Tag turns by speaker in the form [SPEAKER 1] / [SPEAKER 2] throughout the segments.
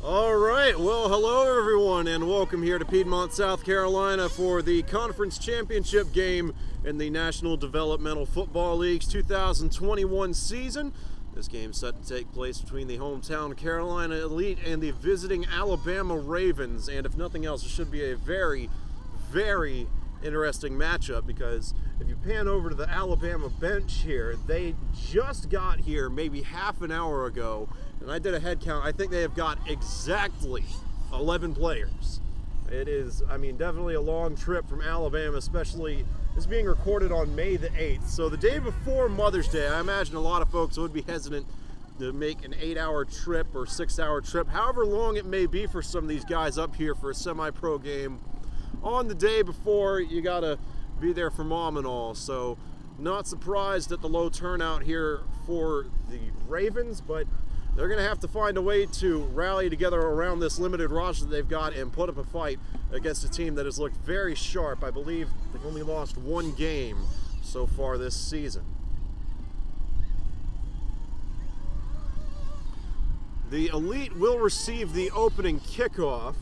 [SPEAKER 1] All right, well, hello everyone, and welcome here to Piedmont, South Carolina for the conference championship game in the National Developmental Football League's 2021 season. This game is set to take place between the hometown Carolina Elite and the visiting Alabama Ravens, and if nothing else, it should be a very, very interesting matchup because if you pan over to the Alabama bench here, they just got here maybe half an hour ago, and I did a head count. I think they have got exactly 11 players. It is, definitely a long trip from Alabama, especially this being recorded on May the 8th. So the day before Mother's Day, I imagine a lot of folks would be hesitant to make an 8-hour trip or 6-hour trip, however long it may be for some of these guys up here for a semi-pro game. On the day before, you gotta be there for mom and all, so not surprised at the low turnout here for the Ravens, but they're gonna have to find a way to rally together around this limited roster that they've got and put up a fight against a team that has looked very sharp. I believe they've only lost one game so far this season. The Elite will receive the opening kickoff.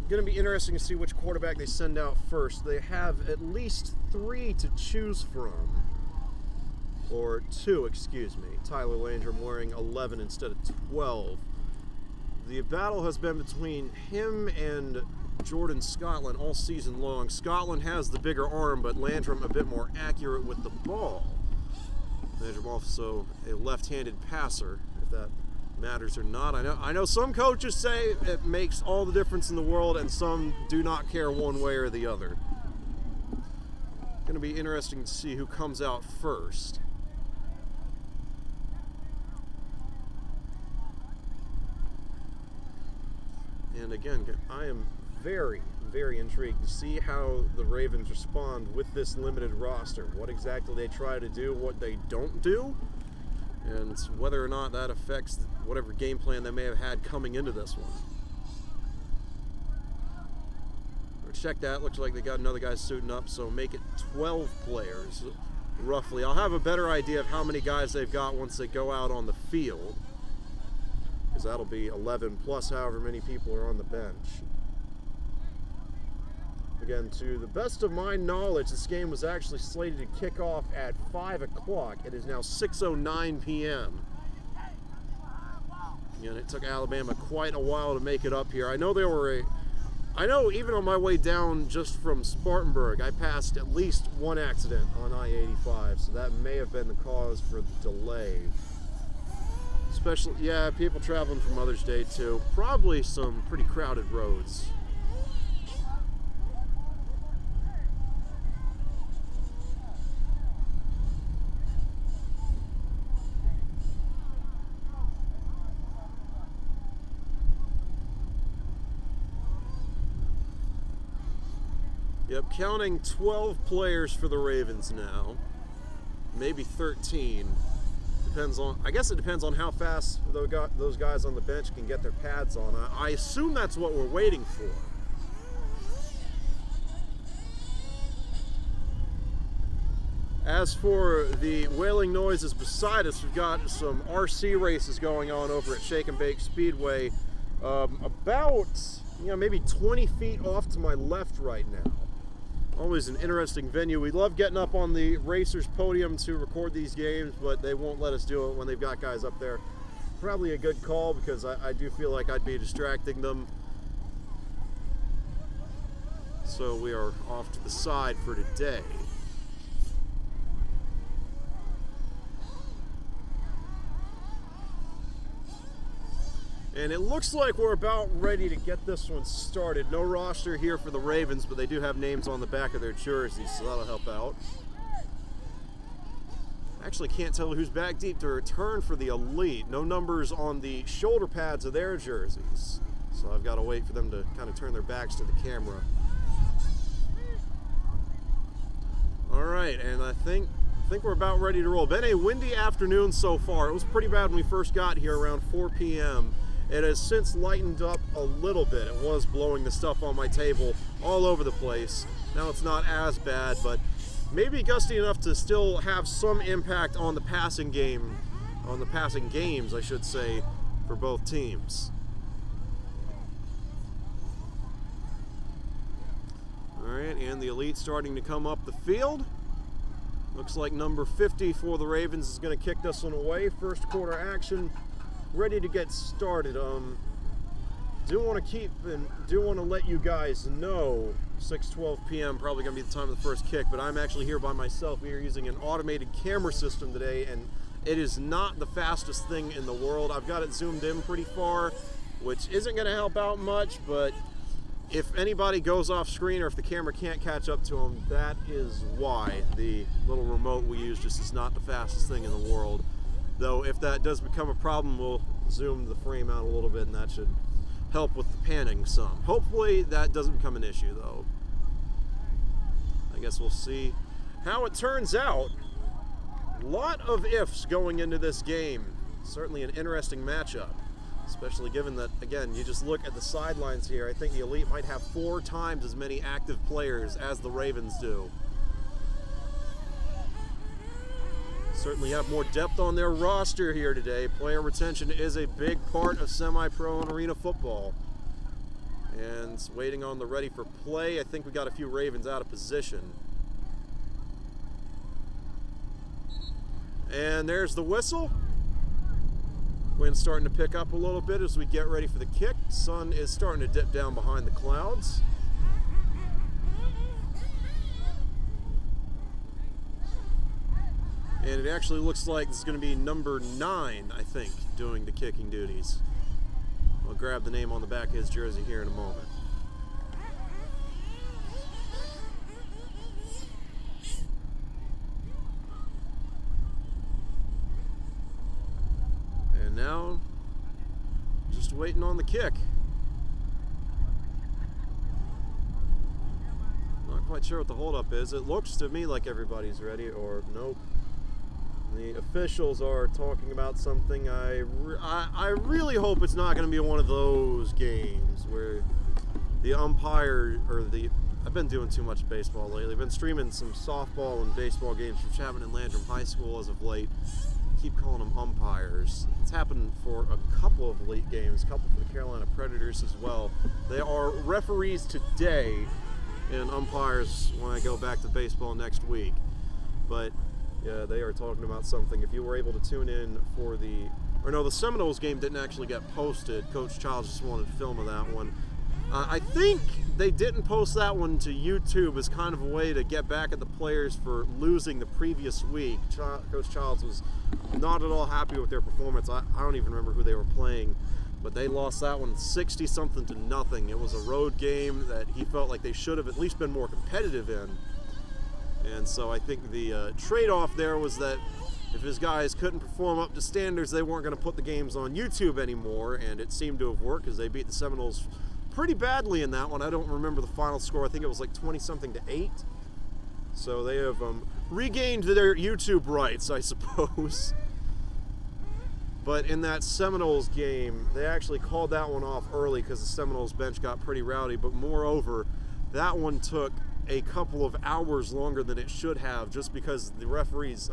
[SPEAKER 1] Going to be interesting to see which quarterback they send out first. They have at least 3 to choose from. Or 2, excuse me. Tyler Landrum wearing 11 instead of 12. The battle has been between him and Jordan Scotland all season long. Scotland has the bigger arm, but Landrum a bit more accurate with the ball. Landrum also a left-handed passer, if that matters or not. I know some coaches say it makes all the difference in the world, and some do not care one way or the other. Going to be interesting to see who comes out first. And again, I am very, very intrigued to see how the Ravens respond with this limited roster. What exactly they try to do, what they don't do, and whether or not that affects whatever game plan they may have had coming into this one. Check that, looks like they got another guy suiting up, so make it 12 players, roughly. I'll have a better idea of how many guys they've got once they go out on the field, because that'll be 11 plus however many people are on the bench. Again, to the best of my knowledge, this game was actually slated to kick off at 5 o'clock. It is now 6:09 p.m. And it took Alabama quite a while to make it up here. I know even on my way down just from Spartanburg, I passed at least one accident on I-85, so that may have been the cause for the delay. Especially, yeah, people traveling for Mother's Day too. Probably some pretty crowded roads. Yep, counting 12 players for the Ravens now. Maybe 13. I guess it depends on how fast those guys on the bench can get their pads on. I assume that's what we're waiting for. As for the wailing noises beside us, we've got some RC races going on over at Shake and Bake Speedway. About, maybe 20 feet off to my left right now. Always an interesting venue. We love getting up on the racers' podium to record these games, but they won't let us do it when they've got guys up there. Probably a good call because I do feel like I'd be distracting them. So we are off to the side for today. And it looks like we're about ready to get this one started. No roster here for the Ravens, but they do have names on the back of their jerseys, so that'll help out. Actually can't tell who's back deep to return for the Elite. No numbers on the shoulder pads of their jerseys. So I've got to wait for them to kind of turn their backs to the camera. All right, and I think we're about ready to roll. Been a windy afternoon so far. It was pretty bad when we first got here around 4 p.m. It has since lightened up a little bit. It was blowing the stuff on my table all over the place. Now it's not as bad, but maybe gusty enough to still have some impact on the passing game, on the passing games, I should say, for both teams. All right, and the Elite starting to come up the field. Looks like number 50 for the Ravens is going to kick this one away. First quarter action ready to get started. Do want to let you guys know 6:12 p.m. probably going to be the time of the first kick, but I'm actually here by myself. We are using an automated camera system today, and it is not the fastest thing in the world. I've got it zoomed in pretty far, which isn't going to help out much, but if anybody goes off screen or if the camera can't catch up to them, that is why. The little remote we use just is not the fastest thing in the world. Though if that does become a problem, we'll zoom the frame out a little bit, and that should help with the panning some. Hopefully that doesn't become an issue, though. I guess we'll see how it turns out. A lot of ifs going into this game. Certainly an interesting matchup, especially given that, again, you just look at the sidelines here. I think the Elite might have 4 times as many active players as the Ravens do. Certainly have more depth on their roster here today. Player retention is a big part of semi-pro and arena football. And waiting on the ready for play. I think we got a few Ravens out of position. And there's the whistle. Wind's starting to pick up a little bit as we get ready for the kick. Sun is starting to dip down behind the clouds. And it actually looks like this is going to be number 9, I think, doing the kicking duties. I'll grab the name on the back of his jersey here in a moment. And now, just waiting on the kick. Not quite sure what the holdup is. It looks to me like everybody's ready, or nope. The officials are talking about something. I really hope it's not going to be one of those games where the umpire I've been doing too much baseball lately. I've been streaming some softball and baseball games from Chapman and Landrum High School as of late. I keep calling them umpires. It's happened for a couple of Elite games, a couple for the Carolina Predators as well. They are referees today and umpires when I go back to baseball next week. But yeah, they are talking about something. If you were able to tune in for the Seminoles game didn't actually get posted. Coach Childs just wanted film of that one. I think they didn't post that one to YouTube as kind of a way to get back at the players for losing the previous week. Coach Childs was not at all happy with their performance. I don't even remember who they were playing, but they lost that one 60-something to nothing. It was a road game that he felt like they should have at least been more competitive in. And so I think the trade-off there was that if his guys couldn't perform up to standards, they weren't going to put the games on YouTube anymore, and it seemed to have worked because they beat the Seminoles pretty badly in that one. I don't remember the final score. I think it was like 20-something to 8. So they have regained their YouTube rights, I suppose. But in that Seminoles game, they actually called that one off early because the Seminoles bench got pretty rowdy. But moreover, that one took a couple of hours longer than it should have just because the referees,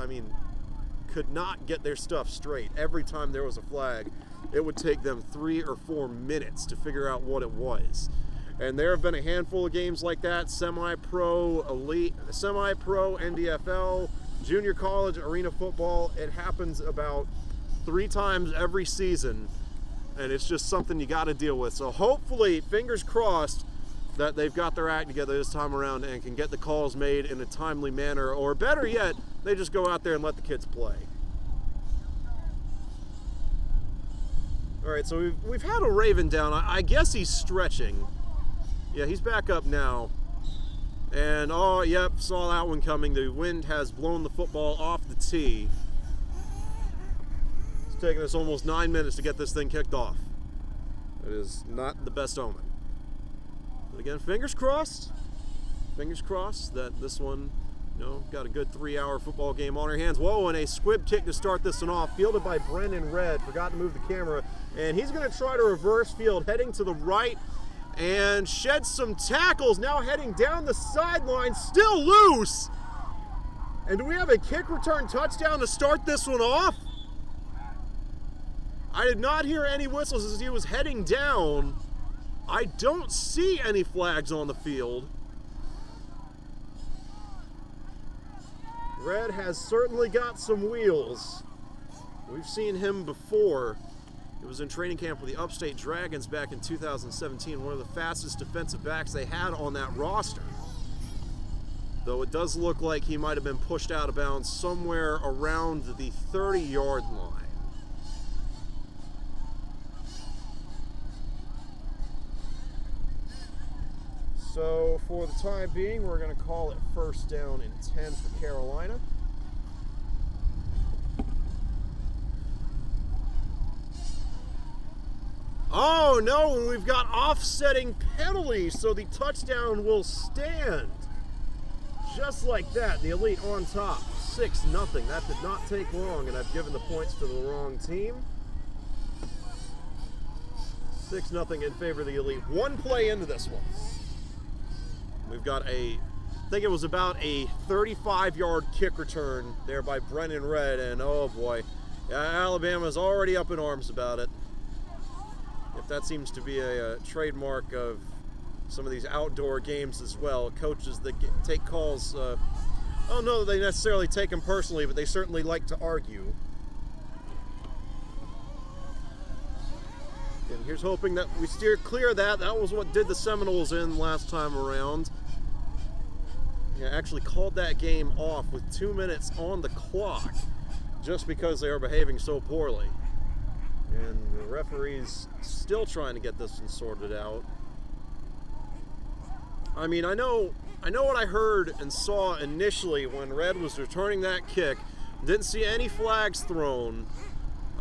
[SPEAKER 1] could not get their stuff straight. Every time there was a flag, it would take them 3 or 4 minutes to figure out what it was. And there have been a handful of games like that, semi-pro, elite, semi-pro, NDFL, junior college, arena football. It happens about 3 times every season, and it's just something you got to deal with. So hopefully, fingers crossed, that they've got their act together this time around and can get the calls made in a timely manner, or better yet, they just go out there and let the kids play. All right, so we've had a Raven down. I guess he's stretching. Yeah, he's back up now. And, oh, yep, saw that one coming. The wind has blown the football off the tee. It's taken us almost 9 minutes to get this thing kicked off. It is not the best omen. But again, fingers crossed that this one, got a good 3-hour football game on our hands. Whoa, and a squib kick to start this one off, fielded by Brendan Red. Forgot to move the camera, and he's going to try to reverse field, heading to the right, and shed some tackles, now heading down the sideline, still loose. And do we have a kick return touchdown to start this one off? I did not hear any whistles as he was heading down. I don't see any flags on the field. Red has certainly got some wheels. We've seen him before. He was in training camp with the Upstate Dragons back in 2017, one of the fastest defensive backs they had on that roster. Though it does look like he might have been pushed out of bounds somewhere around the 30-yard line. So for the time being, we're going to call it first down and 10 for Carolina. Oh no, and we've got offsetting penalties, so the touchdown will stand. Just like that, the Elite on top, 6-0. That did not take long, and I've given the points to the wrong team. 6-0 in favor of the Elite. One play into this one. We've got I think it was about a 35-yard kick return there by Brennan Red, and oh boy, Alabama's already up in arms about it. If that seems to be a trademark of some of these outdoor games as well, coaches that take calls, I don't know that they necessarily take them personally, but they certainly like to argue. And here's hoping that we steer clear of that. That was what did the Seminoles in last time around. Yeah, actually called that game off with 2 minutes on the clock just because they are behaving so poorly. And the referee's still trying to get this one sorted out. I mean, I know what I heard and saw initially when Red was returning that kick. Didn't see any flags thrown.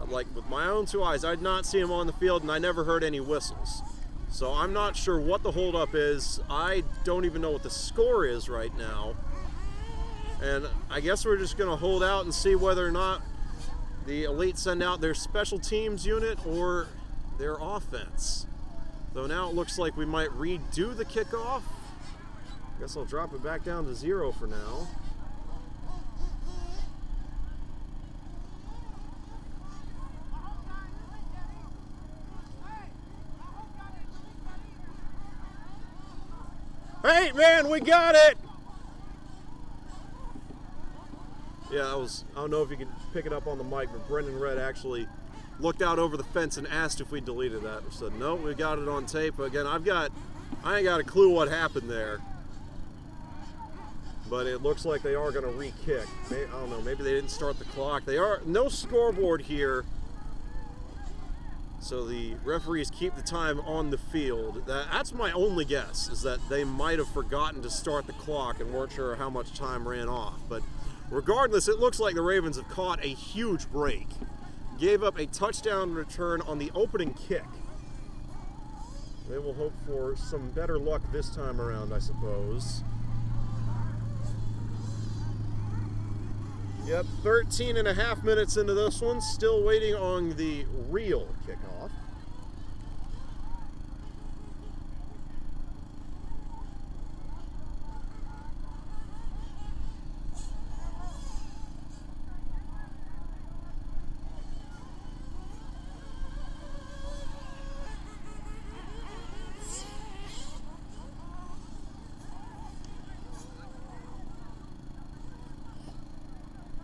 [SPEAKER 1] Like with my own two eyes, I did not see him on the field, and I never heard any whistles. So I'm not sure what the holdup is. I don't even know what the score is right now. And I guess we're just going to hold out and see whether or not the Elite send out their special teams unit or their offense. Though now it looks like we might redo the kickoff. Guess I'll drop it back down to 0 for now. Hey man, we got it! Yeah, I don't know if you can pick it up on the mic, but Brendan Red actually looked out over the fence and asked if we deleted that. I said, no, we got it on tape. Again, I ain't got a clue what happened there. But it looks like they are going to re-kick. I don't know, maybe they didn't start the clock. No scoreboard here. So the referees keep the time on the field. That's my only guess, is that they might have forgotten to start the clock and weren't sure how much time ran off. But regardless, it looks like the Ravens have caught a huge break. Gave up a touchdown return on the opening kick. They will hope for some better luck this time around, I suppose. Yep, 13 and a half minutes into this one, still waiting on the real kickoff.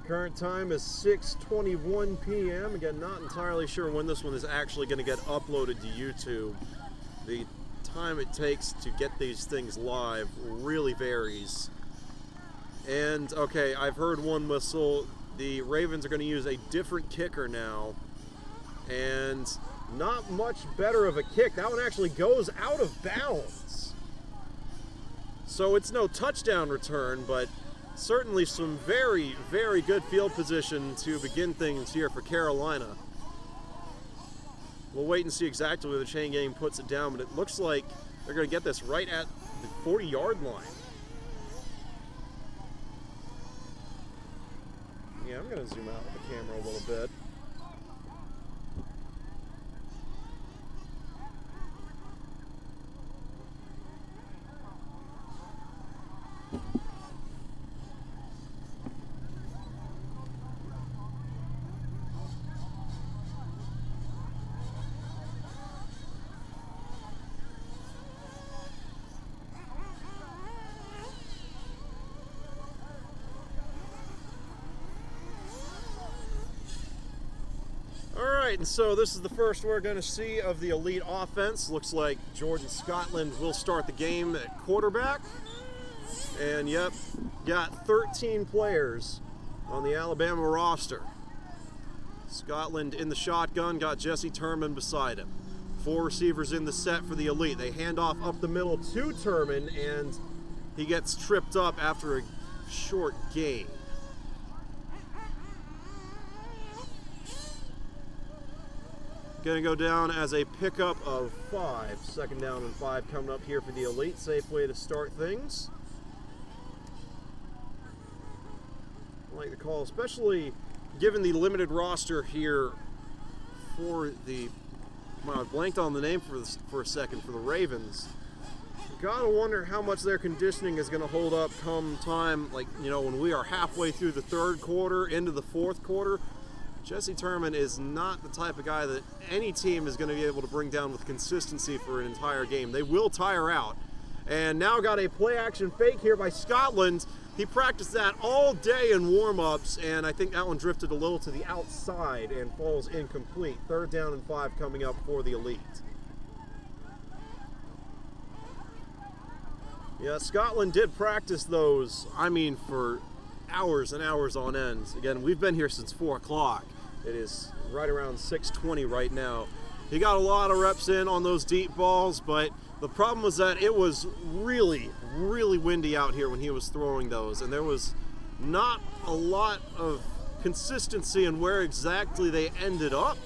[SPEAKER 1] Current time is 6:21 p.m. Again, not entirely sure when this one is actually going to get uploaded to YouTube. The time it takes to get these things live really varies. And, okay, I've heard one whistle. The Ravens are going to use a different kicker now. And not much better of a kick. That one actually goes out of bounds. So it's no touchdown return, but certainly some very, very good field position to begin things here for Carolina. We'll wait and see exactly where the chain gang puts it down, but it looks like they're going to get this right at the 40-yard line. Yeah, I'm going to zoom out with the camera a little bit. right, and so this is the first we're going to see of the elite offense. Looks like Jordan Scotland will start the game at quarterback. And yep, got 13 players on the Alabama roster. Scotland in the shotgun, got Jesse Turman beside him. 4 receivers in the set for the elite. They hand off up the middle to Turman, and he gets tripped up after a short gain. Going to go down as a pickup of 5. 2nd down and 5 coming up here for the elite. Safe way to start things. I like the call, especially given the limited roster here for the, well, I blanked on the name for a second, for the Ravens. Gotta wonder how much their conditioning is going to hold up come time, like, you know, when we are halfway through the 3rd quarter into the 4th quarter. Jesse Turman is not the type of guy that any team is going to be able to bring down with consistency for an entire game. They will tire out. And now got a play action fake here by Scotland. He practiced that all day in warm-ups, and I think that one drifted a little to the outside and falls incomplete. 3rd down and 5 coming up for the elite. Yeah, Scotland did practice those, I mean, for hours and hours on end. Again, we've been here since 4 o'clock. It is right around 6:20 right now. He got a lot of reps in on those deep balls, but the problem was that it was really, really windy out here when he was throwing those, and there was not a lot of consistency in where exactly they ended up.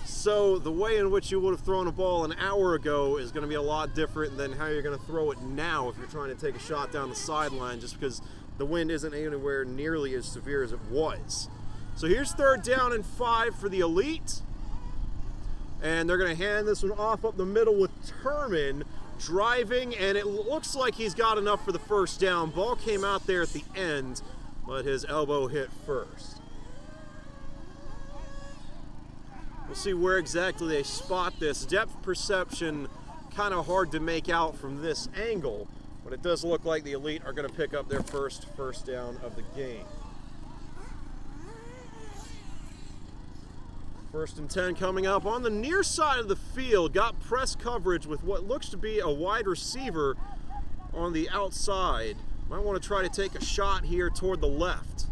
[SPEAKER 1] So the way in which you would have thrown a ball an hour ago is going to be a lot different than how you're going to throw it now if you're trying to take a shot down the sideline, just because the wind isn't anywhere nearly as severe as it was. So here's 3rd down and 5 for the elite. And they're going to hand this one off up the middle with Turman driving, and it looks like he's got enough for the 1st down. Ball came out there at the end, but his elbow hit first. We'll see where exactly they spot this. Depth perception kind of hard to make out from this angle, but it does look like the elite are going to pick up their first down of the game. 1st and 10 coming up on the near side of the field. Got press coverage with what looks to be a wide receiver on the outside. Might want to try to take a shot here toward the left.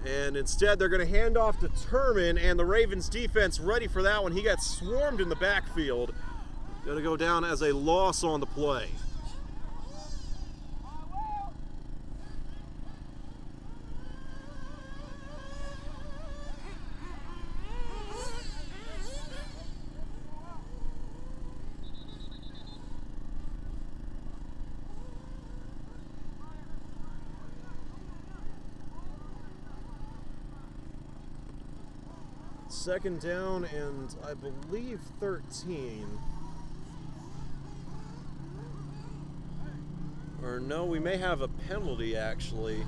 [SPEAKER 1] And instead they're going to hand off to Turman, and the Ravens defense ready for that one. He got swarmed in the backfield. Going to go down as a loss on the play. Second down and I believe 13. Or no, we may have a penalty actually.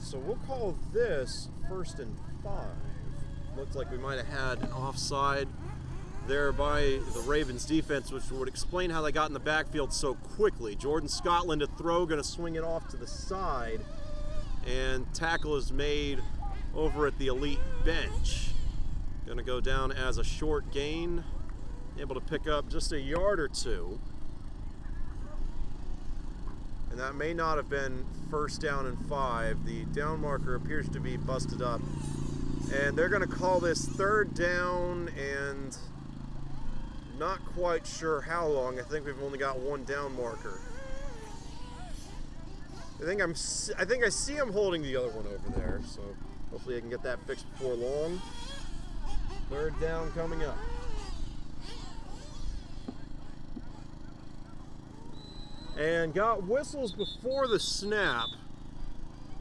[SPEAKER 1] So we'll call this 1st and 5. Looks like we might have had an offside there by the Ravens defense, which would explain how they got in the backfield so quickly. Jordan Scotland to throw, going to swing it off to the side, and tackle is made over at the elite bench. Going to go down as a short gain, able to pick up just a yard or 2. And that may not have been 1st down and 5. The down marker appears to be busted up. And they're going to call this 3rd down and not quite sure how long. I think we've only got 1 down marker. I think I see him holding the other one over there, so hopefully I can get that fixed before long. 3rd down coming up. And got whistles before the snap.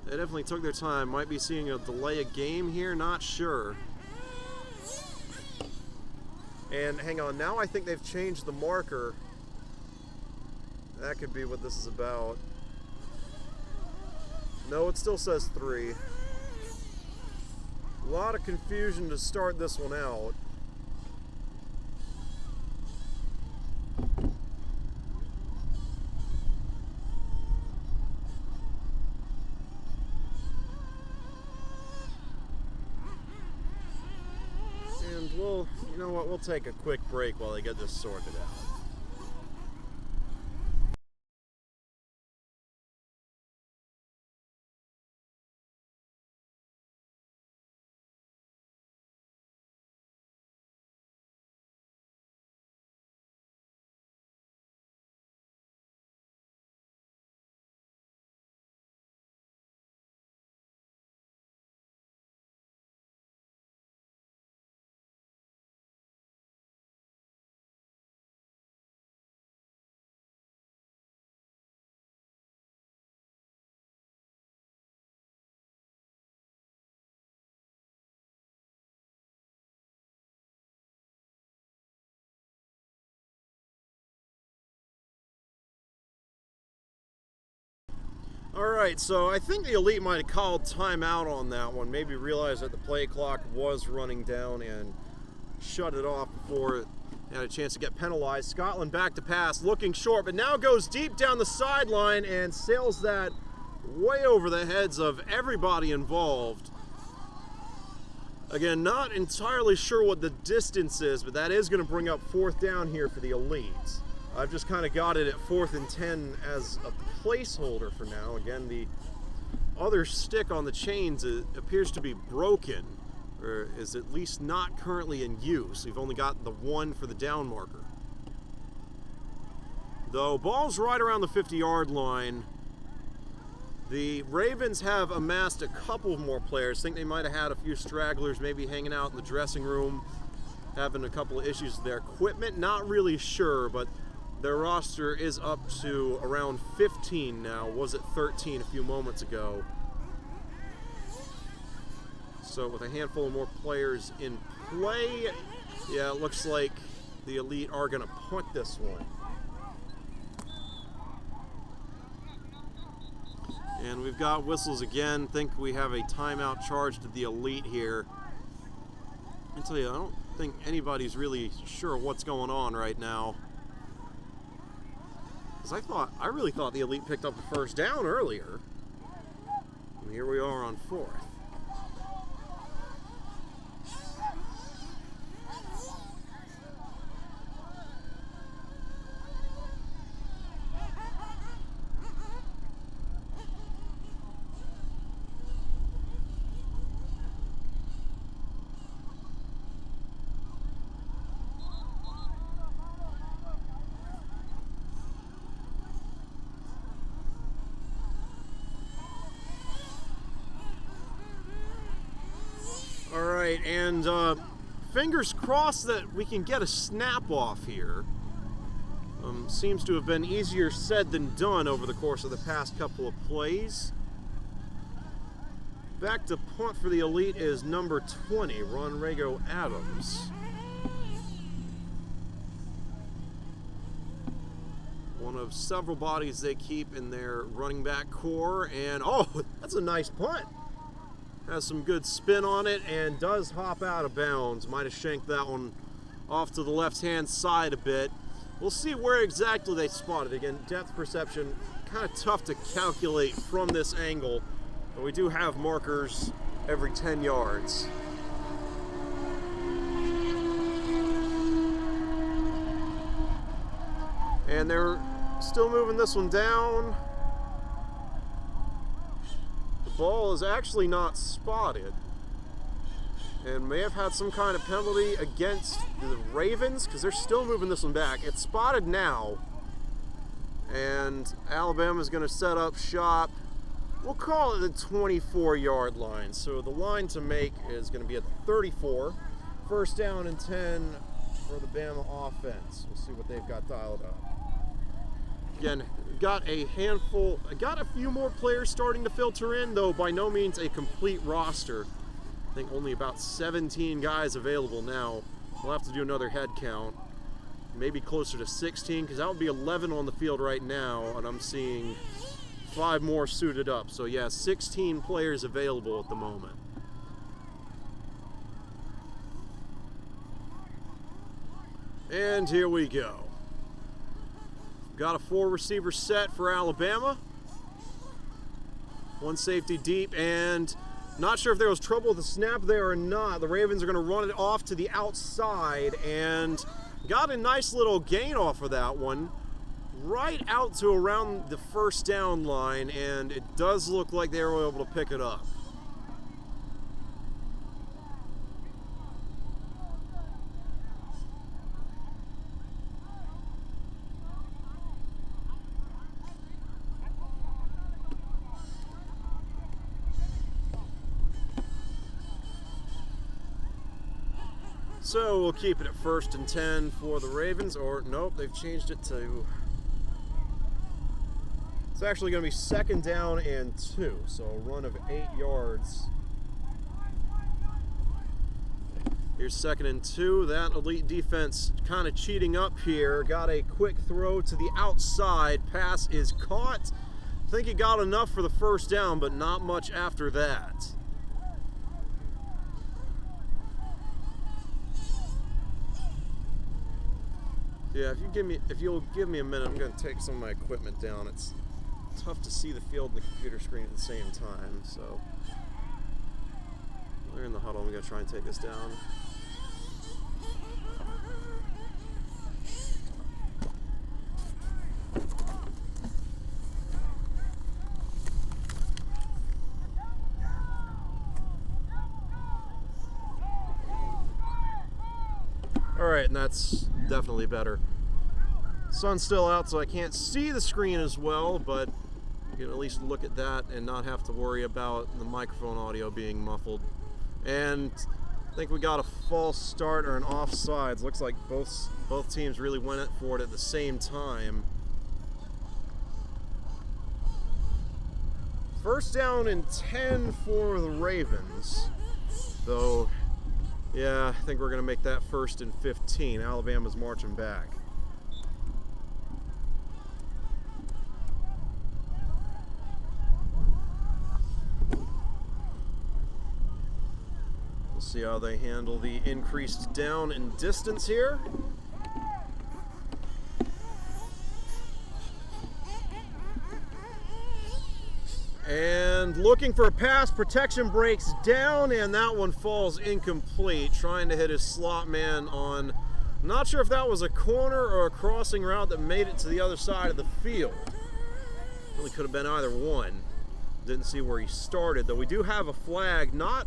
[SPEAKER 1] They definitely took their time. Might be seeing a delay of game here, not sure. And hang on, now I think they've changed the marker. That could be what this is about. No, it still says 3. A lot of confusion to start this one out. know what? We'll take a quick break while they get this sorted out. All right, so I think the Elite might have called timeout on that one. Maybe realized that the play clock was running down and shut it off before it had a chance to get penalized. Scotland back to pass, looking short, but now goes deep down the sideline and sails that way over the heads of everybody involved. Again, not entirely sure what the distance is, but that is going to bring up 4th down here for the Elite. I've just kind of got it at 4th and 10 as a placeholder for now. Again, the other stick on the chains appears to be broken, or is at least not currently in use. We've only got the one for the down marker. Though ball's right around the 50-yard line. The Ravens have amassed a couple more players. I think they might have had a few stragglers maybe hanging out in the dressing room, having a couple of issues with their equipment. Not really sure, but their roster is up to around 15 now. Was it 13 a few moments ago? So with a handful of more players in play, yeah, it looks like the Elite are going to punt this one. And we've got whistles again. Think we have a timeout charged to the Elite here. I tell you, I don't think anybody's really sure what's going on right now. Because I really thought the Elite picked up the first down earlier. And here we are on 4th. And fingers crossed that we can get a snap off here. Seems to have been easier said than done over the course of the past couple of plays. Back to punt for the Elite is number 20, Ronrego Adams. One of several bodies they keep in their running back core, and oh, that's a nice punt. Has some good spin on it and does hop out of bounds. Might have shanked that one off to the left-hand side a bit. We'll see where exactly they spotted. Again, depth perception, kind of tough to calculate from this angle, but we do have markers every 10 yards. And they're still moving this one down. Ball is actually not spotted and may have had some kind of penalty against the Ravens because they're still moving this one back. It's spotted now, and Alabama's going to set up shop. We'll call it the 24-yard line. So the line to make is going to be at 34. 1st down and 10 for the Bama offense. We'll see what they've got dialed up. Again, got a few more players starting to filter in, though by no means a complete roster. I think only about 17 guys available now. We'll have to do another head count. Maybe closer to 16, because that would be 11 on the field right now, and I'm seeing 5 more suited up. So yeah, 16 players available at the moment. And here we go. Got a 4-receiver set for Alabama. 1 safety deep, and Not sure if there was trouble with the snap there or not. The Ravens are going to run it off to the outside and got a nice little gain off of that one. Right out to around the first down line, and it does look like they were able to pick it up. So we'll keep it at 1st and 10 for the Ravens, or nope, they've changed it to, it's actually going to be 2nd down and 2, so a run of 8 yards. Here's 2nd and 2. That elite defense kind of cheating up here. Got a quick throw to the outside. Pass is caught. I think he got enough for the 1st down, but not much after that. Yeah, if you'll give me a minute, I'm going to take some of my equipment down. It's tough to see the field and the computer screen at the same time, so we're in the huddle. I'm going to try and take this down. Alright, and that's definitely better. Sun's still out, so I can't see the screen as well, but you can at least look at that and not have to worry about the microphone audio being muffled. And I think we got a false start or an offsides. Looks like both teams really went for it at the same time. 1st down and 10 for the Ravens, though. Yeah, I think we're going to make that 1st and 15. Alabama's marching back. We'll see how they handle the increased down and distance here. And looking for a pass, protection breaks down, and that one falls incomplete. Trying to hit his slot man on, I'm not sure if that was a corner or a crossing route that made it to the other side of the field. Really could have been either one. Didn't see where he started, though we do have a flag not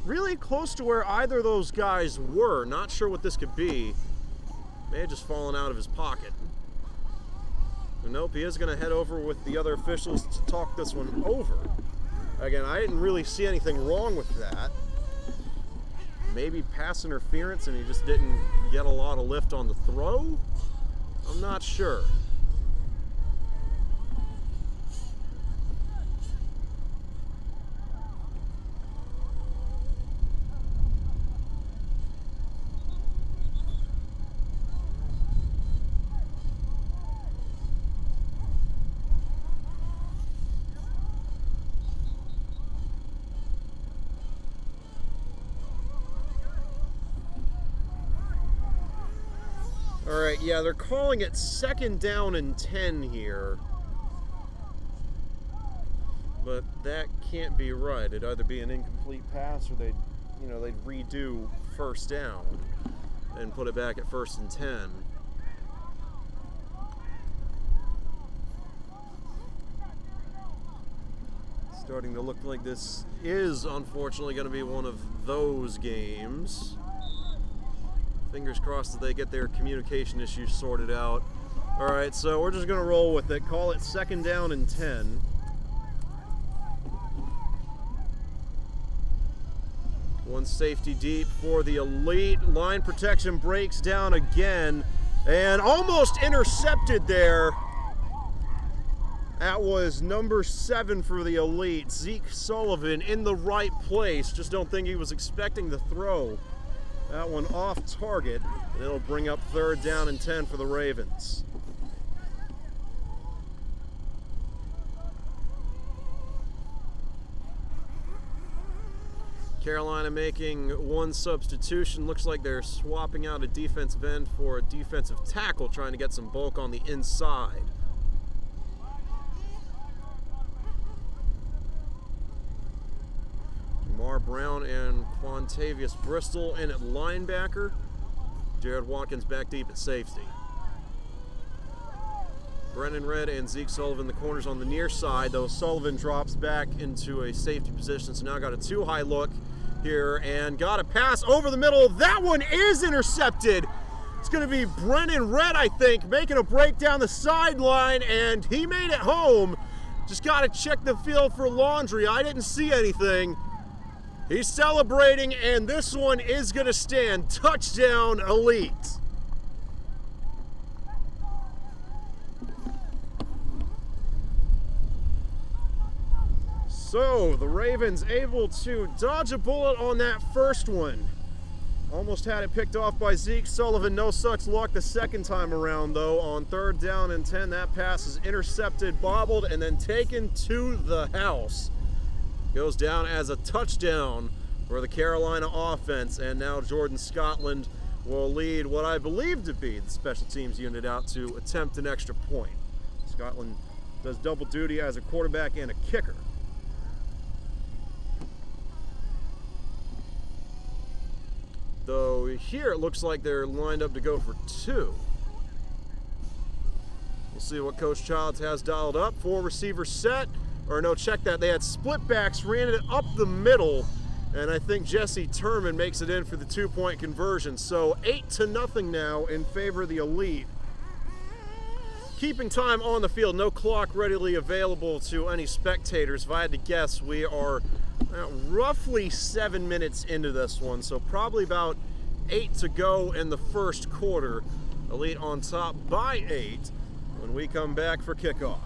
[SPEAKER 1] really close to where either of those guys were. Not sure what this could be. May have just fallen out of his pocket. Nope, he is going to head over with the other officials to talk this one over. Again, I didn't really see anything wrong with that. Maybe pass interference and he just didn't get a lot of lift on the throw? I'm not sure. All right, yeah, they're calling it 2nd down and 10 here. But that can't be right. It'd either be an incomplete pass or they'd redo 1st down and put it back at 1st and 10. Starting to look like this is unfortunately going to be one of those games. Fingers crossed that they get their communication issues sorted out. All right, so we're just going to roll with it. Call it 2nd down and 10. One safety deep for the elite. Line protection breaks down again and almost intercepted there. That was number 7 for the elite, Zeke Sullivan, in the right place. Just don't think he was expecting the throw. That one off target, and it'll bring up 3rd down and 10 for the Ravens. Carolina making one substitution. Looks like they're swapping out a defensive end for a defensive tackle, trying to get some bulk on the inside. Jamar Brown and Quantavius Bristol in at linebacker. Jared Watkins back deep at safety. Brennan Red and Zeke Sullivan the corners on the near side, though Sullivan drops back into a safety position, so now got a two-high look here and got a pass over the middle. That one is intercepted. It's going to be Brennan Red, I think, making a break down the sideline, and he made it home. Just got to check the field for Laundry. I didn't see anything. He's celebrating, and this one is going to stand. Touchdown, Elite. So the Ravens able to dodge a bullet on that first one. Almost had it picked off by Zeke Sullivan. No such luck the second time around, though. On 3rd down and 10, that pass is intercepted, bobbled, and then taken to the house. Goes down as a touchdown for the Carolina offense, and now Jordan Scotland will lead what I believe to be the special teams unit out to attempt an extra point. Scotland does double duty as a quarterback and a kicker. Though here it looks like they're lined up to go for 2. We'll see what Coach Childs has dialed up. 4 receivers set. Or no, check that. They had split backs, ran it up the middle, and I think Jesse Turman makes it in for the 2-point conversion. So 8-0 now in favor of the Elite. Keeping time on the field, no clock readily available to any spectators. If I had to guess, we are roughly 7 minutes into this one, so probably about 8 to go in the first quarter. Elite on top by 8 when we come back for kickoff.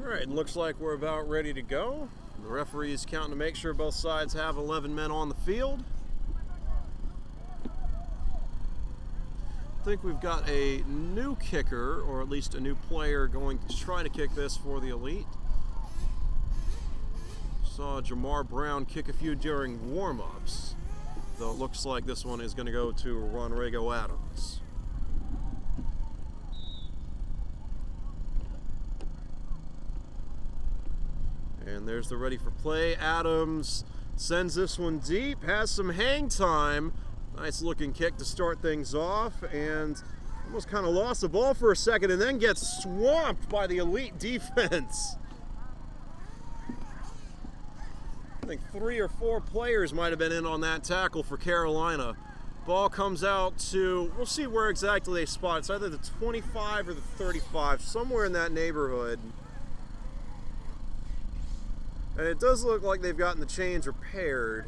[SPEAKER 1] All right, looks like we're about ready to go. The referee is counting to make sure both sides have 11 men on the field. I think we've got a new kicker, or at least a new player, going to try to kick this for the Elite. Saw Jamar Brown kick a few during warm-ups, though it looks like this one is going to go to Ronrego Adams. And there's the ready for play. Adams sends this one deep, has some hang time. Nice looking kick to start things off, and almost kind of lost the ball for a second and then gets swamped by the Elite defense. I think 3 or 4 players might have been in on that tackle for Carolina. Ball comes out to, we'll see where exactly they spot. It's either the 25 or the 35, somewhere in that neighborhood. And it does look like they've gotten the chains repaired.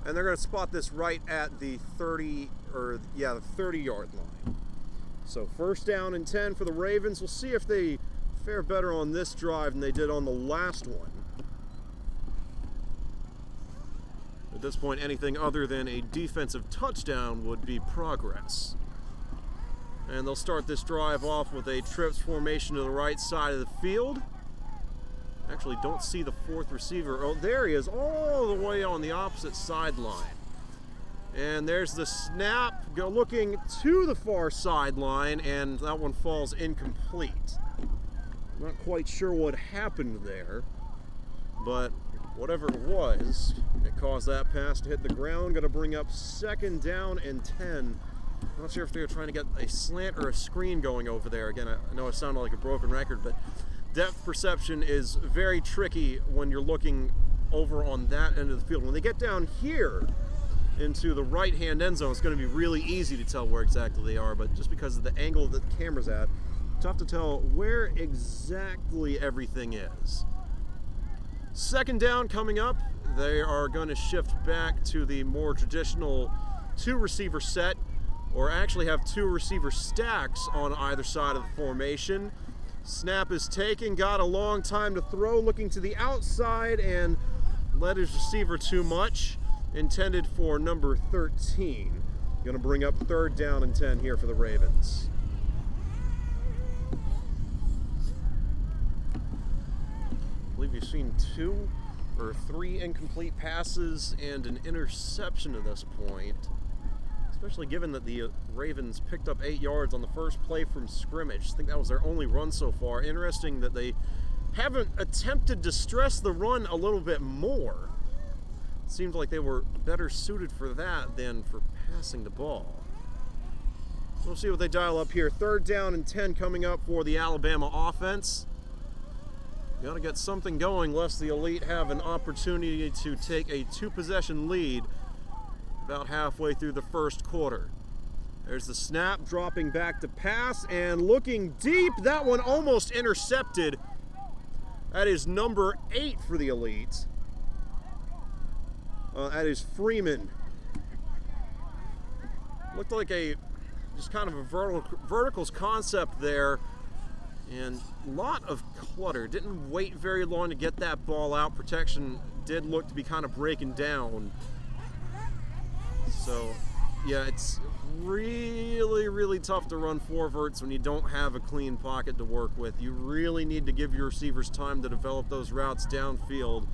[SPEAKER 1] And they're going to spot this right at the 30, or yeah, the 30-yard line. So 1st down and 10 for the Ravens. We'll see if they fare better on this drive than they did on the last one. At this point, anything other than a defensive touchdown would be progress. And they'll start this drive off with a trips formation to the right side of the field. Actually, don't see the 4th receiver. Oh, there he is, all the way on the opposite sideline. And there's the snap, looking to the far sideline, and that one falls incomplete. Not quite sure what happened there, but whatever it was, it caused that pass to hit the ground. Going to bring up 2nd down and 10. I'm not sure if they were trying to get a slant or a screen going over there. Again, I know it sounded like a broken record, but depth perception is very tricky when you're looking over on that end of the field. When they get down here into the right-hand end zone, it's going to be really easy to tell where exactly they are, but just because of the angle that the camera's at, tough to tell where exactly everything is. 2nd down coming up. They are going to shift back to the more traditional 2-receiver set, or actually have 2 receiver stacks on either side of the formation. Snap is taken, got a long time to throw, looking to the outside and led his receiver too much. Intended for number 13. Going to bring up 3rd down and 10 here for the Ravens. I believe you've seen 2 or 3 incomplete passes and an interception at this point, especially given that the Ravens picked up 8 yards on the first play from scrimmage. I think that was their only run so far. Interesting that they haven't attempted to stress the run a little bit more. It seemed like they were better suited for that than for passing the ball. We'll see what they dial up here. 3rd down and 10 coming up for the Alabama offense. Got to get something going lest the Elite have an opportunity to take a 2-possession lead about halfway through the first quarter. There's the snap, dropping back to pass and looking deep. That one almost intercepted. That is number 8 for the Elite. That is Freeman. Looked like just kind of a verticals concept there, and a lot of clutter. Didn't wait very long to get that ball out. Protection did look to be kind of breaking down. So, yeah, it's really, really tough to run 4 verts when you don't have a clean pocket to work with. You really need to give your receivers time to develop those routes downfield.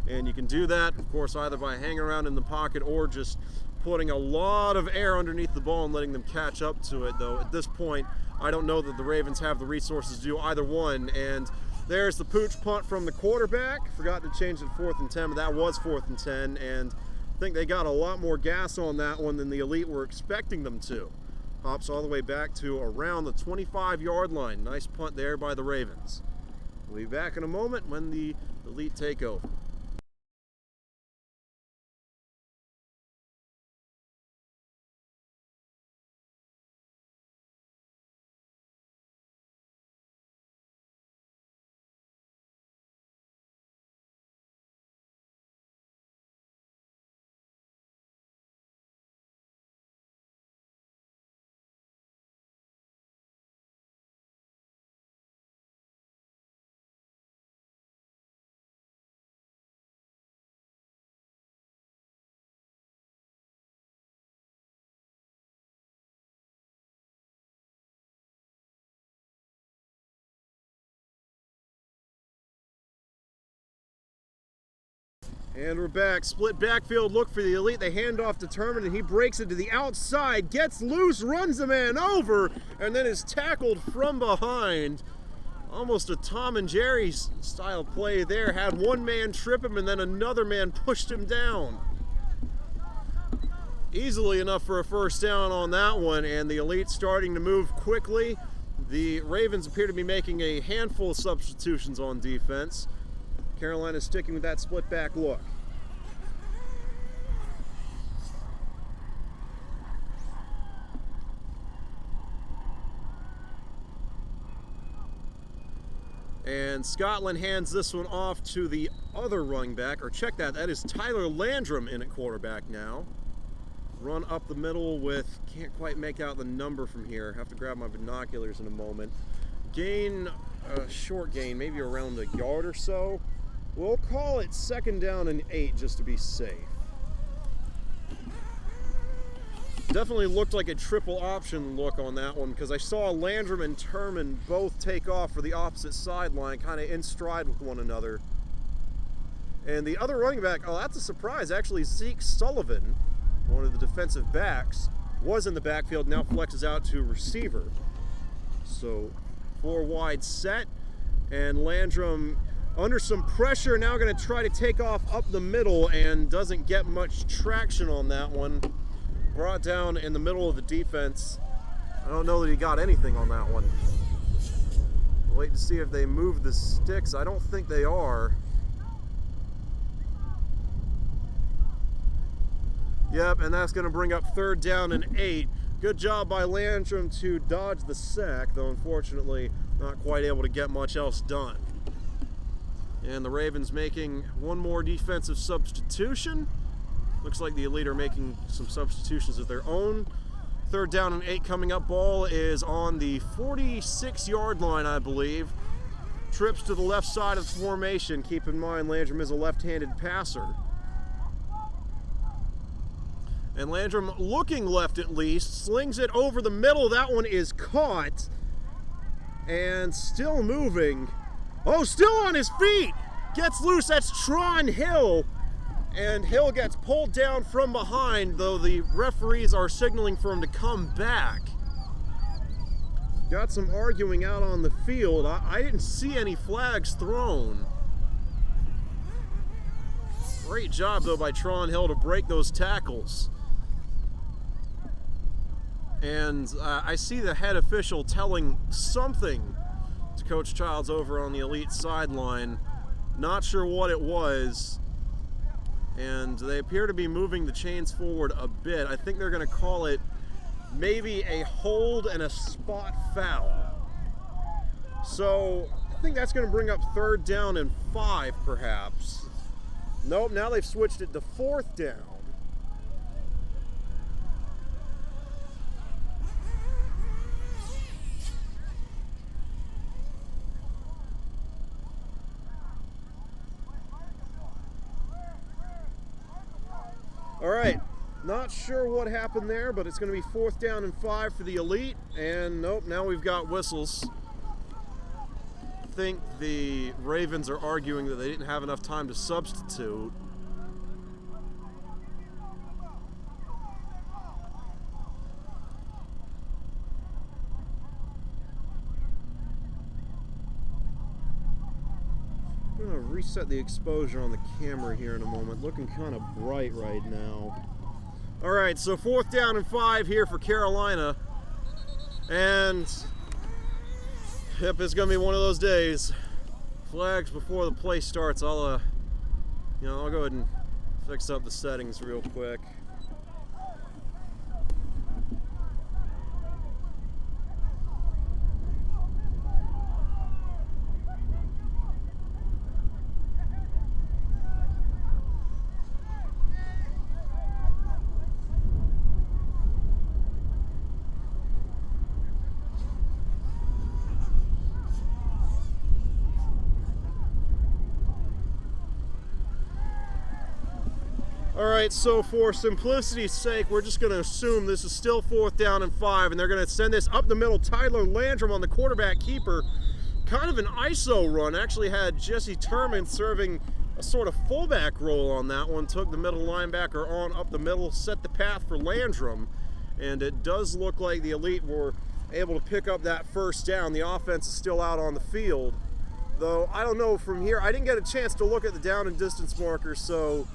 [SPEAKER 1] And you can do that, of course, either by hanging around in the pocket or just putting a lot of air underneath the ball and letting them catch up to it. Though at this point, I don't know that the Ravens have the resources to do either one. And there's the pooch punt from the quarterback. Forgot to change it 4th and 10, but that was 4th and 10. And I think they got a lot more gas on that one than the Elite were expecting them to. Hops all the way back to around the 25-yard line. Nice punt there by the Ravens. We'll be back in a moment when the Elite take over. And we're back. Split backfield look for the Elite. They hand off to Turman, and he breaks it to the outside, gets loose, runs the man over, and then is tackled from behind. Almost a Tom and Jerry style play there. Had one man trip him, and then another man pushed him down. Easily enough for a 1st down on that one, and the Elite starting to move quickly. The Ravens appear to be making a handful of substitutions on defense. Carolina sticking with that split back look. And Scotland hands this one off to the other running back, or check that, that is Tyler Landrum in at quarterback now. Run up the middle with, can't quite make out the number from here. Have to grab my binoculars in a moment. Gain, short gain, maybe around a yard or so. We'll call it 2nd down and 8 just to be safe. Definitely looked like a triple option look on that one because I saw Landrum and Turman both take off for the opposite sideline, kind of in stride with one another. And the other running back, oh, that's a surprise. Actually, Zeke Sullivan, one of the defensive backs, was in the backfield, now flexes out to receiver. So 4 wide set, and Landrum under some pressure, now going to try to take off up the middle and doesn't get much traction on that one. Brought down in the middle of the defense. I don't know that he got anything on that one. Wait to see if they move the sticks. I don't think they are. Yep, and that's going to bring up 3rd down and 8. Good job by Landrum to dodge the sack, though unfortunately not quite able to get much else done. And the Ravens making one more defensive substitution. Looks like the Elite are making some substitutions of their own. 3rd down and 8 coming up. Ball is on the 46-yard line, I believe. Trips to the left side of the formation. Keep in mind, Landrum is a left-handed passer. And Landrum, looking left at least, slings it over the middle. That one is caught. And still moving. Oh, still on his feet. Gets loose. That's Tron Hill. And Hill gets pulled down from behind, though the referees are signaling for him to come back. Got some arguing out on the field. I didn't see any flags thrown. Great job, though, by Tron Hill to break those tackles. And I see the head official telling something to Coach Childs over on the Elite sideline. Not sure what it was. And they appear to be moving the chains forward a bit. I think they're going to call it maybe a hold and a spot foul. So I think that's going to bring up 3rd down and 5, perhaps. Nope, now they've switched it to 4th down. All right, not sure what happened there, but it's going to be 4th down and 5 for the Elite. And nope, now we've got whistles. I think the Ravens are arguing that they didn't have enough time to substitute. I'm going to reset the exposure on the camera here in a moment. Looking kind of bright right now. All right, so 4th down and 5 here for Carolina. And yep, it's going to be one of those days. Flags before the play starts. I'll go ahead and fix up the settings real quick. All right, so for simplicity's sake, we're just going to assume this is still 4th down and 5, and they're going to send this up the middle. Tyler Landrum on the quarterback keeper. Kind of an ISO run. Actually had Jesse Turman serving a sort of fullback role on that one. Took the middle linebacker on up the middle, set the path for Landrum. And it does look like the Elite were able to pick up that 1st down. The offense is still out on the field. Though, I don't know from here. I didn't get a chance to look at the down and distance markers, so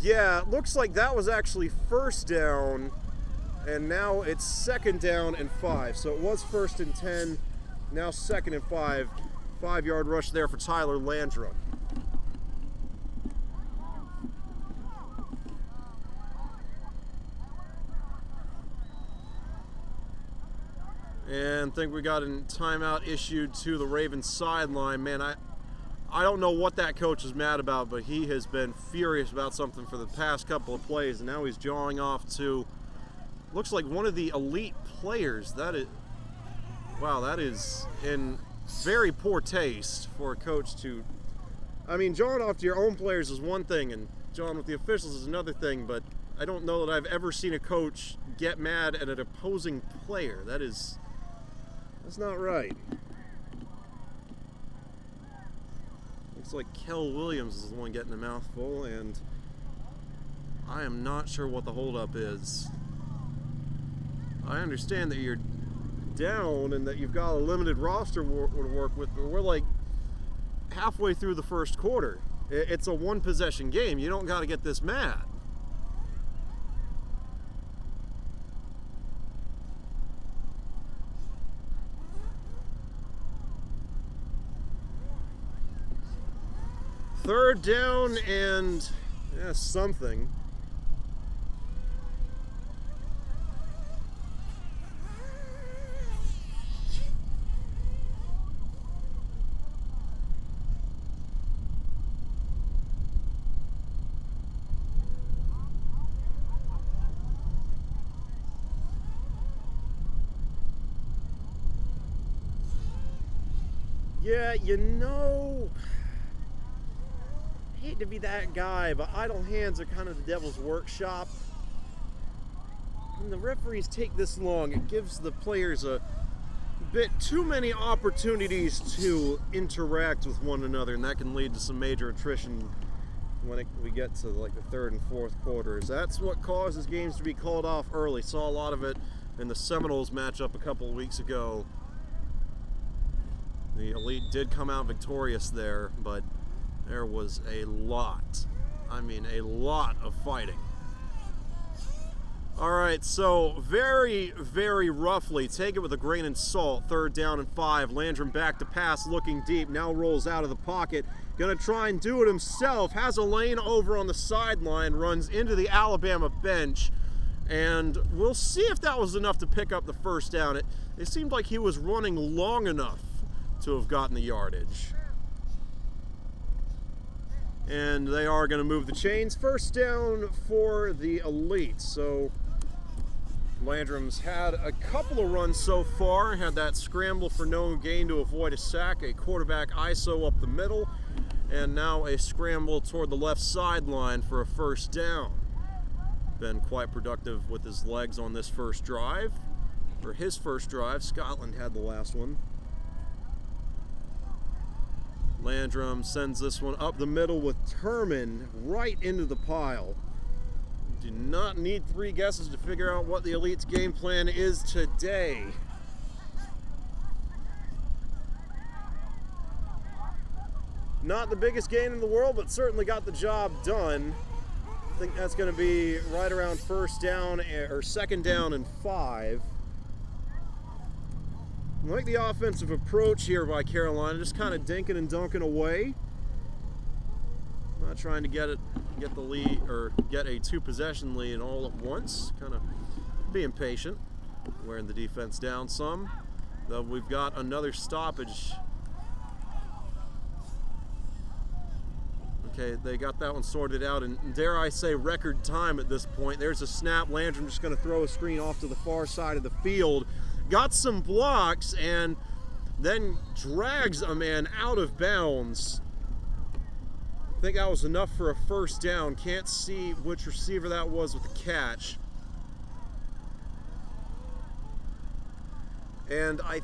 [SPEAKER 1] yeah, it looks like that was actually 1st down, and now it's 2nd down and 5. So it was 1st and 10, now 2nd and 5. 5-yard rush there for Tyler Landrum. And I think we got a timeout issued to the Ravens sideline. Man, I don't know what that coach is mad about, but he has been furious about something for the past couple of plays, and now he's jawing off to, looks like one of the Elite players. That is in very poor taste for a coach to, I mean, jawing off to your own players is one thing, and jawing with the officials is another thing, but I don't know that I've ever seen a coach get mad at an opposing player. That's not right. Looks like Kel Williams is the one getting a mouthful, and I am not sure what the holdup is. I understand that you're down and that you've got a limited roster to work with, but we're like halfway through the first quarter. It's a one-possession game. You don't got to get this mad. Third down and something. Yeah, you know, I hate to be that guy, but idle hands are kind of the devil's workshop. When the referees take this long, it gives the players a bit too many opportunities to interact with one another, and that can lead to some major attrition when we get to like the third and fourth quarters. That's what causes games to be called off early. Saw a lot of it in the Seminoles matchup a couple of weeks ago. The Elite did come out victorious there, but there was a lot, I mean a lot of fighting. All right, so very, very roughly, take it with a grain of salt, 3rd down and 5. Landrum back to pass, looking deep, now rolls out of the pocket. Gonna try and do it himself, has a lane over on the sideline, runs into the Alabama bench, and we'll see if that was enough to pick up the first down. It seemed like he was running long enough to have gotten the yardage. And they are going to move the chains. First down for the Elite. So Landrum's had a couple of runs so far. Had that scramble for no gain to avoid a sack, a quarterback ISO up the middle, and now a scramble toward the left sideline for a first down. Been quite productive with his legs on this first drive. For his first drive, Scotland had the last one. Landrum sends this one up the middle with Turman right into the pile. Do not need 3 guesses to figure out what the Elite's game plan is today. Not the biggest gain in the world, but certainly got the job done. I think that's going to be right around 1st down or 2nd down and 5. I like the offensive approach here by Carolina, just kind of dinking and dunking away. Not trying to get the lead or get a 2-possession lead all at once. Kind of being patient, wearing the defense down some. Though we've got another stoppage. Okay, they got that one sorted out, and dare I say record time at this point. There's a snap. Landrum just going to throw a screen off to the far side of the field. Got some blocks and then drags a man out of bounds. I think that was enough for a first down. Can't see which receiver that was with the catch. And I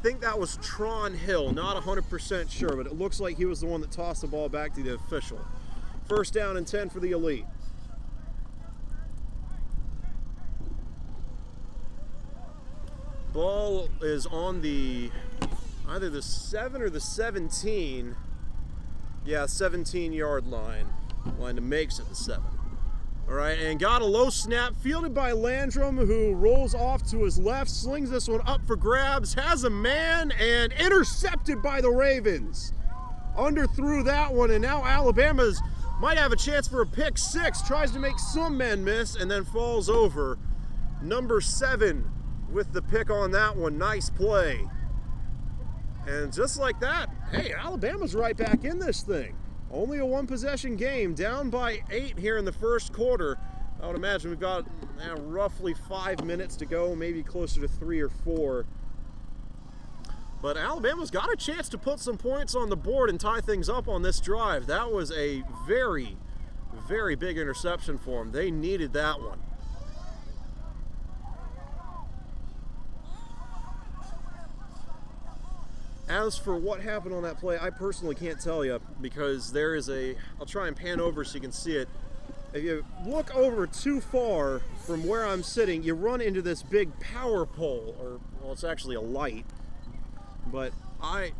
[SPEAKER 1] think that was Tron Hill. Not 100% sure, but it looks like he was the one that tossed the ball back to the official. First down and 10 for the Elite. Ball is on either the 7 or the 17. Yeah, 17-yard line. Line to makes it the 7. All right, and got a low snap, fielded by Landrum, who rolls off to his left, slings this one up for grabs, has a man, and intercepted by the Ravens. Underthrew that one, and now Alabama's might have a chance for a pick 6. Tries to make some men miss, and then falls over. Number 7 with the pick on that one. Nice play. And just like that, hey, Alabama's right back in this thing. Only a 1-possession game, down by 8 here in the first quarter. I would imagine we've got roughly 5 minutes to go, maybe closer to 3 or 4. But Alabama's got a chance to put some points on the board and tie things up on this drive. That was a very, very big interception for them. They needed that one. As for what happened on that play, I personally can't tell you, because there is I'll try and pan over so you can see it. If you look over too far from where I'm sitting, you run into this big power pole, or, well, it's actually a light. But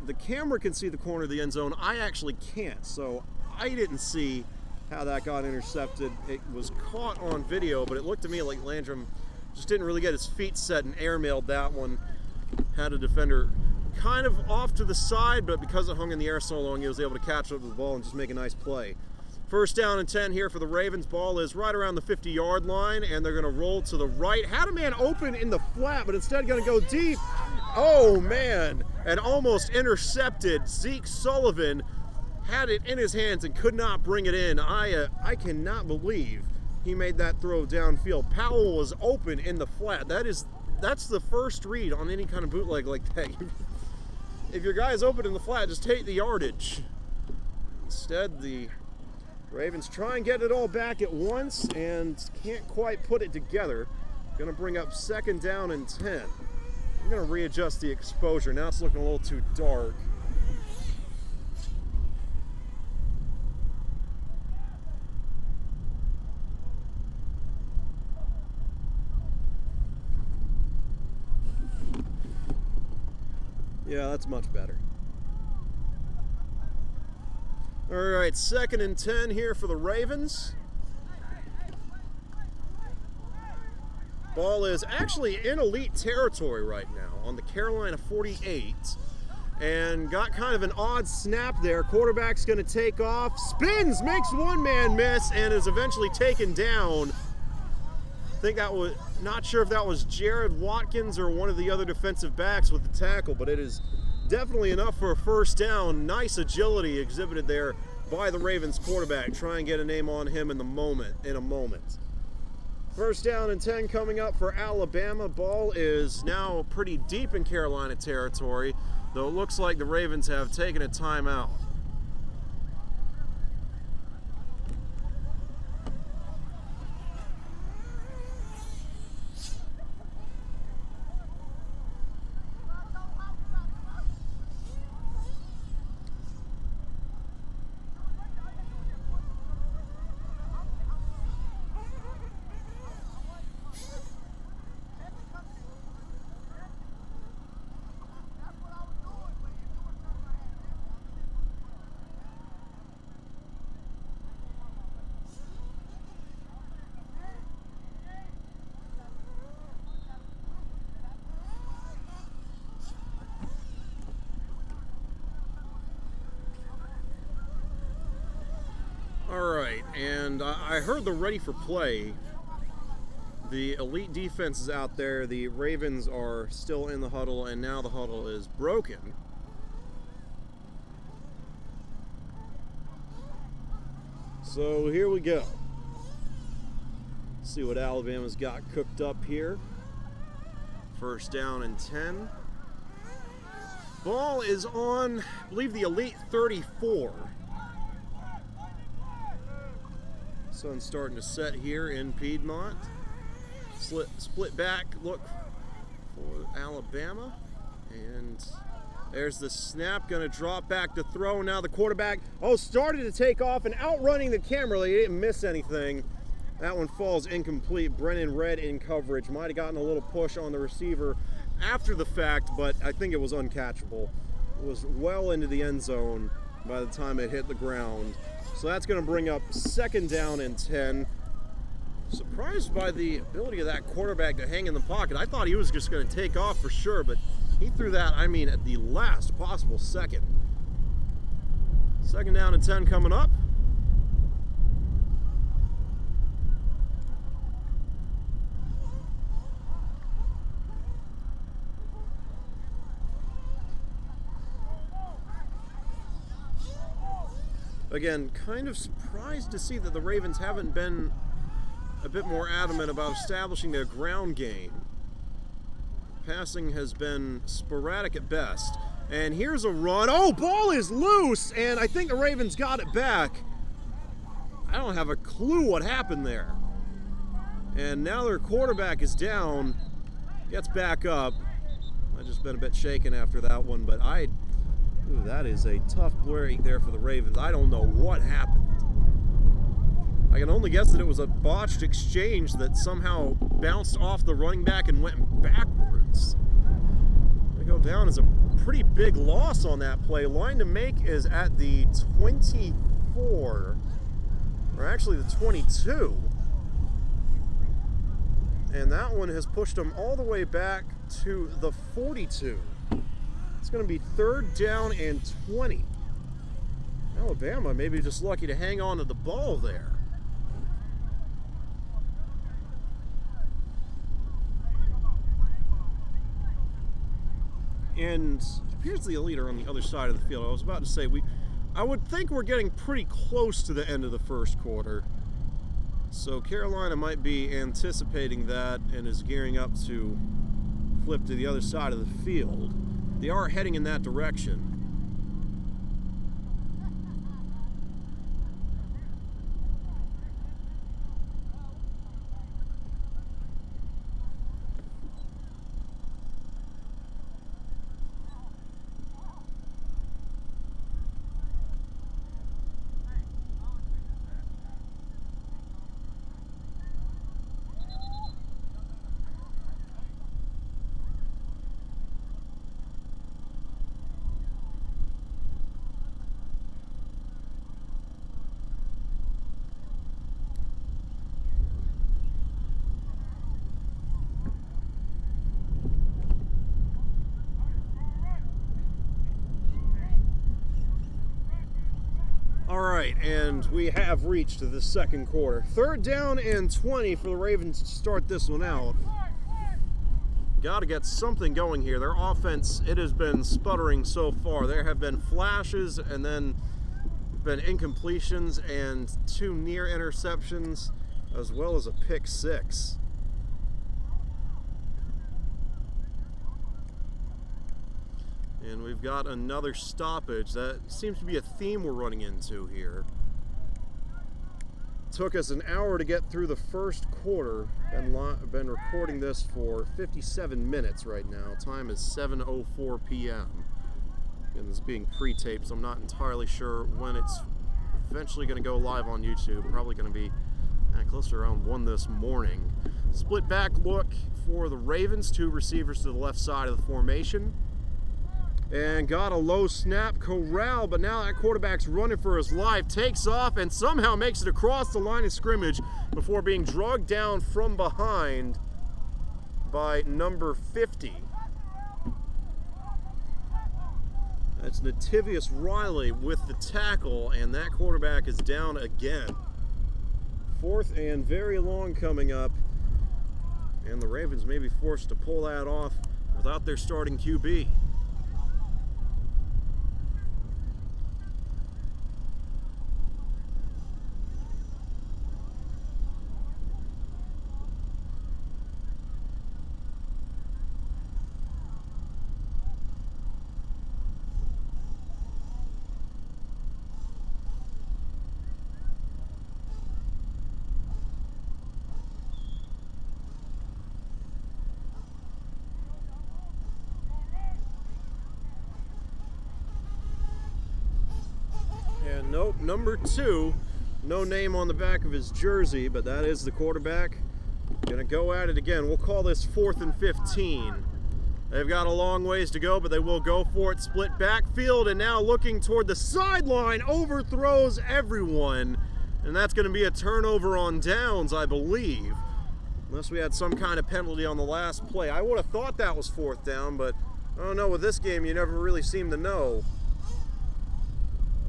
[SPEAKER 1] the camera can see the corner of the end zone. I actually can't, so I didn't see how that got intercepted. It was caught on video, but it looked to me like Landrum just didn't really get his feet set and airmailed that one. Had a defender kind of off to the side, but because it hung in the air so long, he was able to catch up with the ball and just make a nice play. First down and 10 here for the Ravens. Ball is right around the 50-yard line, and they're going to roll to the right. Had a man open in the flat, but instead going to go deep. Oh, man, and almost intercepted. Zeke Sullivan had it in his hands and could not bring it in. I cannot believe he made that throw downfield. Powell was open in the flat. That's the first read on any kind of bootleg like that. If your guy is open in the flat, just take the yardage. Instead, the Ravens try and get it all back at once and can't quite put it together. Going to bring up second down and 10. I'm going to readjust the exposure. Now it's looking a little too dark. Yeah, that's much better. All right, second and 10 here for the Ravens. Ball is actually in elite territory right now on the Carolina 48. And got kind of an odd snap there. Quarterback's going to take off, spins, makes one man miss, and is eventually taken down. I think that was, not sure if that was Jared Watkins or one of the other defensive backs with the tackle, but it is definitely enough for a first down. Nice agility exhibited there by the Ravens quarterback. Try and get a name on him in a moment. First down and 10 coming up for Alabama. Ball is now pretty deep in Carolina territory, though it looks like the Ravens have taken a timeout. All right, and I heard the ready for play. The elite defense is out there. The Ravens are still in the huddle, and now the huddle is broken. So here we go. See what Alabama's got cooked up here. First down and 10. Ball is on, I believe, the elite 34. Sun's starting to set here in Piedmont. Split back look for Alabama. And there's the snap, gonna drop back to throw. Now the quarterback, started to take off and outrunning the camera. He didn't miss anything. That one falls incomplete. Brennan Red in coverage. Might have gotten a little push on the receiver after the fact, but I think it was uncatchable. It was well into the end zone by the time it hit the ground. So that's going to bring up second down and 10. Surprised by the ability of that quarterback to hang in the pocket. I thought he was just going to take off for sure, but he threw that, at the last possible second. Second down and 10 coming up. Again, kind of surprised to see that the Ravens haven't been a bit more adamant about establishing their ground game. Passing has been sporadic at best. And here's a run. Ball is loose, and I think the Ravens got it back. I don't have a clue what happened there. And now their quarterback is down, gets back up. I've just been a bit shaken after that one, but that is a tough break there for the Ravens. I don't know what happened. I can only guess that it was a botched exchange that somehow bounced off the running back and went backwards. They go down as a pretty big loss on that play. Line to make is at the 24, or actually the 22. And that one has pushed them all the way back to the 42. It's going to be 3rd down and 20. Alabama maybe just lucky to hang on to the ball there. And here's the Elite on the other side of the field. I was about to say, I would think we're getting pretty close to the end of the first quarter. So Carolina might be anticipating that and is gearing up to flip to the other side of the field. They are heading in that direction. All right, and we have reached the second quarter. 3rd down and 20 for the Ravens to start this one out. Got to get something going here. Their offense, it has been sputtering so far. There have been flashes and then been incompletions and 2 near interceptions, as well as a pick 6. And we've got another stoppage. That seems to be a theme we're running into here. Took us an hour to get through the first quarter. Been recording this for 57 minutes right now. Time is 7:04 p.m. And this is being pre-taped, so I'm not entirely sure when it's eventually going to go live on YouTube. Probably going to be close to around 1 this morning. Split back look for the Ravens. 2 receivers to the left side of the formation. And got a low snap, Corral, but now that quarterback's running for his life, takes off and somehow makes it across the line of scrimmage before being dragged down from behind by number 50. That's Natavius Riley with the tackle, and that quarterback is down again. 4th and very long coming up, and the Ravens may be forced to pull that off without their starting QB. Nope, number 2, no name on the back of his jersey, but that is the quarterback. Gonna go at it again. We'll call this 4th and 15. They've got a long ways to go, but they will go for it. Split backfield, and now looking toward the sideline, overthrows everyone. And that's gonna be a turnover on downs, I believe. Unless we had some kind of penalty on the last play. I would have thought that was 4th down, but I don't know, with this game, you never really seem to know.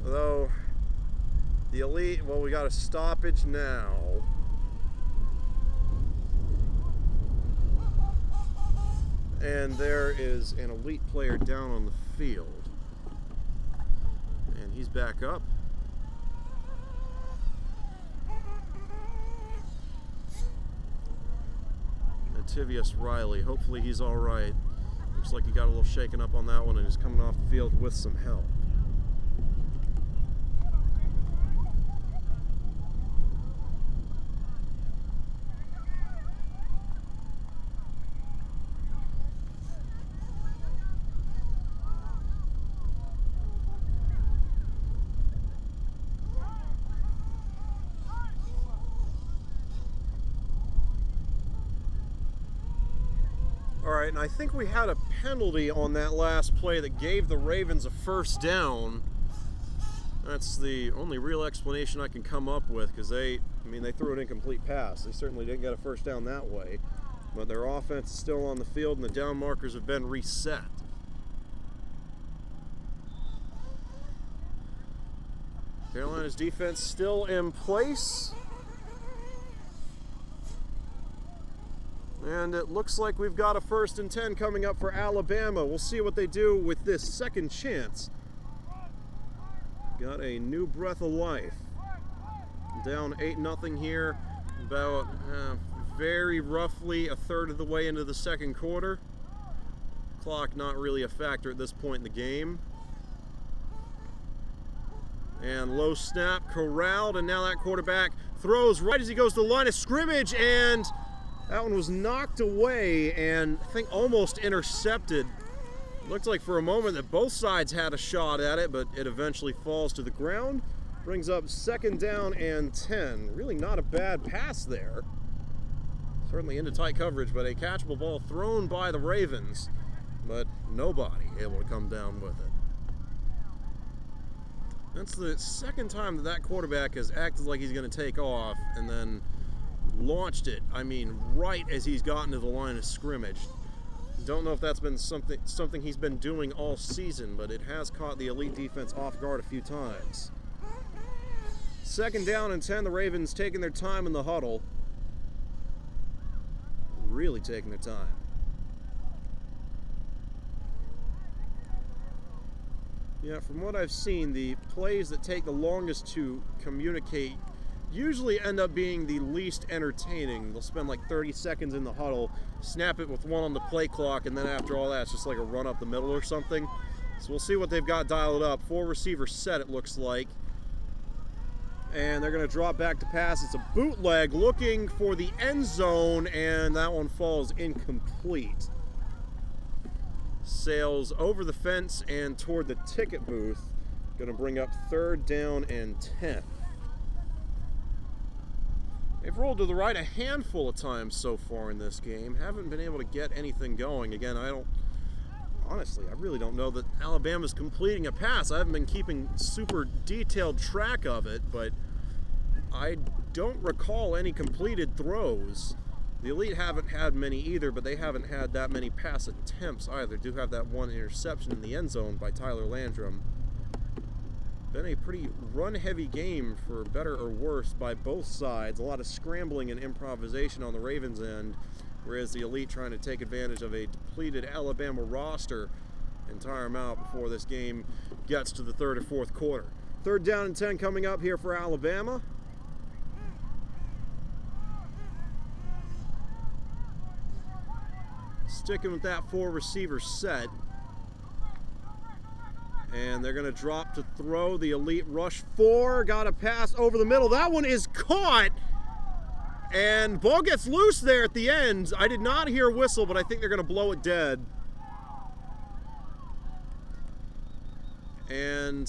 [SPEAKER 1] Though, the Elite, well, we got a stoppage now. And there is an Elite player down on the field. And he's back up. Natavius Riley, hopefully he's all right. Looks like he got a little shaken up on that one and is coming off the field with some help. All right, and I think we had a penalty on that last play that gave the Ravens a first down. That's the only real explanation I can come up with, because they threw an incomplete pass. They certainly didn't get a first down that way. But their offense is still on the field, and the down markers have been reset. Carolina's defense still in place. And it looks like we've got a 1st and 10 coming up for Alabama. We'll see what they do with this second chance. Got a new breath of life. Down 8-0 here, about very roughly a third of the way into the second quarter. Clock not really a factor at this point in the game. And low snap, corralled, and now that quarterback throws right as he goes to the line of scrimmage, and that one was knocked away and I think almost intercepted. Looked like for a moment that both sides had a shot at it, but it eventually falls to the ground. Brings up 2nd down and 10. Really not a bad pass there. Certainly into tight coverage, but a catchable ball thrown by the Ravens, but nobody able to come down with it. That's the second time that that quarterback has acted like he's going to take off and then launched it, right as he's gotten to the line of scrimmage. Don't know if that's been something he's been doing all season, but it has caught the Elite defense off guard a few times. 2nd down and 10, the Ravens taking their time in the huddle. Really taking their time. Yeah, from what I've seen, the plays that take the longest to communicate usually end up being the least entertaining. They'll spend like 30 seconds in the huddle, snap it with one on the play clock, and then after all that, it's just like a run up the middle or something. So we'll see what they've got dialed up. 4 receiver set, it looks like. And they're going to drop back to pass. It's a bootleg looking for the end zone, and that one falls incomplete. Sails over the fence and toward the ticket booth. Going to bring up 3rd down and 10. They've rolled to the right a handful of times so far in this game. Haven't been able to get anything going. Again, honestly, I really don't know that Alabama's completing a pass. I haven't been keeping super detailed track of it, but I don't recall any completed throws. The Elite haven't had many either, but they haven't had that many pass attempts either. Do have that one interception in the end zone by Tyler Landrum. Been a pretty run-heavy game for better or worse by both sides. A lot of scrambling and improvisation on the Ravens' end, whereas the Elite trying to take advantage of a depleted Alabama roster and tire them out before this game gets to the 3rd or 4th quarter. 3rd down and 10 coming up here for Alabama. Sticking with that 4 receiver set. And they're going to drop to throw. The Elite rush 4. Got a pass over the middle. That one is caught. And ball gets loose there at the end. I did not hear a whistle, but I think they're going to blow it dead. And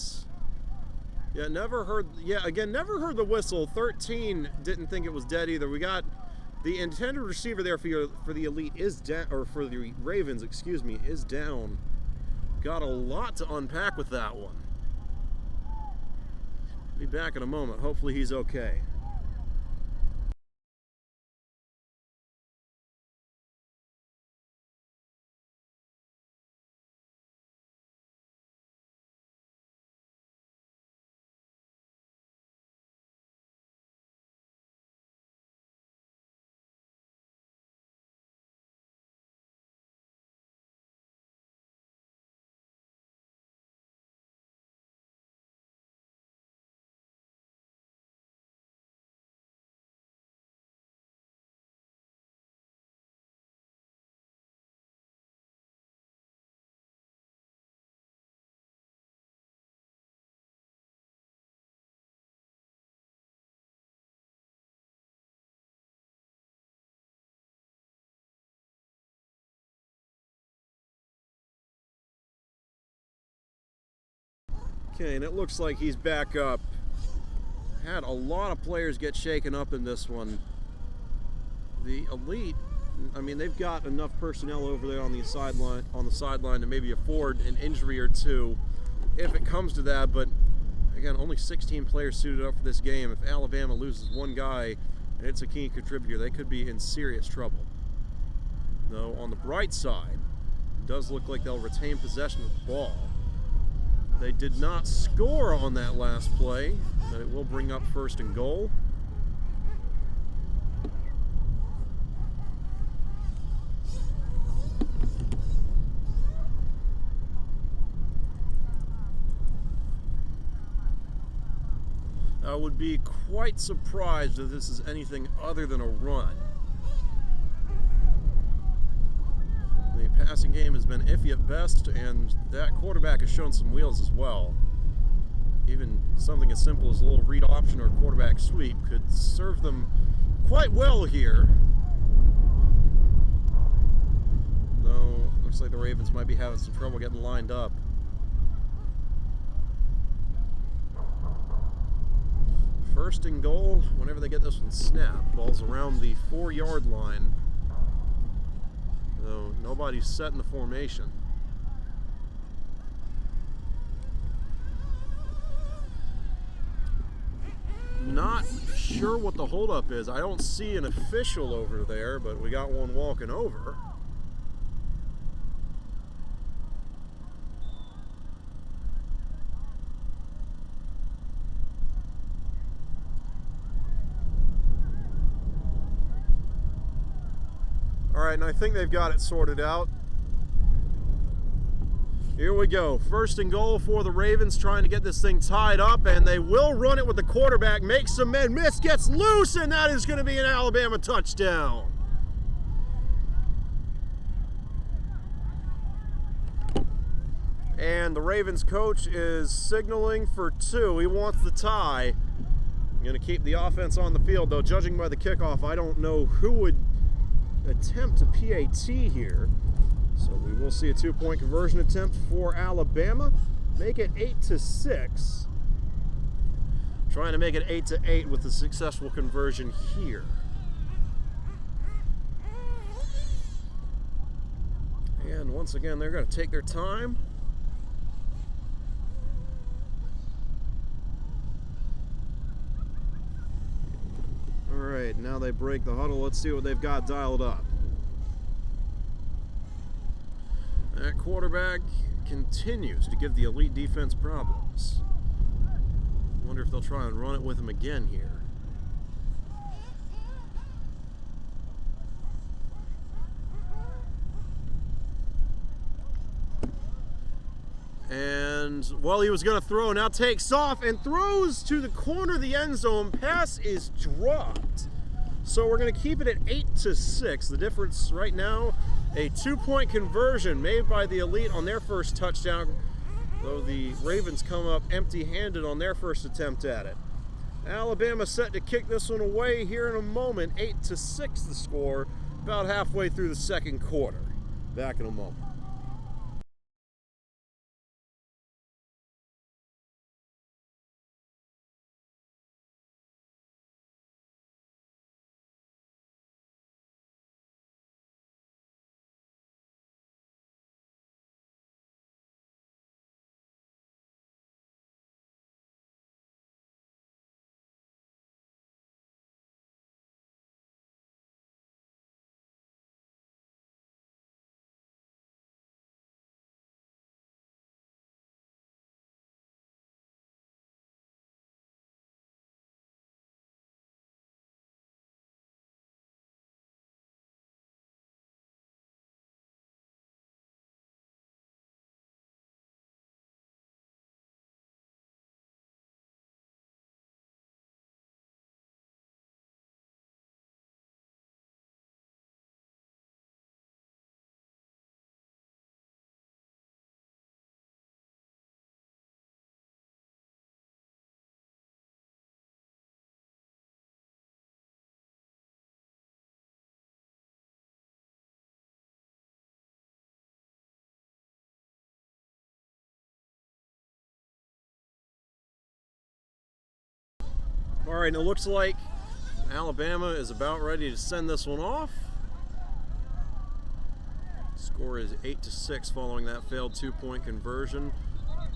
[SPEAKER 1] never heard the whistle. 13 didn't think it was dead either. We got the intended receiver there for the Elite is down, or for the Ravens, excuse me, is down. Got a lot to unpack with that one. Be back in a moment. Hopefully he's okay. Okay, and it looks like he's back up. Had a lot of players get shaken up in this one. The Elite I mean, they've got enough personnel over there on the sideline to maybe afford an injury or two if it comes to that. But again, only 16 players suited up for this game. If Alabama loses one guy and it's a key contributor, they could be in serious trouble. Though on the bright side, it does look like they'll retain possession of the ball. They did not score on that last play, but it will bring up 1st and goal. I would be quite surprised if this is anything other than a run. The passing game has been iffy at best, and that quarterback has shown some wheels as well. Even something as simple as a little read option or quarterback sweep could serve them quite well here. Though, looks like the Ravens might be having some trouble getting lined up. First and goal, whenever they get this one snapped. Ball's around the 4-yard line. Though nobody's set in the formation. Not sure what the holdup is. I don't see an official over there, but we got one walking over. All right, and I think they've got it sorted out. Here we go. 1st and goal for the Ravens, trying to get this thing tied up, and they will run it with the quarterback. Makes some men miss, gets loose, and that is going to be an Alabama touchdown. And the Ravens coach is signaling for 2. He wants the tie. Going to keep the offense on the field, though. Judging by the kickoff, I don't know who would attempt a PAT here. So we will see a 2-point conversion attempt for Alabama. Make it 8-6. Trying to make it 8-8 with a successful conversion here. And once again, they're going to take their time. All right, now they break the huddle. Let's see what they've got dialed up. That quarterback continues to give the elite defense problems. Wonder if they'll try and run it with him again here. And, well, he was going to throw, now takes off and throws to the corner of the end zone. Pass is dropped. So we're going to keep it at 8-6. The difference right now, a 2-point conversion made by the elite on their first touchdown, though the Ravens come up empty-handed on their first attempt at it. Alabama set to kick this one away here in a moment. 8-6 the score, about halfway through the second quarter. Back in a moment. All right, and it looks like Alabama is about ready to send this one off. Score is 8-6 following that failed 2-point conversion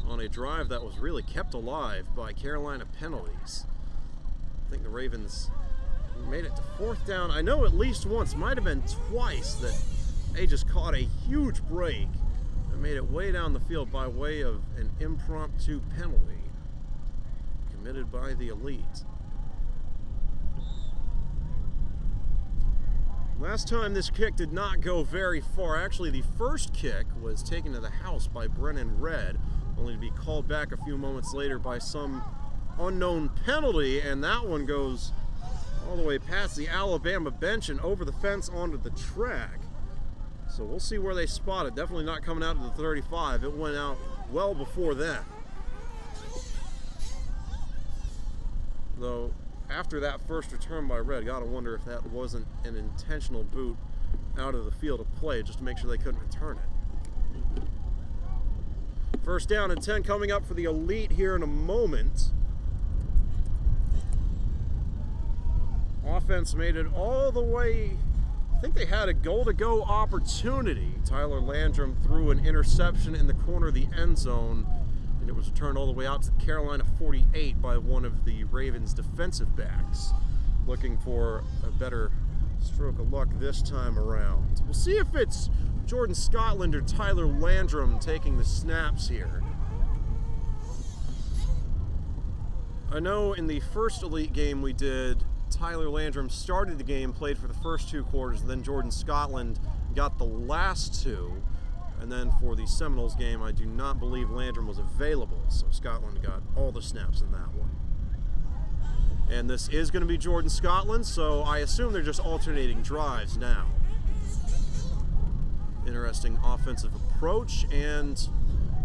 [SPEAKER 1] on a drive that was really kept alive by Carolina penalties. I think the Ravens made it to 4th down. I know at least once, might have been twice, that they just caught a huge break and made it way down the field by way of an impromptu penalty committed by the Elite. Last time this kick did not go very far. Actually, the first kick was taken to the house by Brennan Red, only to be called back a few moments later by some unknown penalty, and that one goes all the way past the Alabama bench and over the fence onto the track. So we'll see where they spot it. Definitely not coming out to the 35. It went out well before then. Though, after that first return by Red, gotta wonder if that wasn't an intentional boot out of the field of play just to make sure they couldn't return it. 1st down and 10 coming up for the Elite here in a moment. Offense made it all the way. I think they had a goal-to-go opportunity. Tyler Landrum threw an interception in the corner of the end zone, and it was returned all the way out to the Carolina 48 by one of the Ravens defensive backs, looking for a better stroke of luck this time around. We'll see if it's Jordan Scotland or Tyler Landrum taking the snaps here. I know in the first Elite game we did, Tyler Landrum started the game, played for the first 2 quarters, and then Jordan Scotland got the last 2. And then for the Seminoles game, I do not believe Landrum was available, so Scotland got all the snaps in that one. And this is going to be Jordan Scotland, so I assume they're just alternating drives now. Interesting offensive approach, and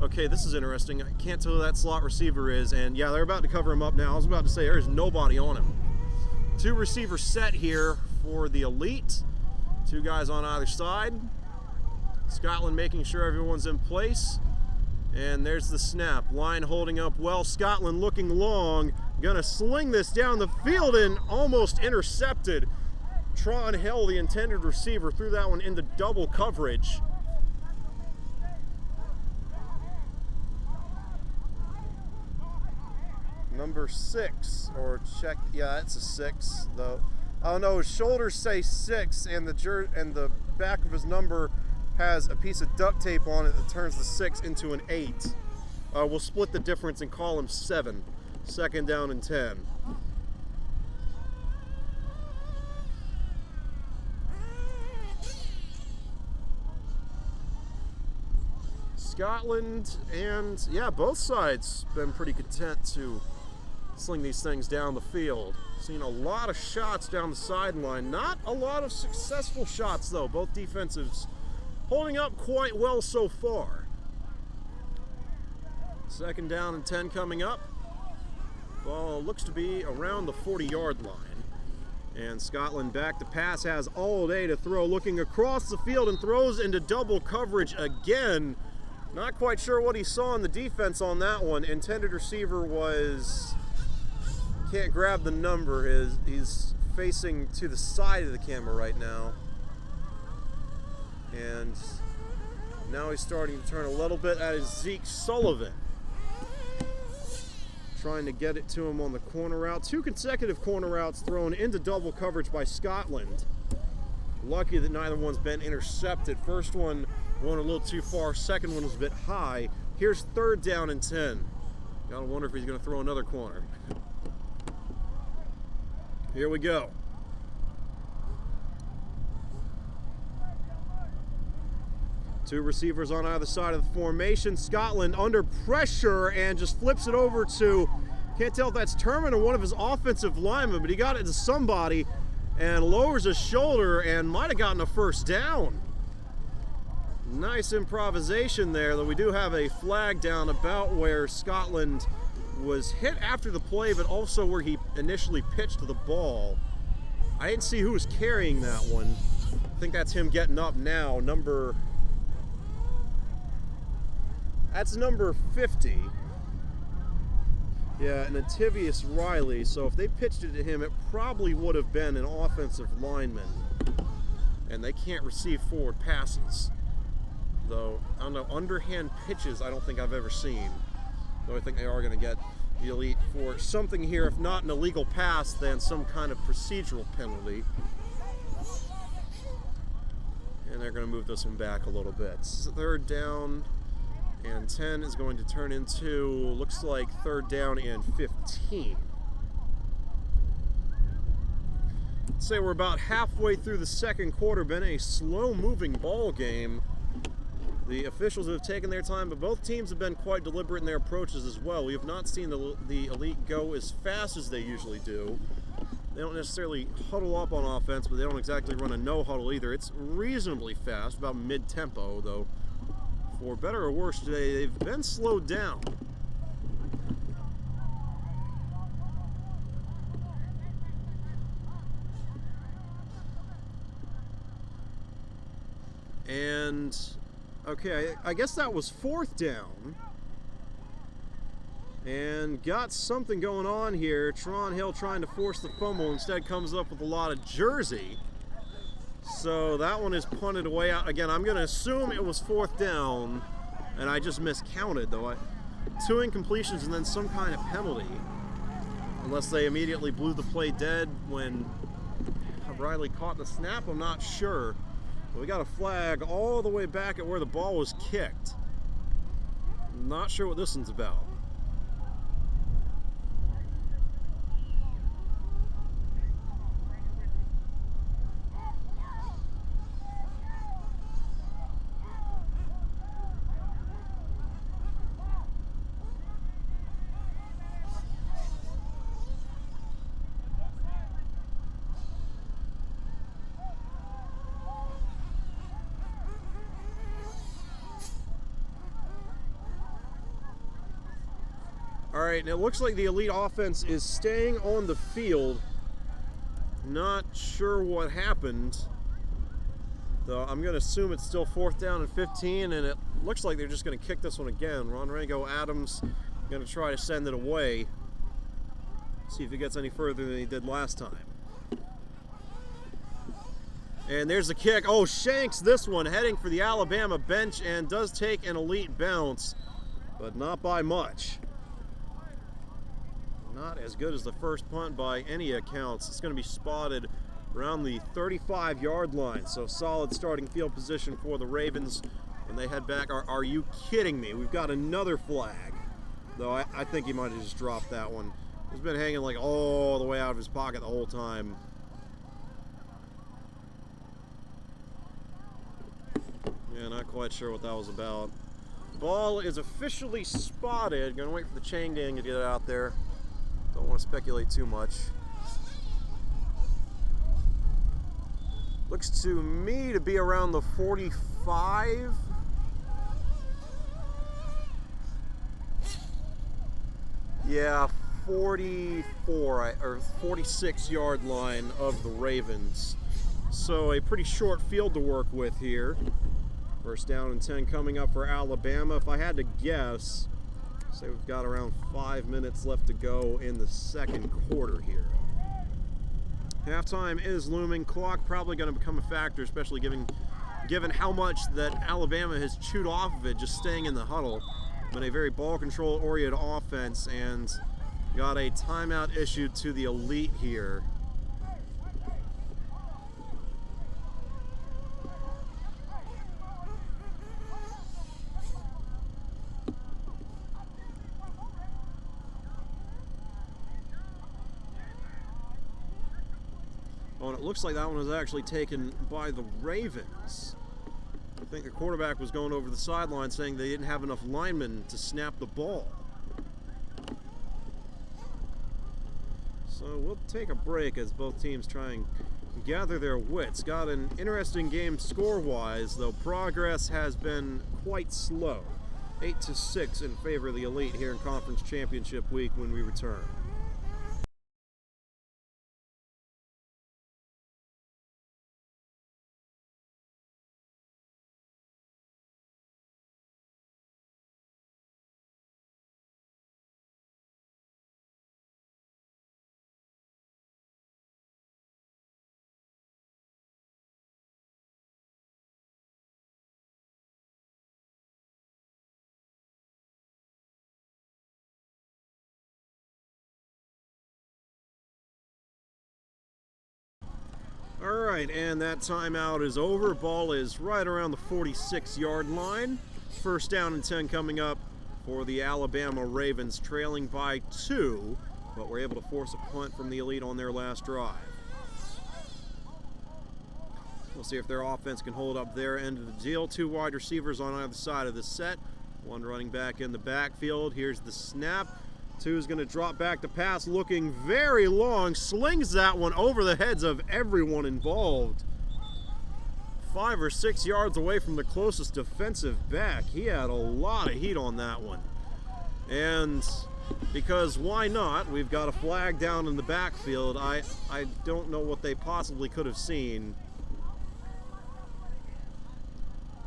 [SPEAKER 1] okay, this is interesting. I can't tell who that slot receiver is, and yeah, they're about to cover him up now. I was about to say there's nobody on him. 2 receiver set here for the Elite. 2 guys on either side. Scotland making sure everyone's in place. And there's the snap. Line holding up well. Scotland looking long. Gonna sling this down the field and almost intercepted. Tron Hill, the intended receiver, threw that one into double coverage. Number 6, or check, yeah, it's a 6 though. Oh no, his shoulders say 6, and the back of his number has a piece of duct tape on it that turns the 6 into an 8. We'll split the difference and call him 7. 2nd down and 10. Scotland and, yeah, both sides been pretty content to sling these things down the field. Seen a lot of shots down the sideline. Not a lot of successful shots, though. Both defensives holding up quite well so far. 2nd down and 10 coming up. Ball looks to be around the 40-yard line. And Scotland back to pass, has all day to throw, looking across the field and throws into double coverage again. Not quite sure what he saw in the defense on that one. Intended receiver was, can't grab the number, he's facing to the side of the camera right now. And now he's starting to turn a little bit. That is Zeke Sullivan. Trying to get it to him on the corner route. 2 consecutive corner routes thrown into double coverage by Scotland. Lucky that neither one's been intercepted. First one went a little too far. Second one was a bit high. Here's 3rd down and 10. Gotta wonder if he's gonna throw another corner. Here we go. Two receivers on either side of the formation. Scotland under pressure and just flips it over to, can't tell if that's Turman or one of his offensive linemen, but he got it to somebody and lowers his shoulder and might have gotten a 1st down. Nice improvisation there, though we do have a flag down about where Scotland was hit after the play, but also where he initially pitched the ball. I didn't see who was carrying that one. I think that's him getting up now. That's number 50. Yeah, Nativius Riley. So if they pitched it to him, it probably would have been an offensive lineman. And they can't receive forward passes. Though, I don't know, underhand pitches I don't think I've ever seen. Though I think they are going to get the Elite for something here, if not an illegal pass, then some kind of procedural penalty. And they're going to move this one back a little bit. Third down and 10 is going to turn into, looks like third down and 15. Say we're about halfway through the second quarter. Been a slow-moving ball game. The officials have taken their time, but both teams have been quite deliberate in their approaches as well. We have not seen the Elite go as fast as they usually do. They don't necessarily huddle up on offense, but they don't exactly run a no-huddle either. It's reasonably fast, about mid-tempo, though. For better or worse today, they've been slowed down. And, okay, I guess that was fourth down. And got something going on here. Tron Hill trying to force the fumble, instead comes up with a lot of jersey. So that one is punted away out. Again, I'm going to assume it was fourth down, and I just miscounted, though. 2 incompletions and then some kind of penalty. Unless they immediately blew the play dead when Riley caught the snap, I'm not sure. But we got a flag all the way back at where the ball was kicked. Not sure what this one's about. All right, and it looks like the Elite offense is staying on the field. Not sure what happened, though. I'm going to assume it's still fourth down and 15, and it looks like they're just going to kick this one again. Ronrango Adams going to try to send it away. See if he gets any further than he did last time. And there's the kick. Oh, shanks this one, heading for the Alabama bench, and does take an Elite bounce, but not by much. Not as good as the first punt by any accounts. It's going to be spotted around the 35-yard line. So solid starting field position for the Ravens when they head back. Are you kidding me? We've got another flag. Though I think he might have just dropped that one. He's been hanging like all the way out of his pocket the whole time. Yeah, not quite sure what that was about. Ball is officially spotted. Going to wait for the chain gang to get it out there. Don't want to speculate too much. Looks to me to be around the 45. Yeah, 44 or 46-yard line of the Ravens. So a pretty short field to work with here. First down and 10 coming up for Alabama. If I had to guess, say we've got around 5 minutes left to go in the second quarter here. Halftime is looming. Clock probably going to become a factor, especially given how much that Alabama has chewed off of it, just staying in the huddle. Been a very ball control oriented offense, and got a timeout issued to the Elite here. Oh, and it looks like that one was actually taken by the Ravens. I think the quarterback was going over the sideline saying they didn't have enough linemen to snap the ball. So we'll take a break as both teams try and gather their wits. Got an interesting game score-wise, though progress has been quite slow. 8-6 in favor of the Elite here in Conference Championship Week when we return. All right, and that timeout is over. Ball is right around the 46-yard line. First down and 10 coming up for the Alabama Ravens, trailing by 2, but we're able to force a punt from the Elite on their last drive. We'll see if their offense can hold up their end of the deal. 2 wide receivers on either side of the set. 1 running back in the backfield. Here's the snap. 2 is going to drop back to pass, looking very long. Slings that one over the heads of everyone involved. 5 or 6 yards away from the closest defensive back. He had a lot of heat on that one. And because why not? We've got a flag down in the backfield. I don't know what they possibly could have seen.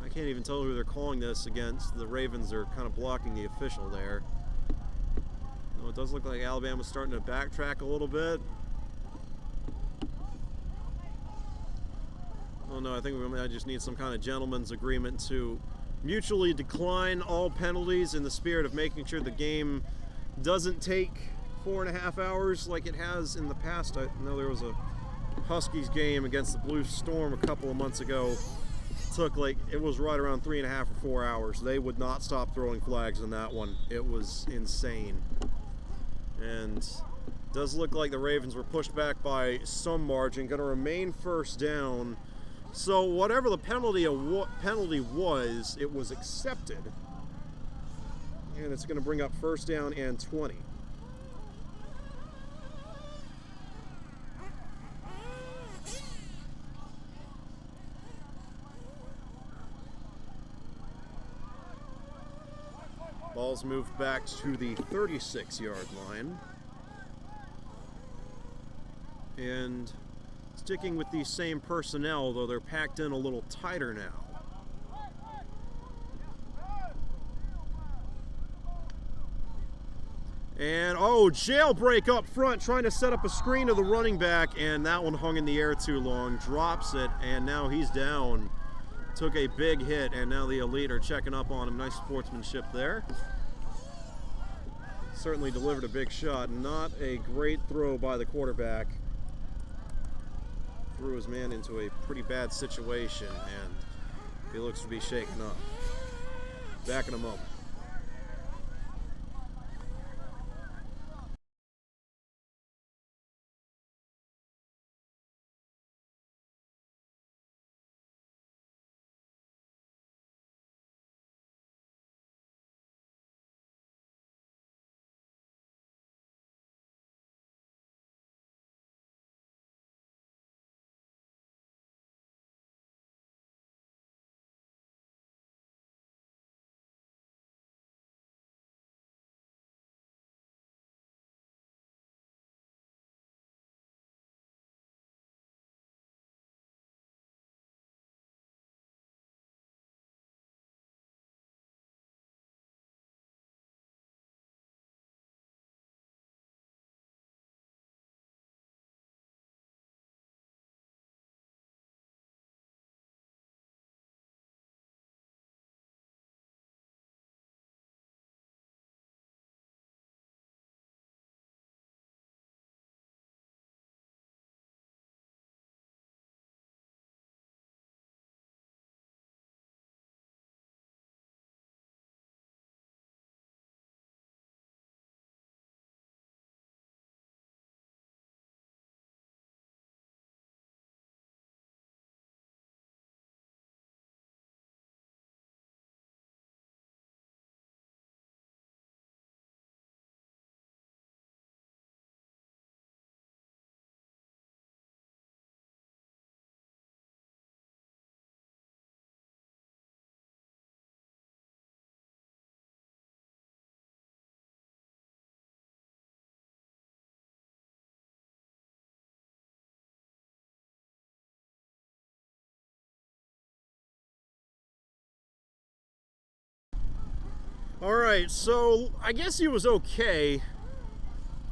[SPEAKER 1] I can't even tell who they're calling this against. The Ravens are kind of blocking the official there. No, it does look like Alabama's starting to backtrack a little bit. Oh no, I think we might just need some kind of gentleman's agreement to mutually decline all penalties in the spirit of making sure the game doesn't take 4.5 hours like it has in the past. I know there was a Huskies game against the Blue Storm a couple of months ago. It was right around 3.5 or 4 hours. They would not stop throwing flags in that one. It was insane. And it does look like the Ravens were pushed back by some margin. Going to remain first down. So whatever the penalty was, it was accepted. And it's going to bring up first down and 20. Ball's moved back to the 36-yard line. And sticking with these same personnel, though they're packed in a little tighter now. And, jailbreak up front, trying to set up a screen to the running back, and that one hung in the air too long. Drops it, and now he's down. Took a big hit, and now the Elite are checking up on him. Nice sportsmanship there. Certainly delivered a big shot. Not a great throw by the quarterback. Threw his man into a pretty bad situation, and he looks to be shaken up. Back in a moment. All right, so I guess he was okay.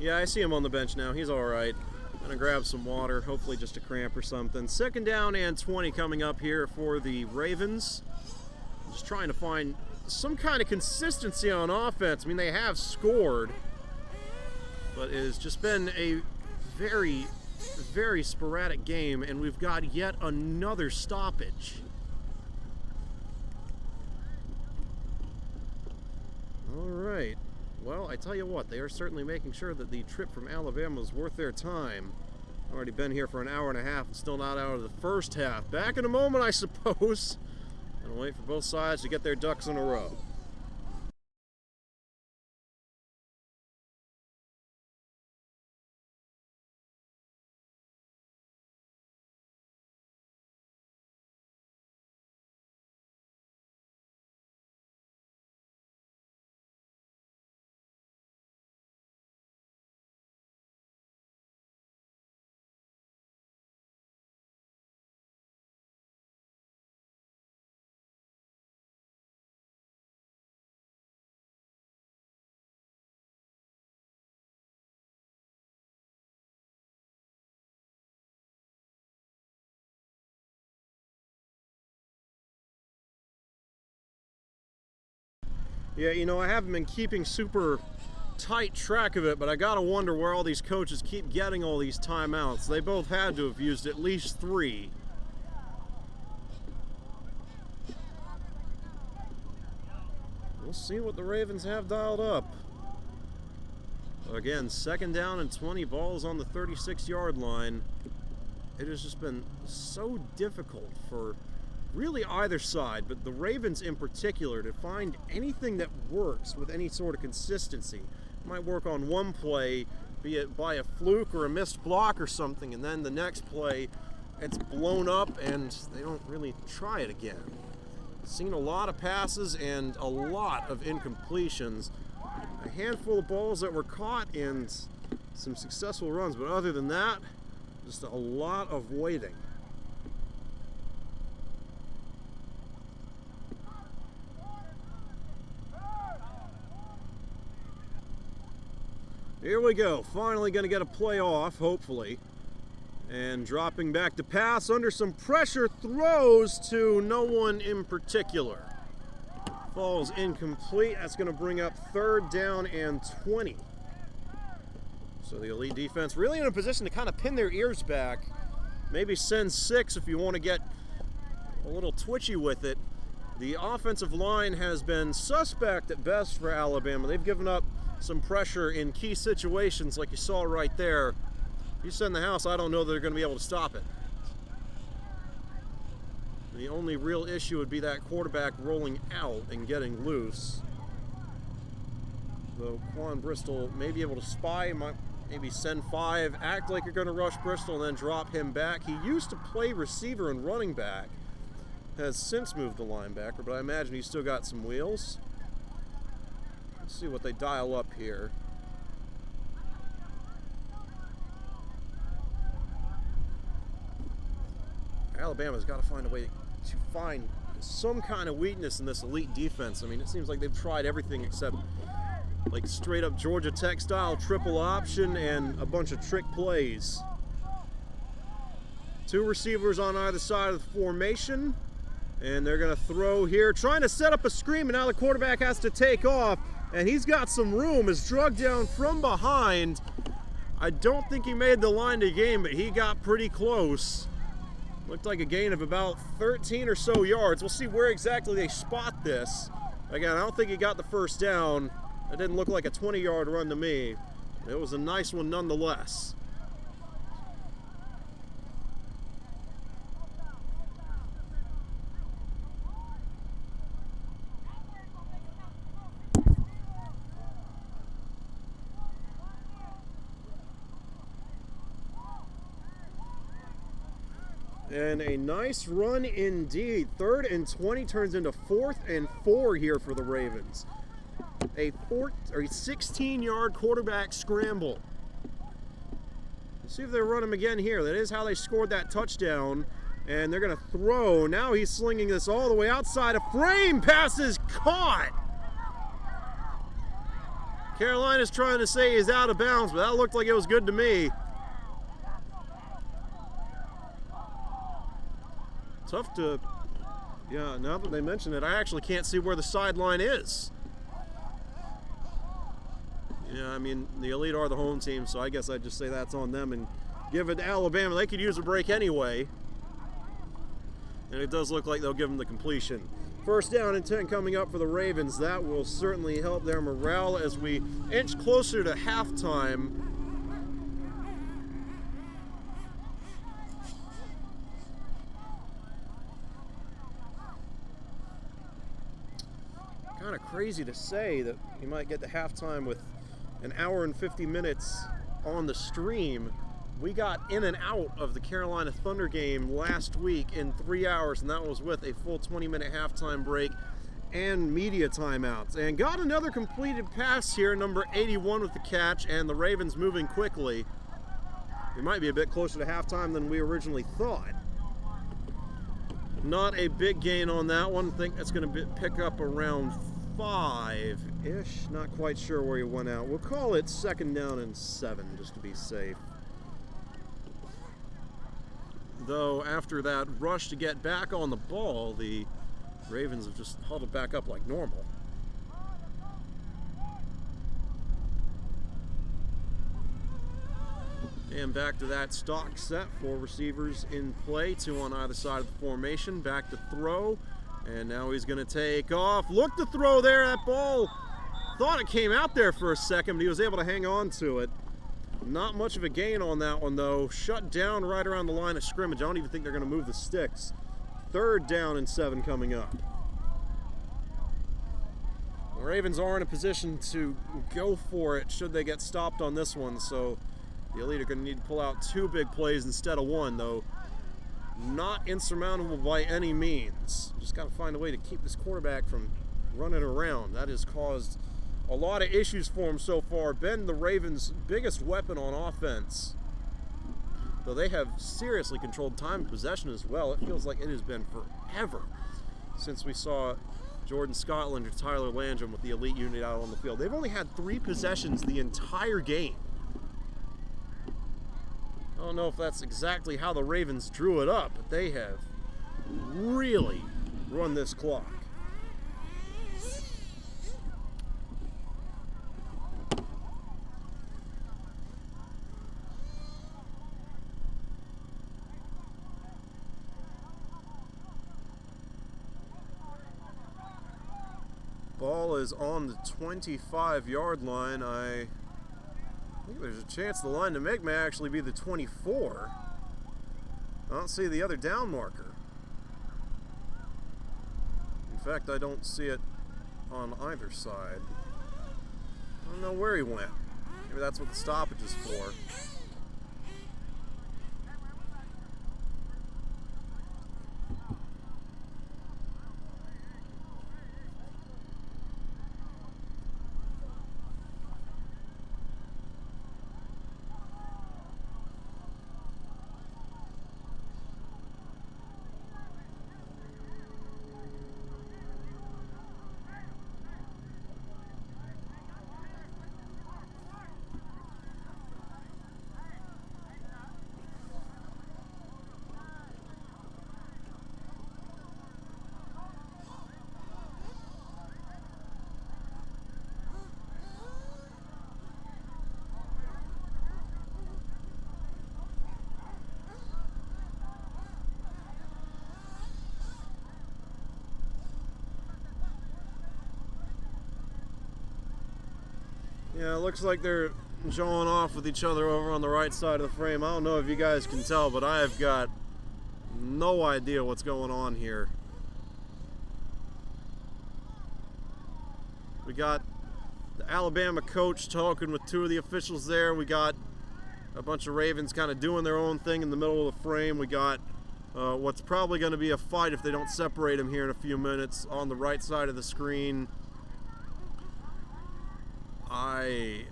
[SPEAKER 1] Yeah, I see him on the bench now. He's all right. Gonna grab some water, hopefully just a cramp or something. Second down and 20 coming up here for the Ravens. Just trying to find some kind of consistency on offense. I mean, they have scored, but it has just been a very very sporadic game, and we've got yet another stoppage. All right. Well, I tell you what, they are certainly making sure that the trip from Alabama is worth their time. Already been here for an hour and a half and still not out of the first half. Back in a moment, I suppose. And wait for both sides to get their ducks in a row. Yeah, you know, I haven't been keeping super tight track of it, but I gotta wonder where all these coaches keep getting all these timeouts. They both had to have used at least 3. We'll see what the Ravens have dialed up. Again, 2nd down and 20, balls on the 36-yard line. It has just been so difficult for really either side, but the Ravens in particular, to find anything that works with any sort of consistency. It might work on one play, be it by a fluke or a missed block or something, and then the next play it's blown up and they don't really try it again. Seen a lot of passes and a lot of incompletions. A handful of balls that were caught and some successful runs, but other than that, just a lot of waiting. Here we go, finally going to get a play off, hopefully. And dropping back to pass under some pressure, throws to no one in particular. Falls incomplete. That's going to bring up 3rd down and 20. So the Elite defense really in a position to kind of pin their ears back. Maybe send 6 if you want to get a little twitchy with it. The offensive line has been suspect at best for Alabama. They've given up some pressure in key situations like you saw right there. If you send the house, I don't know that they're going to be able to stop it. The only real issue would be that quarterback rolling out and getting loose. Though Quan Bristol may be able to spy, might maybe send 5, act like you're going to rush Bristol, and then drop him back. He used to play receiver and running back. Has since moved to linebacker, but I imagine he's still got some wheels. Let's see what they dial up here. Alabama's got to find a way to find some kind of weakness in this Elite defense. I mean, it seems like they've tried everything except like straight up Georgia Tech style triple option and a bunch of trick plays. 2 receivers on either side of the formation, and they're going to throw here, trying to set up a screen, and now the quarterback has to take off, and he's got some room, is drugged down from behind. I don't think he made the line to gain, but he got pretty close. Looked like a gain of about 13 or so yards. We'll see where exactly they spot this. Again, I don't think he got the 1st down. It didn't look like a 20-yard run to me. It was a nice one nonetheless. And a nice run indeed. 3rd and 20 turns into 4th and 4 here for the Ravens. A 16-yard quarterback scramble. Let's see if they run him again here. That is how they scored that touchdown. And they're going to throw. Now he's slinging this all the way outside of frame. Pass is caught. Carolina's trying to say he's out of bounds, but that looked like it was good to me. Tough to, yeah, now that they mention it, I actually can't see where the sideline is. Yeah, I mean, the Elite are the home team, so I guess I'd just say that's on them and give it to Alabama. They could use a break anyway. And it does look like they'll give them the completion. First down and 10 coming up for the Ravens. That will certainly help their morale as we inch closer to halftime. Kind of crazy to say that you might get to halftime with an hour and 50 minutes on the stream. We got in and out of the Carolina Thunder game last week in 3 hours, and that was with a full 20-minute halftime break and media timeouts. And got another completed pass here, number 81 with the catch, and the Ravens moving quickly. We might be a bit closer to halftime than we originally thought. Not a big gain on that one. I think that's going to pick up around 5-ish. Not quite sure where he went out. We'll call it 2nd down and 7 just to be safe. Though after that rush to get back on the ball, the Ravens have just huddled back up like normal. And back to that stock set, 4 receivers in play, 2 on either side of the formation. Back to throw, and now he's going to take off. Look to throw there, that ball. Thought it came out there for a second, but he was able to hang on to it. Not much of a gain on that one, though. Shut down right around the line of scrimmage. I don't even think they're going to move the sticks. 3rd down and 7 coming up. The Ravens are in a position to go for it should they get stopped on this one, so the Elite are going to need to pull out 2 big plays instead of 1, though. Not insurmountable by any means. Just got to find a way to keep this quarterback from running around. That has caused a lot of issues for him so far. Been the Ravens' biggest weapon on offense. Though they have seriously controlled time and possession as well. It feels like it has been forever since we saw Jordan Scotland or Tyler Landrum with the Elite unit out on the field. They've only had 3 possessions the entire game. I don't know if that's exactly how the Ravens drew it up, but they have really run this clock. Ball is on the 25-yard line. I think there's a chance the line to make may actually be the 24. I don't see the other down marker. In fact, I don't see it on either side. I don't know where he went. Maybe that's what the stoppage is for. Yeah, it looks like they're showing off with each other over on the right side of the frame. I don't know if you guys can tell, but I have got no idea what's going on here. We got the Alabama coach talking with 2 of the officials there. We got a bunch of Ravens kind of doing their own thing in the middle of the frame. We got what's probably going to be a fight if they don't separate them here in a few minutes on the right side of the screen. I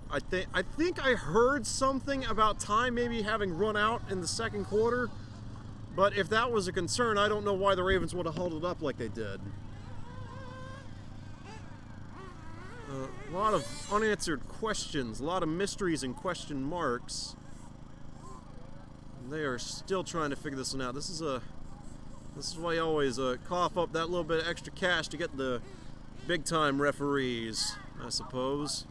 [SPEAKER 1] think I heard something about time maybe having run out in the second quarter, but if that was a concern, I don't know why the Ravens would have huddled up like they did. A lot of unanswered questions, a lot of mysteries and question marks. They are still trying to figure this one out. This is why you always cough up that little bit of extra cash to get the big time referees, I suppose.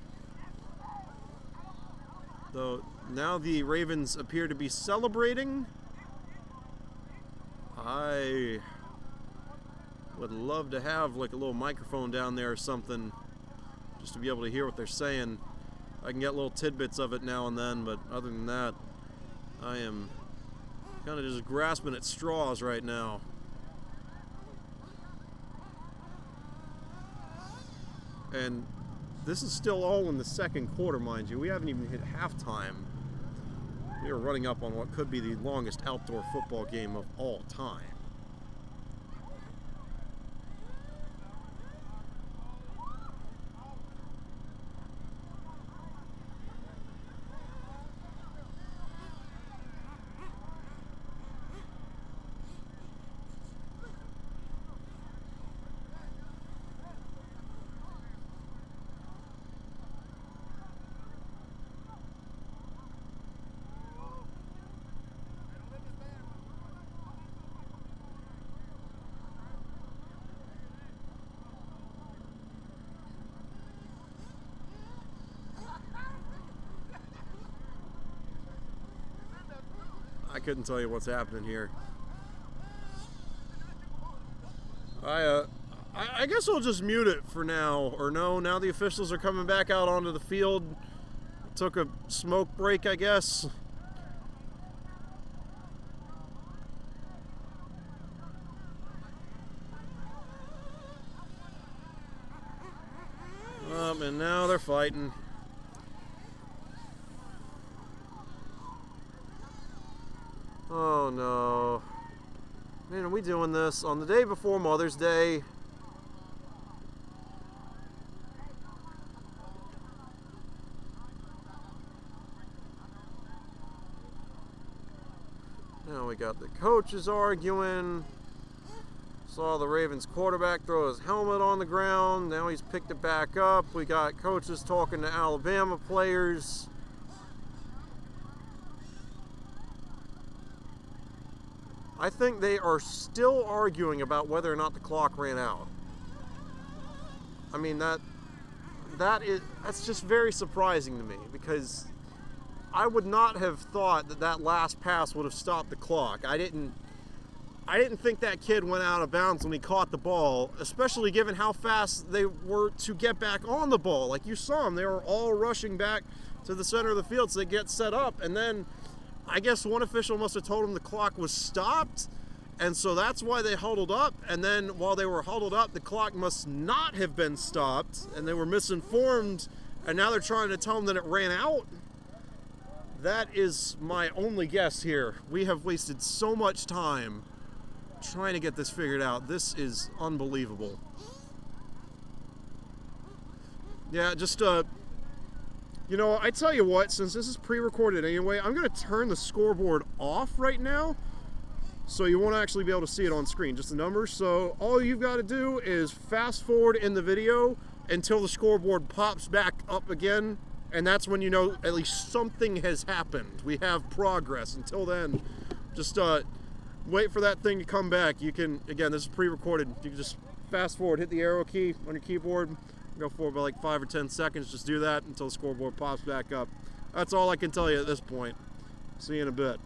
[SPEAKER 1] Though now the Ravens appear to be celebrating. I would love to have like a little microphone down there or something just to be able to hear what they're saying. I can get little tidbits of it now and then, but other than that, I am kind of just grasping at straws right now. And this is still all in the second quarter, mind you. We haven't even hit halftime. We are running up on what could be the longest outdoor football game of all time. I couldn't tell you what's happening here. I guess I'll just mute it for now, or no, now the officials are coming back out onto the field. Took a smoke break, I guess. And now they're fighting. Oh no. Man, are we doing this on the day before Mother's Day? Now we got the coaches arguing. Saw the Ravens quarterback throw his helmet on the ground. Now he's picked it back up. We got coaches talking to Alabama players. I think they are still arguing about whether or not the clock ran out. I mean, that's just very surprising to me, because I would not have thought that last pass would have stopped the clock. I didn't think that kid went out of bounds when he caught the ball, especially given how fast they were to get back on the ball. Like you saw them, they were all rushing back to the center of the field so they get set up, and then I guess one official must have told them the clock was stopped, and so that's why they huddled up. And then while they were huddled up, the clock must not have been stopped, and they were misinformed, and now they're trying to tell them that it ran out. That is my only guess here. We have wasted so much time trying to get this figured out. This is unbelievable. Yeah, just you know, I tell you what, since this is pre-recorded anyway, I'm going to turn the scoreboard off right now so you won't actually be able to see it on screen, just the numbers. So all you've got to do is fast forward in the video until the scoreboard pops back up again, and that's when you know at least something has happened. We have progress. Until then, just wait for that thing to come back. You can, again, this is pre-recorded, you can just fast forward, hit the arrow key on your keyboard, go forward by like 5 or 10 seconds. Just do that until the scoreboard pops back up. That's all I can tell you at this point. See you in a bit.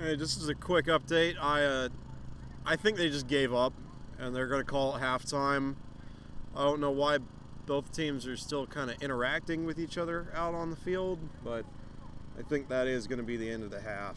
[SPEAKER 1] Hey, just as a quick update, I think they just gave up and they're going to call it halftime. I don't know why both teams are still kind of interacting with each other out on the field, but I think that is going to be the end of the half.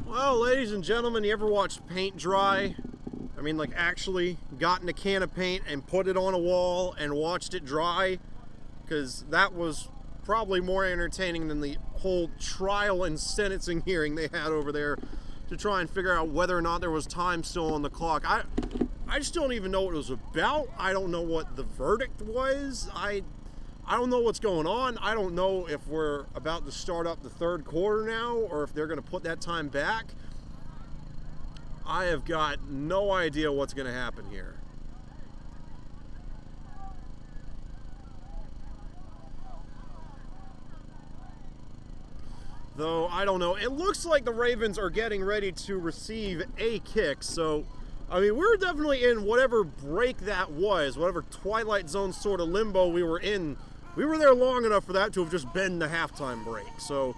[SPEAKER 1] Well, ladies and gentlemen, you ever watched paint dry? I mean, like actually gotten a can of paint and put it on a wall and watched it dry? Because that was probably more entertaining than the whole trial and sentencing hearing they had over there to try and figure out whether or not there was time still on the clock. I just don't even know what it was about. I don't know what the verdict was. I don't know what's going on. I don't know if we're about to start up the third quarter now or if they're going to put that time back. I have got no idea what's going to happen here. Though, I don't know. It looks like the Ravens are getting ready to receive a kick. So, I mean, we're definitely in whatever break that was, whatever Twilight Zone sort of limbo we were in. We were there long enough for that to have just been the halftime break. So,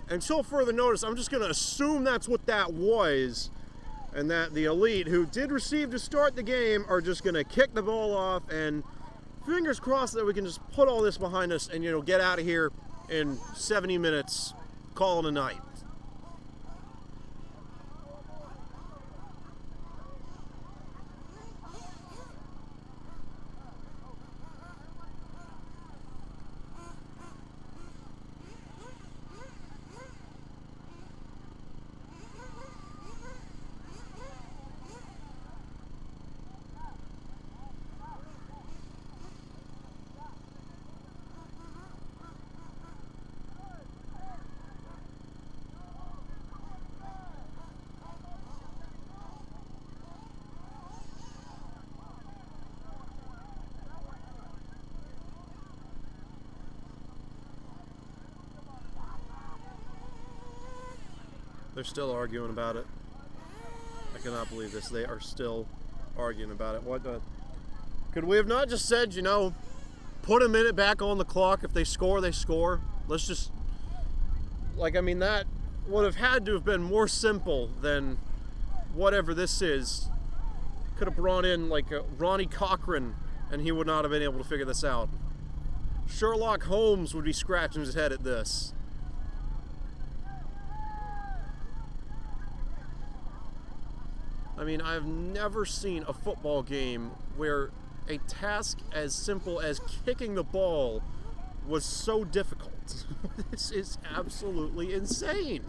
[SPEAKER 1] until further notice, I'm just going to assume that's what that was, and that the Elite, who did receive to start the game, are just going to kick the ball off, and fingers crossed that we can just put all this behind us and, get out of here in 70 minutes, call it a night. They're still arguing about it. I cannot believe this. They are still arguing about it. What the? Could we have not just said, put a minute back on the clock? If they score, they score. Let's just, that would have had to have been more simple than whatever this is. Could have brought in Ronnie Cochran and he would not have been able to figure this out. Sherlock Holmes would be scratching his head at this. I mean, I've never seen a football game where a task as simple as kicking the ball was so difficult. This is absolutely insane.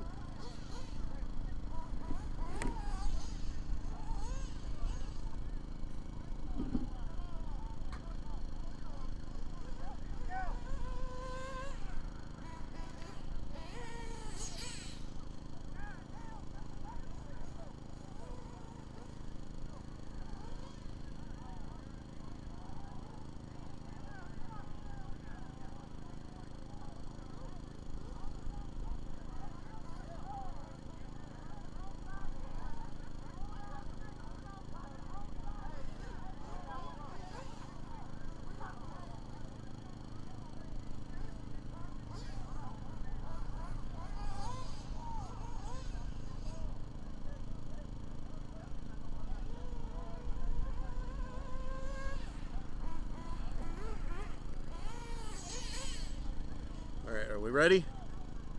[SPEAKER 1] Alright, are we ready?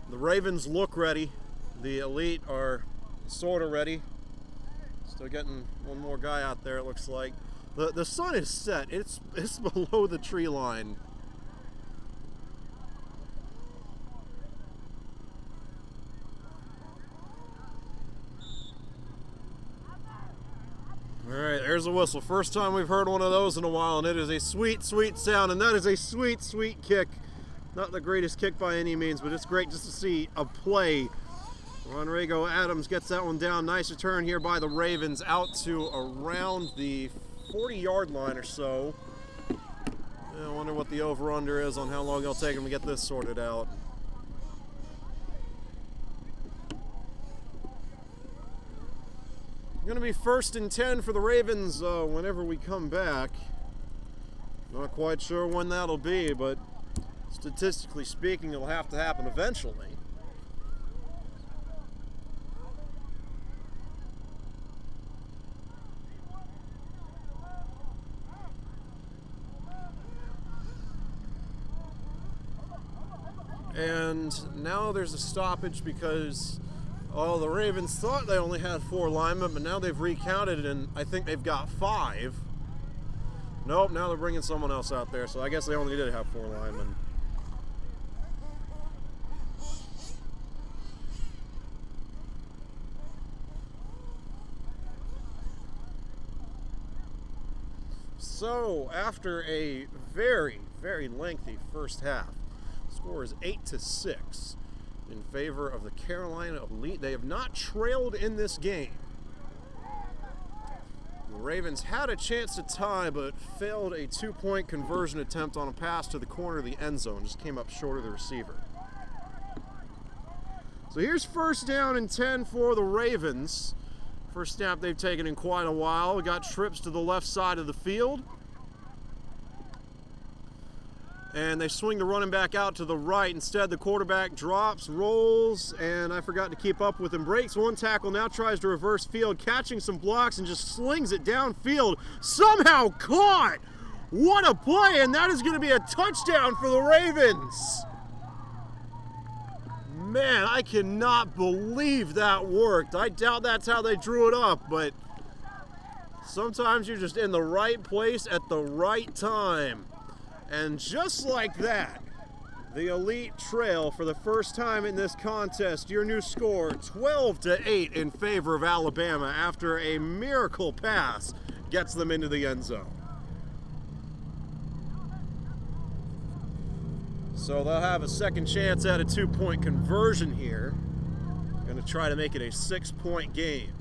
[SPEAKER 1] The Ravens look ready. The Elite are sort of ready. Still getting one more guy out there, it looks like. The sun is set. It's below the tree line. Alright, there's a whistle. First time we've heard one of those in a while, and it is a sweet, sweet sound, and that is a sweet, sweet kick. Not the greatest kick by any means, but it's great just to see a play. Rodrigo Adams gets that one down. Nice return here by the Ravens out to around the 40-yard line or so. I wonder what the over-under is on how long it'll take them to get this sorted out. Going to be 1st and 10 for the Ravens whenever we come back. Not quite sure when that'll be, but statistically speaking, it'll have to happen eventually. And now there's a stoppage because Oh, the Ravens thought they only had 4 linemen, but now they've recounted and I think they've got 5. Nope, now they're bringing someone else out there, so I guess they only did have 4 linemen. So, after a very, very lengthy first half, the score is 8-6 in favor of the Carolina Elite. They have not trailed in this game. The Ravens had a chance to tie, but failed a 2-point conversion attempt on a pass to the corner of the end zone. Just came up short of the receiver. So here's 1st down and 10 for the Ravens. First snap they've taken in quite a while. We got trips to the left side of the field. And they swing the running back out to the right. Instead, the quarterback drops, rolls, and I forgot to keep up with him. Breaks 1 tackle, now tries to reverse field, catching some blocks and just slings it downfield. Somehow caught! What a play, and that is going to be a touchdown for the Ravens. Man, I cannot believe that worked. I doubt that's how they drew it up, but sometimes you're just in the right place at the right time. And just like that, the Elite trail for the first time in this contest. Your new score, 12-8 in favor of Alabama after a miracle pass gets them into the end zone. So they'll have a second chance at a 2-point conversion here. Going to try to make it a 6-point game.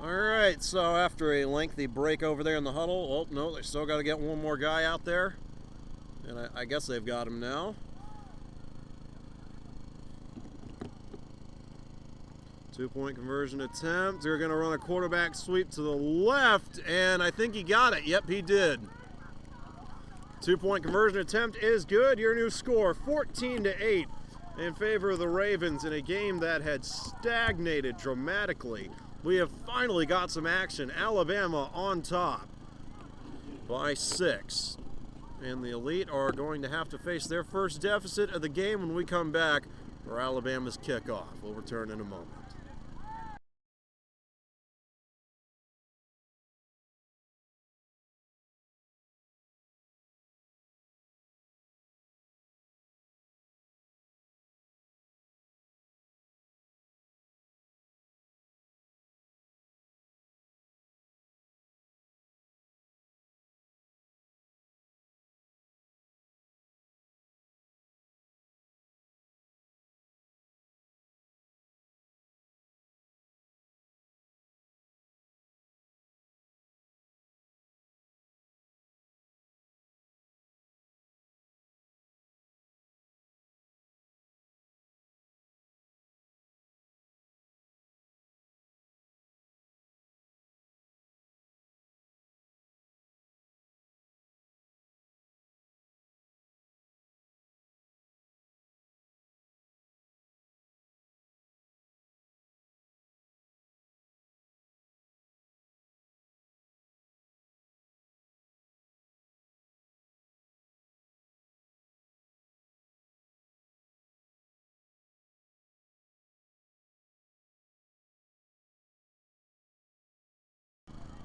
[SPEAKER 1] Alright, so after a lengthy break over there in the huddle, oh no, they still got to get one more guy out there. And I guess they've got him now. 2-point conversion attempt. They're going to run a quarterback sweep to the left, and I think he got it. Yep, he did. 2-point conversion attempt is good. Your new score, 14-8 in favor of the Ravens in a game that had stagnated dramatically. We have finally got some action. Alabama on top by 6. And the Elite are going to have to face their first deficit of the game when we come back for Alabama's kickoff. We'll return in a moment.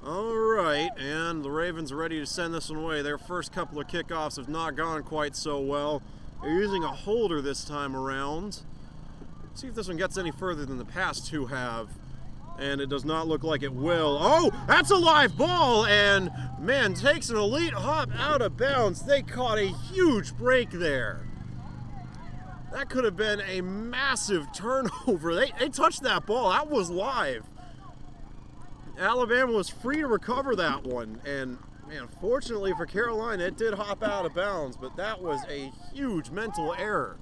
[SPEAKER 1] All right, and the Ravens are ready to send this one away. Their first couple of kickoffs have not gone quite so well. They're using a holder this time around. Let's see if this one gets any further than the past two have. And it does not look like it will. Oh, that's a live ball, and man, takes an Elite hop out of bounds. They caught a huge break there. That could have been a massive turnover. They touched that ball. That was live. Alabama was free to recover that one, and man, fortunately for Carolina, it did hop out of bounds, but that was a huge mental error.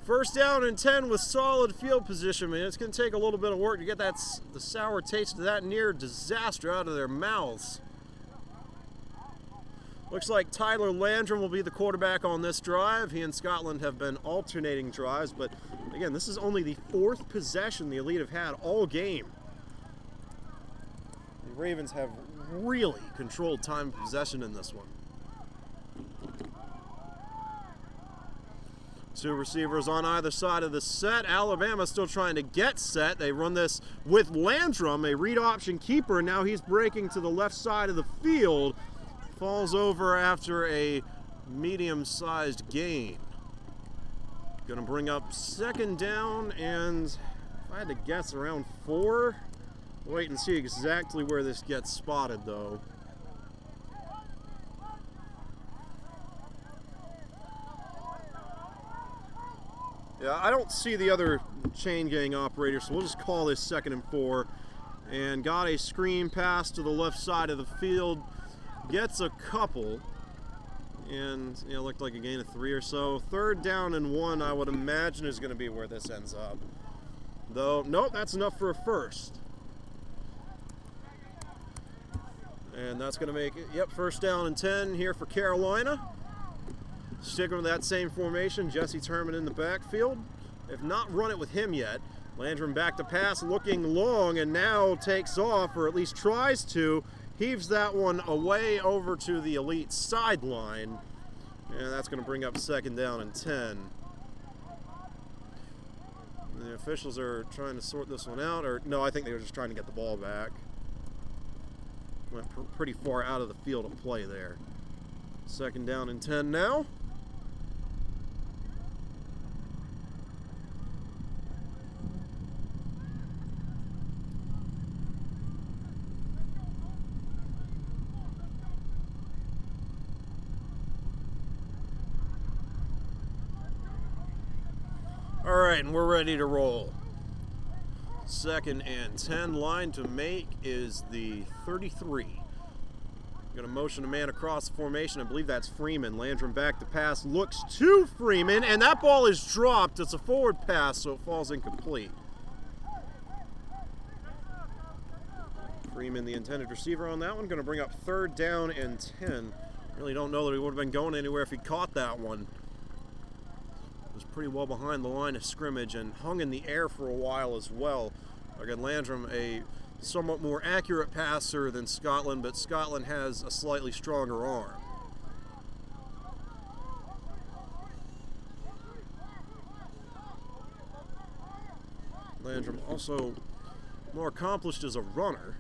[SPEAKER 1] First down and 10 with solid field position. Man, it's going to take a little bit of work to get the sour taste of that near disaster out of their mouths. Looks like Tyler Landrum will be the quarterback on this drive. He and Scotland have been alternating drives, but again, this is only the 4th possession the Elite have had all game. The Ravens have really controlled time of possession in this one. 2 receivers on either side of the set. Alabama still trying to get set. They run this with Landrum, a read option keeper. Now he's breaking to the left side of the field. Falls over after a medium-sized gain. Going to bring up 2nd down, and if I had to guess, around 4. Wait and see exactly where this gets spotted, though. Yeah, I don't see the other chain gang operator, so we'll just call this 2nd and 4. And got a screen pass to the left side of the field. Gets a couple. And looked like a gain of 3 or so. 3rd down and 1, I would imagine, is going to be where this ends up. Though, nope, that's enough for a first. And that's going to make it, yep, 1st down and 10 here for Carolina. Sticking with that same formation, Jesse Terman in the backfield. If not run it with him yet. Landrum back to pass, looking long, and now takes off, or at least tries to. Heaves that one away over to the Elite sideline. And that's going to bring up 2nd down and 10. The officials are trying to sort this one out, or no, I think they were just trying to get the ball back. Went pretty far out of the field of play there. 2nd down and 10 now. All right, and we're ready to roll. 2nd and 10. Line to make is the 33. Going to motion a man across the formation. I believe that's Freeman. Landrum back to pass. Looks to Freeman, and that ball is dropped. It's a forward pass, so it falls incomplete. Freeman, the intended receiver on that one. Going to bring up 3rd down and 10. Really don't know that he would have been going anywhere if he caught that one. Was pretty well behind the line of scrimmage and hung in the air for a while as well. Again, Landrum, a somewhat more accurate passer than Scotland, but Scotland has a slightly stronger arm. Landrum also more accomplished as a runner,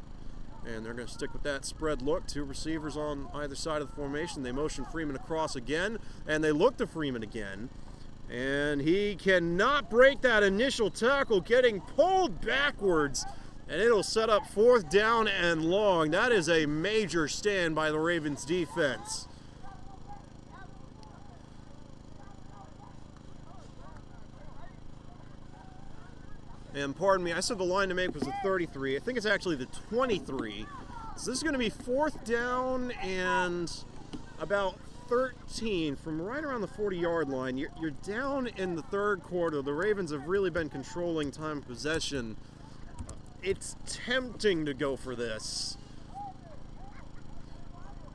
[SPEAKER 1] and they're going to stick with that spread look. 2 receivers on either side of the formation. They motion Freeman across again, and they look to Freeman again. And he cannot break that initial tackle, getting pulled backwards, and it'll set up 4th down and long. That is a major stand by the Ravens defense. And pardon me, I said the line to make was the 33. I think it's actually the 23. So this is going to be 4th down and about 13 from right around the 40-yard line. You're down in the 3rd quarter. The Ravens have really been controlling time of possession. It's tempting to go for this.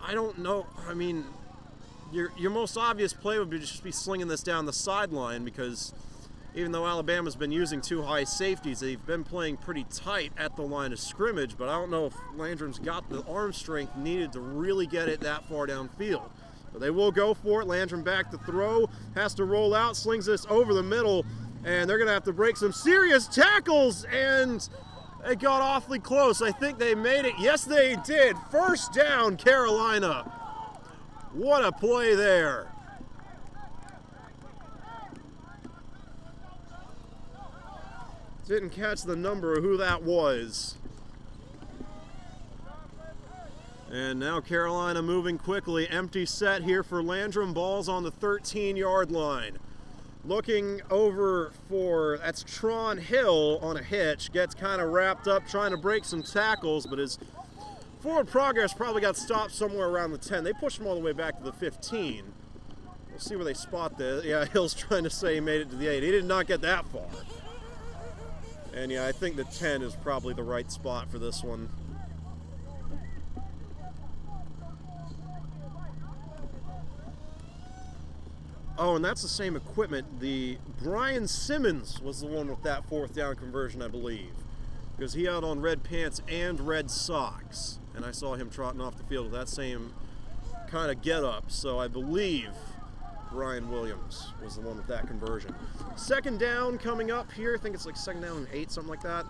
[SPEAKER 1] I don't know. I mean, your most obvious play would be just be slinging this down the sideline, because even though Alabama's been using 2 high safeties, they've been playing pretty tight at the line of scrimmage, but I don't know if Landrum's got the arm strength needed to really get it that far downfield. But they will go for it. Landrum back to throw, has to roll out, slings this over the middle, and they're going to have to break some serious tackles, and it got awfully close. I think they made it. Yes, they did. 1st down, Carolina. What a play there. Didn't catch the number of who that was. And now Carolina moving quickly. Empty set here for Landrum. Ball's on the 13-yard line. Looking over for, that's Tron Hill on a hitch, gets kind of wrapped up trying to break some tackles, but his forward progress probably got stopped somewhere around the 10. They pushed him all the way back to the 15. We'll see where they spot this. Yeah, Hill's trying to say he made it to the 8. He did not get that far. And yeah, I think the 10 is probably the right spot for this one. Oh, and that's the same equipment. The Brian Simmons was the one with that 4th down conversion, I believe. Because he had on red pants and red socks. And I saw him trotting off the field with that same kind of get-up. So I believe Brian Williams was the one with that conversion. 2nd down coming up here. I think it's like 2nd down and 8, something like that.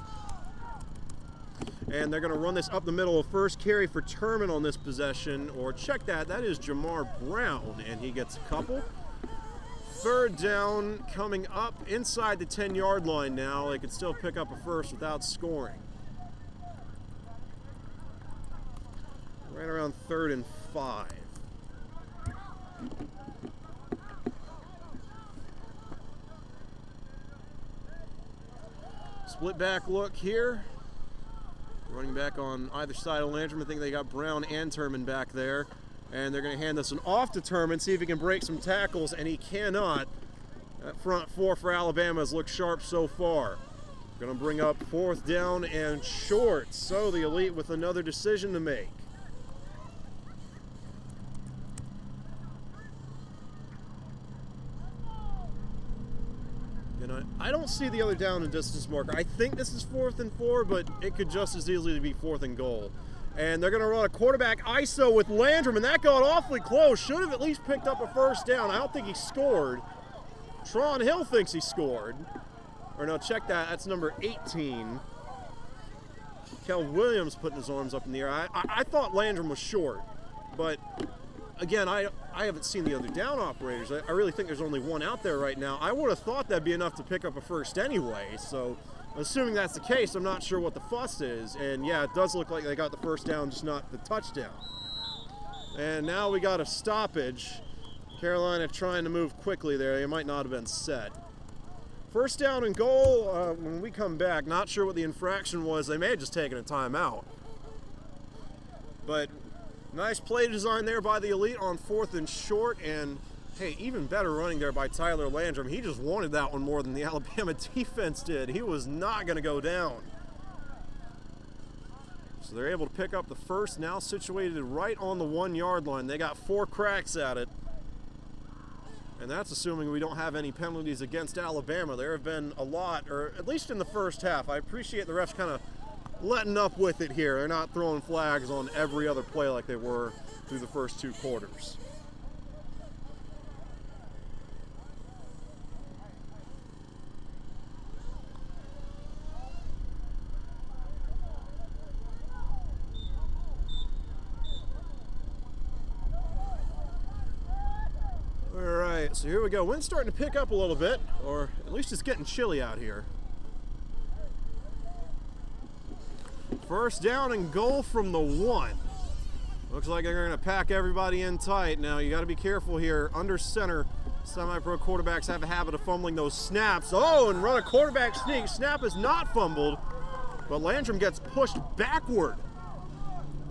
[SPEAKER 1] And they're going to run this up the middle. First carry for Turman on this possession. Or check that, that is Jamar Brown. And he gets a couple. 3rd down coming up inside the 10-yard line now. They could still pick up a first without scoring. Right around 3rd and 5. Split back look here. Running back on either side of Landrum. I think they got Brown and Turman back there. And they're going to hand this one off to Turman, see if he can break some tackles, and he cannot. That front 4 for Alabama has looked sharp so far. Going to bring up 4th down and short. So the Elite with another decision to make. I don't see the other down and distance marker. I think this is 4th and 4, but it could just as easily be 4th and goal. And they're going to run a quarterback ISO with Landrum, and that got awfully close. Should have at least picked up a 1st down. I don't think he scored. Tron Hill thinks he scored. Or no, check that. That's number 18. Kel Williams putting his arms up in the air. I thought Landrum was short, but again, I haven't seen the other down operators. I really think there's only one out there right now. I would have thought that'd be enough to pick up a first anyway, so assuming that's the case, I'm not sure what the fuss is. And yeah, it does look like they got the 1st down, just not the touchdown. And now we got a stoppage. Carolina trying to move quickly there. They might not have been set. 1st down and goal, when we come back, not sure what the infraction was. They may have just taken a timeout. But nice play design there by the Elite on 4th and short, and hey, even better running there by Tyler Landrum. He just wanted that one more than the Alabama defense did. He was not going to go down. So they're able to pick up the first, now situated right on the 1-yard line. They got 4 cracks at it. And that's assuming we don't have any penalties against Alabama. There have been a lot, or at least in the first half. I appreciate the refs kind of letting up with it here. They're not throwing flags on every other play like they were through the first 2 quarters. So here we go. Wind's starting to pick up a little bit, or at least it's getting chilly out here. 1st down and goal from the 1. Looks like they're going to pack everybody in tight. Now you got to be careful here. Under center, semi-pro quarterbacks have a habit of fumbling those snaps. Oh, and run a quarterback sneak. Snap is not fumbled, but Landrum gets pushed backward.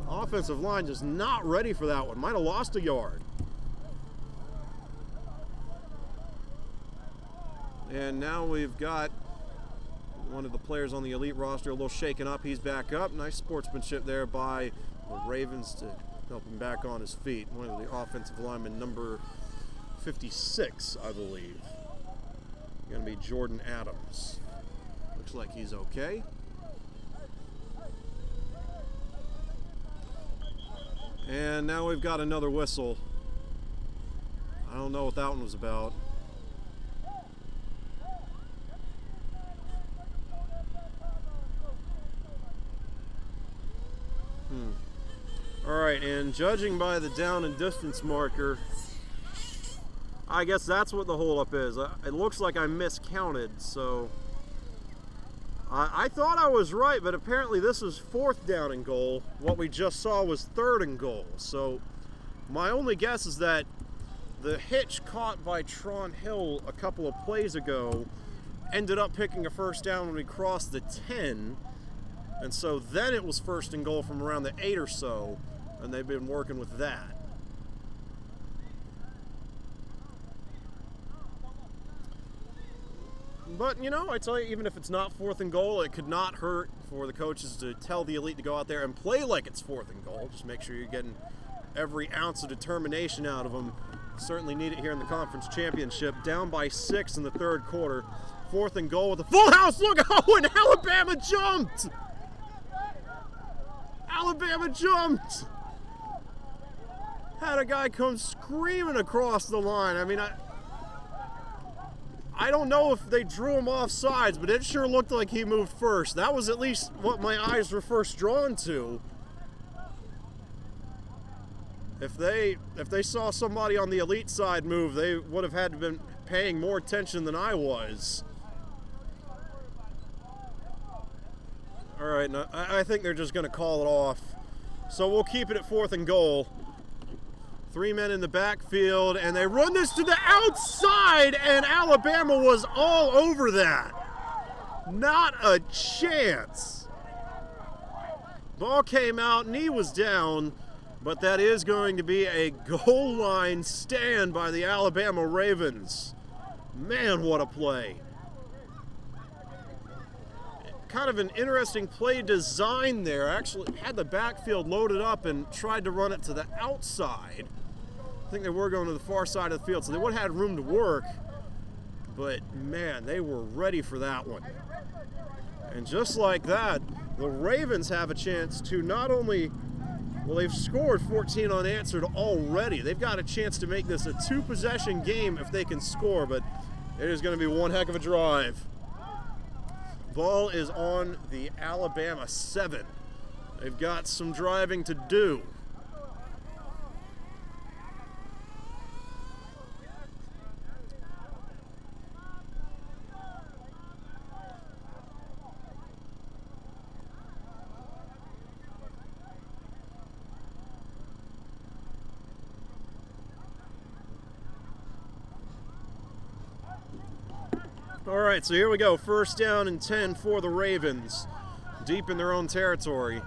[SPEAKER 1] The offensive line just not ready for that one. Might have lost a yard. And now we've got one of the players on the Elite roster a little shaken up. He's back up. Nice sportsmanship there by the Ravens to help him back on his feet. One of the offensive linemen, number 56, I believe. Going to be Jordan Adams. Looks like he's okay. And now we've got another whistle. I don't know what that one was about. All right, and judging by the down and distance marker, I guess that's what the holdup is. It looks like I miscounted, so I thought I was right, but apparently this is 4th down and goal. What we just saw was 3rd and goal. So my only guess is that the hitch caught by Tron Hill a couple of plays ago ended up picking a first down when we crossed the 10, and so then it was first and goal from around the 8 or so, and they've been working with that. But, you know, I tell you, even if it's not 4th and goal, it could not hurt for the coaches to tell the Elite to go out there and play like it's 4th and goal. Just make sure you're getting every ounce of determination out of them. Certainly need it here in the conference championship. Down by 6 in the 3rd quarter. 4th and goal with a full house. Look out, and Alabama jumped! Alabama jumped! Had a guy come screaming across the line. I mean, I don't know if they drew him off sides, but it sure looked like he moved first. That was at least what my eyes were first drawn to. If they saw somebody on the Elite side move, they would have had to been paying more attention than I was. All right, now, I think they're just going to call it off. So we'll keep it at 4th and goal. 3 men in the backfield, and they run this to the outside, and Alabama was all over that. Not a chance. Ball came out, knee was down, but that is going to be a goal line stand by the Alabama Ravens. Man, what a play. Kind of an interesting play design there. Actually had the backfield loaded up and tried to run it to the outside. I think they were going to the far side of the field, so they would have had room to work. But man, they were ready for that one. And just like that, the Ravens have a chance to not only, well, they've scored 14 unanswered already. They've got a chance to make this a 2-possession game if they can score, but it is going to be one heck of a drive. Ball is on the Alabama 7. They've got some driving to do. All right, so here we go. 1st down and 10 for the Ravens, deep in their own territory.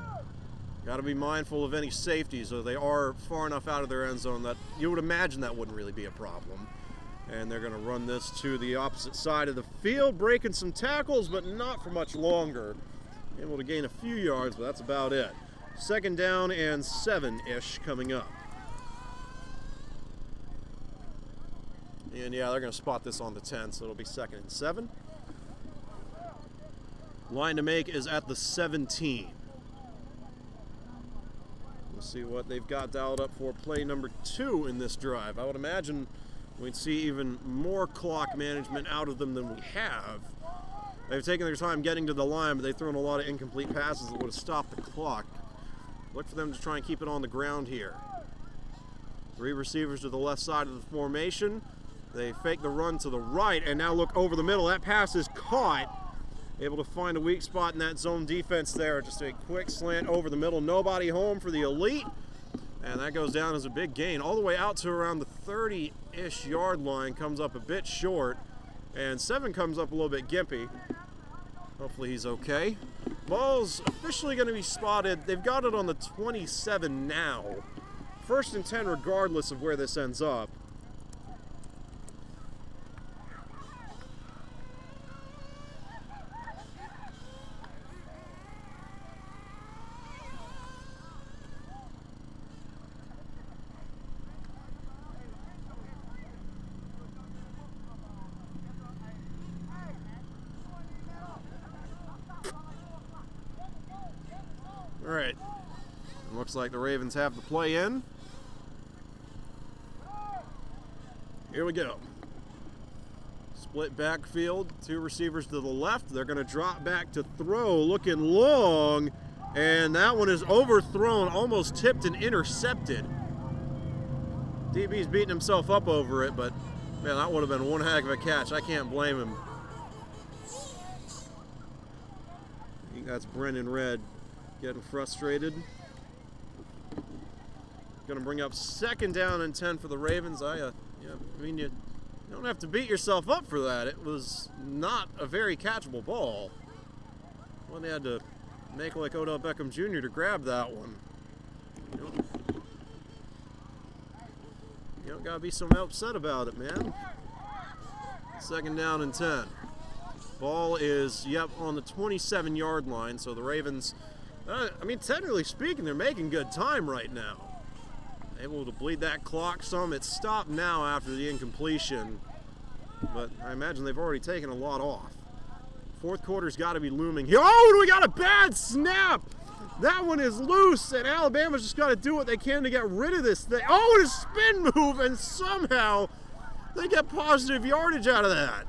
[SPEAKER 1] Got to be mindful of any safeties, so they are far enough out of their end zone that you would imagine that wouldn't really be a problem. And they're going to run this to the opposite side of the field, breaking some tackles, but not for much longer. Able to gain a few yards, but that's about it. 2nd down and 7-ish coming up. And yeah, they're going to spot this on the 10, so it'll be 2nd and 7. Line to make is at the 17. We'll see what they've got dialed up for play number 2 in this drive. I would imagine we'd see even more clock management out of them than we have. They've taken their time getting to the line, but they've thrown a lot of incomplete passes that would have stopped the clock. Look for them to try and keep it on the ground here. 3 receivers to the left side of the formation. They fake the run to the right, and now look over the middle. That pass is caught. Able to find a weak spot in that zone defense there. Just a quick slant over the middle. Nobody home for the Elite. And that goes down as a big gain. All the way out to around the 30-ish yard line. Comes up a bit short. And 7 comes up a little bit gimpy. Hopefully he's okay. Ball's officially going to be spotted. They've got it on the 27 now. 1st and 10 regardless of where this ends up. All right, looks like the Ravens have the play in. Here we go. Split backfield, 2 receivers to the left. They're going to drop back to throw, looking long, and that one is overthrown, almost tipped and intercepted. DB's beating himself up over it, but man, that would have been one heck of a catch. I can't blame him. I think that's Brendan Red getting frustrated. Going to bring up 2nd down and 10 for the Ravens. I Yeah, I mean, you don't have to beat yourself up for that. It was not a very catchable ball. One had to make like Odell Beckham Jr. to grab that one. You don't gotta be so upset about it, man. 2nd down and 10. Ball is, on the 27-yard line, so the Ravens, I mean, technically speaking, they're making good time right now. Able to bleed that clock some. It's stopped now after the incompletion, but I imagine they've already taken a lot off. 4th quarter's got to be looming here. Oh, we got a bad snap! That one is loose, and Alabama's just got to do what they can to get rid of this thing. Oh, and a spin move, and somehow they get positive yardage out of that.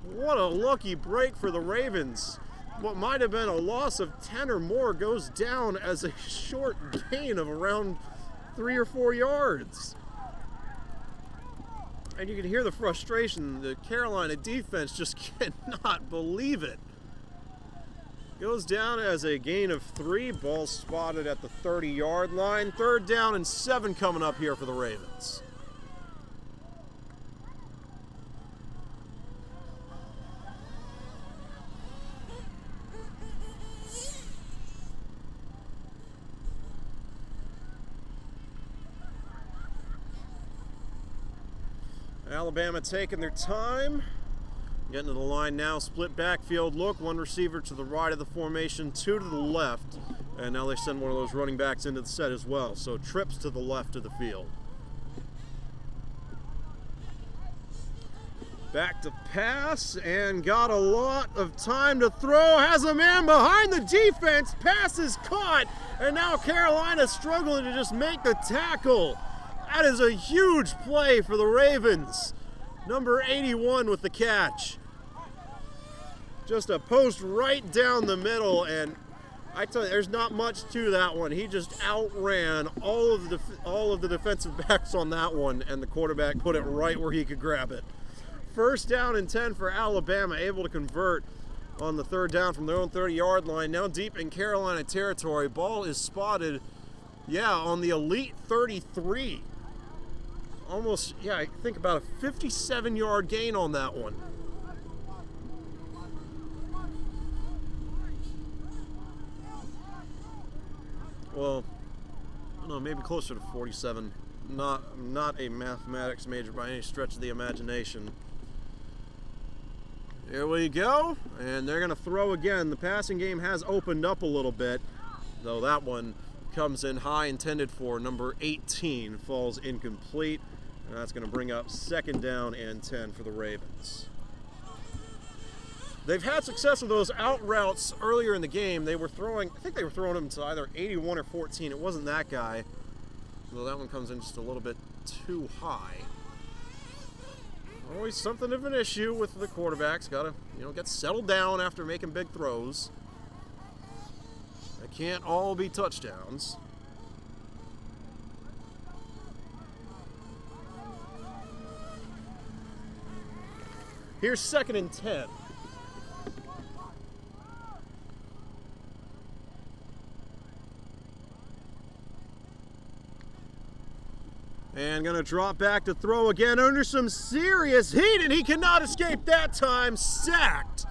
[SPEAKER 1] What a lucky break for the Ravens. What might have been a loss of 10 or more goes down as a short gain of around 3 or 4 yards. And you can hear the frustration. The Carolina defense just cannot believe it. Goes down as a gain of 3. Ball spotted at the 30-yard line. 3rd down and 7 coming up here for the Ravens. Alabama taking their time. Getting to the line now, split backfield look. 1 receiver to the right of the formation, 2 to the left. And now they send one of those running backs into the set as well. So trips to the left of the field. Back to pass and got a lot of time to throw. Has a man behind the defense. Pass is caught. And now Carolina struggling to just make the tackle. That is a huge play for the Ravens. Number 81 with the catch. Just a post right down the middle, and I tell you, there's not much to that one. He just outran all of the defensive backs on that one, and the quarterback put it right where he could grab it. 1st down and 10 for Alabama, able to convert on the 3rd down from their own 30-yard line. Now deep in Carolina territory. Ball is spotted, on the elite 33. Almost, I think about a 57-yard gain on that one. Well, I don't know, maybe closer to 47. Not a mathematics major by any stretch of the imagination. Here we go, and they're going to throw again. The passing game has opened up a little bit, though that one comes in high, intended for number 18, falls incomplete. And that's going to bring up 2nd down and 10 for the Ravens. They've had success with those out routes earlier in the game. They were throwing, I think they were throwing them to either 81 or 14. It wasn't that guy. So that one comes in just a little bit too high. Always something of an issue with the quarterbacks. Got to, get settled down after making big throws. They can't all be touchdowns. Here's 2nd and 10. And going to drop back to throw again under some serious heat, and he cannot escape that time. Sacked.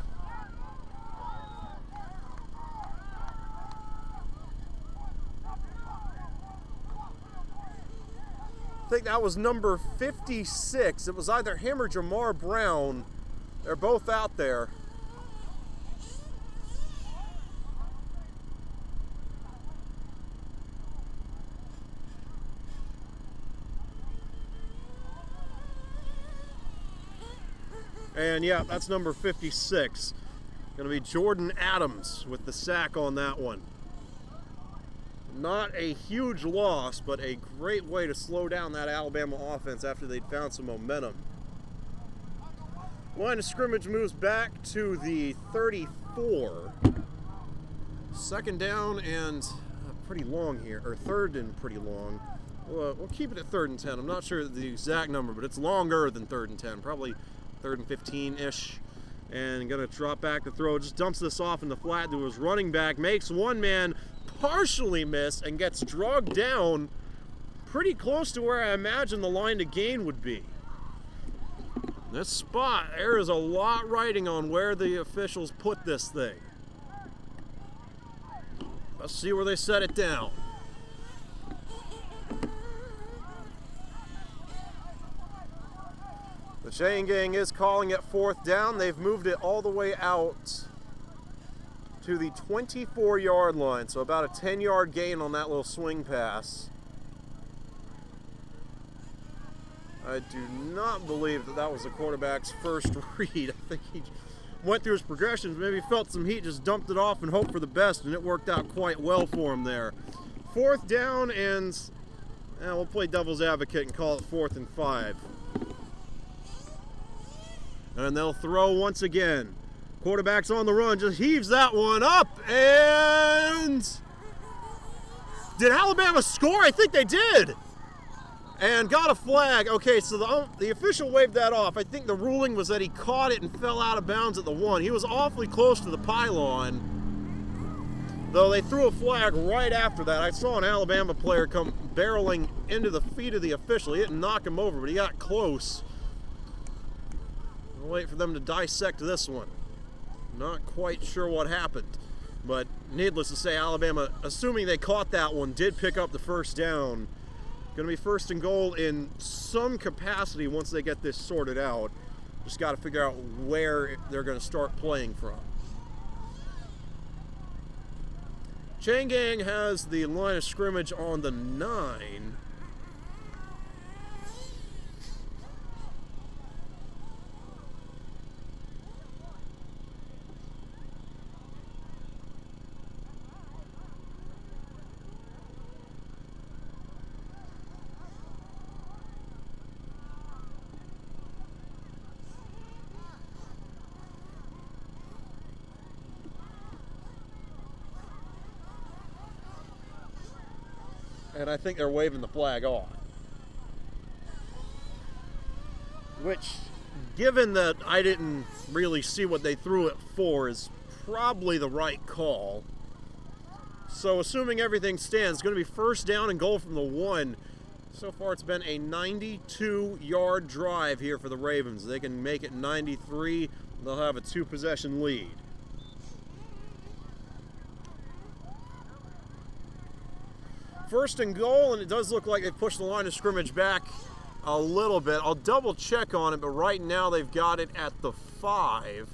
[SPEAKER 1] I think that was number 56. It was either him or Jamar Brown. They're both out there. And that's number 56. Going to be Jordan Adams with the sack on that one. Not a huge loss, but a great way to slow down that Alabama offense after they'd found some momentum. Line of scrimmage moves back to the 34. 2nd down and pretty long here, or 3rd and pretty long. We'll keep it at 3rd and 10. I'm not sure the exact number, but it's longer than 3rd and 10, probably 3rd and 15-ish. And going to drop back to throw. Just dumps this off in the flat to his running back. Makes one man partially miss and gets dragged down pretty close to where I imagine the line to gain would be. This spot, there is a lot riding on where the officials put this thing. Let's see where they set it down. The chain gang is calling it 4th down. They've moved it all the way out to the 24-yard line, so about a 10-yard gain on that little swing pass. I do not believe that that was the quarterback's first read. I think he went through his progressions, maybe felt some heat, just dumped it off and hoped for the best, and it worked out quite well for him there. 4th down, and we'll play devil's advocate and call it 4th and 5. And they'll throw once again. Quarterback's on the run, just heaves that one up, and did Alabama score? I think they did. And got a flag. Okay, so the official waved that off. I think the ruling was that he caught it and fell out of bounds at the 1. He was awfully close to the pylon, though they threw a flag right after that. I saw an Alabama player come barreling into the feet of the official. He didn't knock him over, but he got close. We'll wait for them to dissect this one. Not quite sure what happened, but needless to say, Alabama, assuming they caught that one, did pick up the 1st down. Going to be 1st and goal in some capacity once they get this sorted out. Just got to figure out where they're going to start playing from. Chain gang has the line of scrimmage on the 9. And I think they're waving the flag off. Which, given that I didn't really see what they threw it for, is probably the right call. So assuming everything stands, it's going to be 1st down and goal from the 1. So far it's been a 92-yard drive here for the Ravens. They can make it 93. They'll have a 2-possession lead. First and goal, and it does look like they've pushed the line of scrimmage back a little bit. I'll double check on it, but right now they've got it at the 5.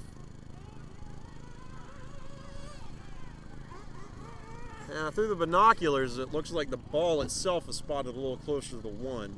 [SPEAKER 1] And through the binoculars, it looks like the ball itself is spotted a little closer to the 1.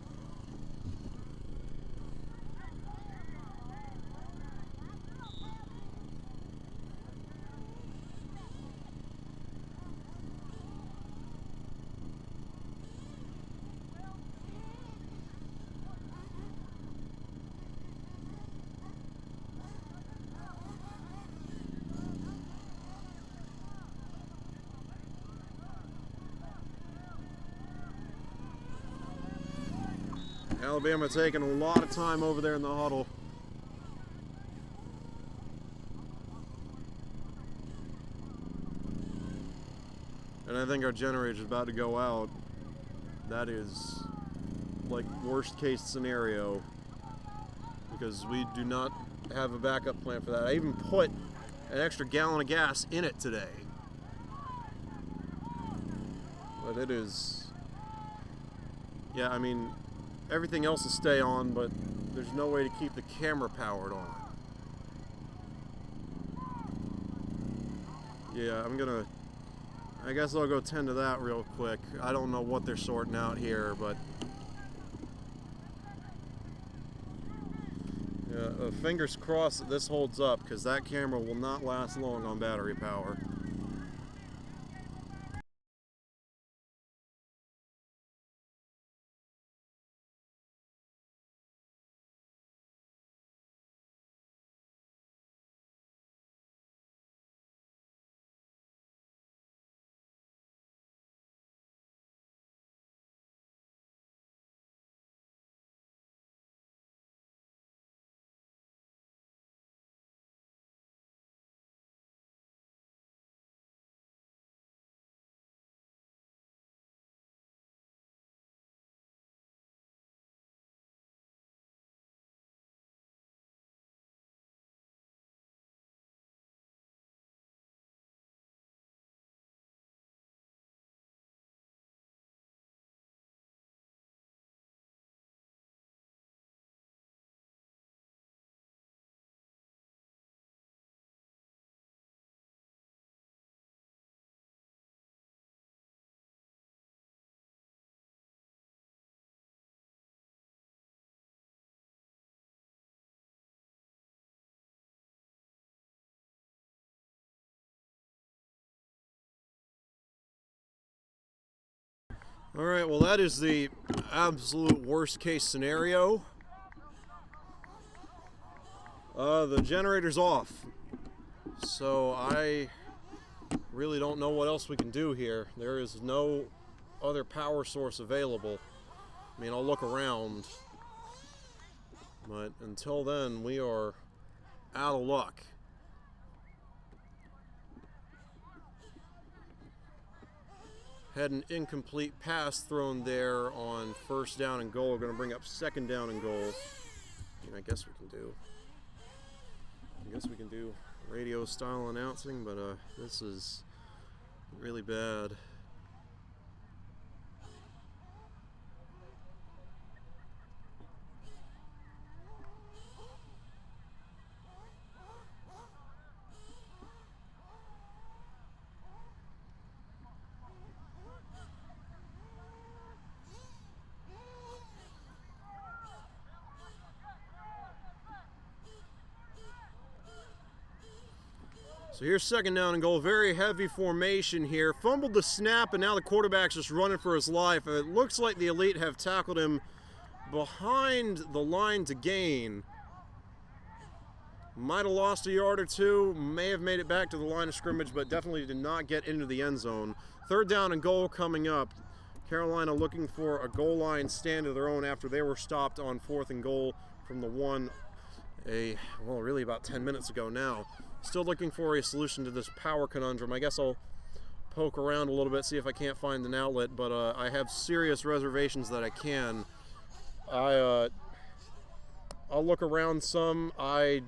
[SPEAKER 1] Alabama taking a lot of time over there in the huddle. And I think our generator is about to go out. That is like worst case scenario, because we do not have a backup plan for that. I even put an extra gallon of gas in it today. But it is, yeah, I mean, everything else will stay on, but there's no way to keep the camera powered on. Yeah, I guess I'll go tend to that real quick. I don't know what they're sorting out here, but yeah, fingers crossed that this holds up, because that camera will not last long on battery power. All right, well, that is the absolute worst case scenario. The generator's off, so I really don't know what else we can do here. There is no other power source available. I mean, I'll look around, but until then, we are out of luck. Had an incomplete pass thrown there on first down and goal. We're going to bring up second down and goal. I guess we can do radio style announcing, but this is really bad. So here's second down and goal. Very heavy formation here. Fumbled the snap, and now the quarterback's just running for his life. It looks like the Elite have tackled him behind the line to gain. Might have lost a yard or two, may have made it back to the line of scrimmage, but definitely did not get into the end zone. Third down and goal coming up. Carolina looking for a goal line stand of their own after they were stopped on fourth and goal from the one really about 10 minutes ago now. Still looking for a solution to this power conundrum. I guess I'll poke around a little bit, see if I can't find an outlet, but I have serious reservations that I can. I'll look around some. I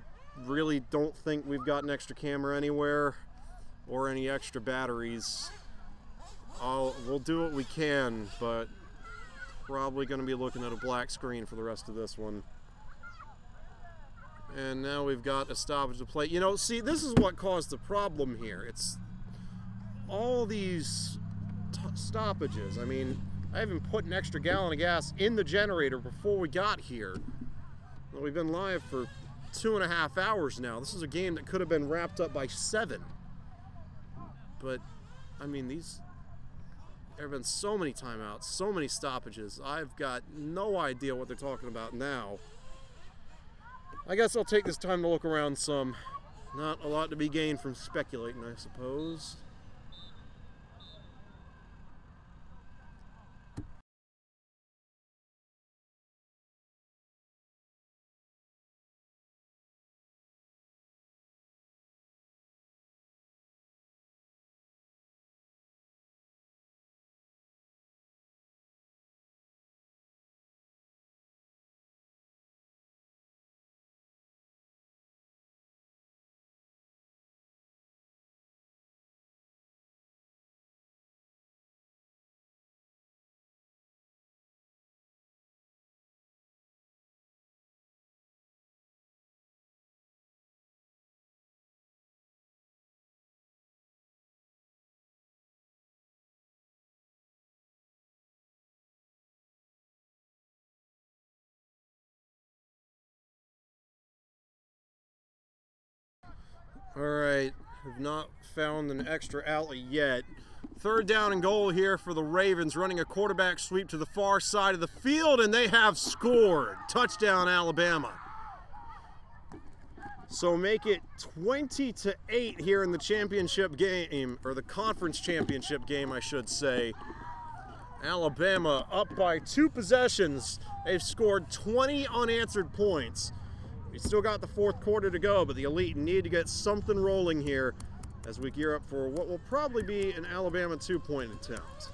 [SPEAKER 1] really don't think we've got an extra camera anywhere or any extra batteries. We'll do what we can, but probably going to be looking at a black screen for the rest of this one. And now we've got a stoppage to play. See, this is what caused the problem here. It's all these stoppages. I mean, I even put an extra gallon of gas in the generator before we got here. Well, we've been live for 2.5 hours now. This is a game that could have been wrapped up by 7. But, I mean, there have been so many timeouts, so many stoppages. I've got no idea what they're talking about now. I guess I'll take this time to look around some. Not a lot to be gained from speculating, I suppose. All right, have not found an extra outlet yet. Third down and goal here for the Ravens, running a quarterback sweep to the far side of the field, and they have scored. Touchdown, Alabama. So make it 20-8 here in the championship game, or the conference championship game, I should say. Alabama up by 2 possessions. They've scored 20 unanswered points. We still got the fourth quarter to go, but the Elite need to get something rolling here as we gear up for what will probably be an Alabama 2-point attempt.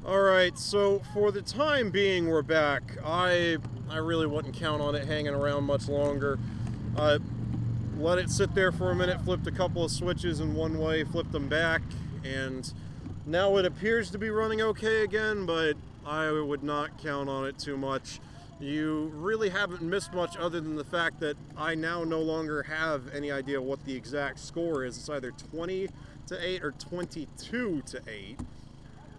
[SPEAKER 1] All right, so for the time being, we're back. I really wouldn't count on it hanging around much longer. Let it sit there for a minute, flipped a couple of switches in one way, flipped them back, and now it appears to be running okay again, but I would not count on it too much. You really haven't missed much other than the fact that I now no longer have any idea what the exact score is. It's either 20 to 8 or 22 to 8.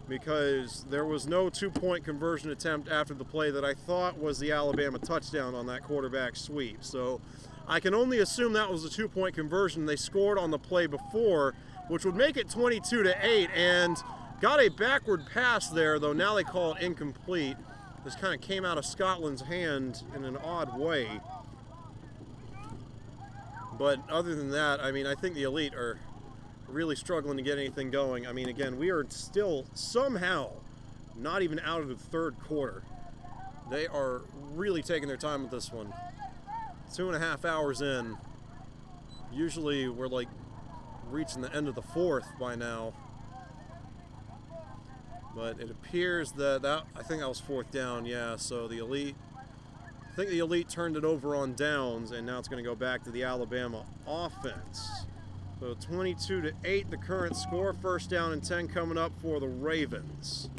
[SPEAKER 1] Because there was no two-point conversion attempt after the play that I thought was the Alabama touchdown on that quarterback sweep. So I can only assume that was a two-point conversion. They scored on the play before, which would make it 22 to 8, and got a backward pass there, though now they call it incomplete. This kind of came out of Scotland's hand in an odd way. But other than that, I mean, I think the Elite are really struggling to get anything going. I mean, again, we are still somehow not even out of the third quarter. They are really taking their time with this one. 2.5 hours in. Usually we're like reaching the end of the fourth by now. But it appears that I think that was fourth down, yeah. So the Elite, I think the Elite turned it over on downs, and now it's going to go back to the Alabama offense. So 22 to 8, the current score. First down and 10 coming up for the Ravens.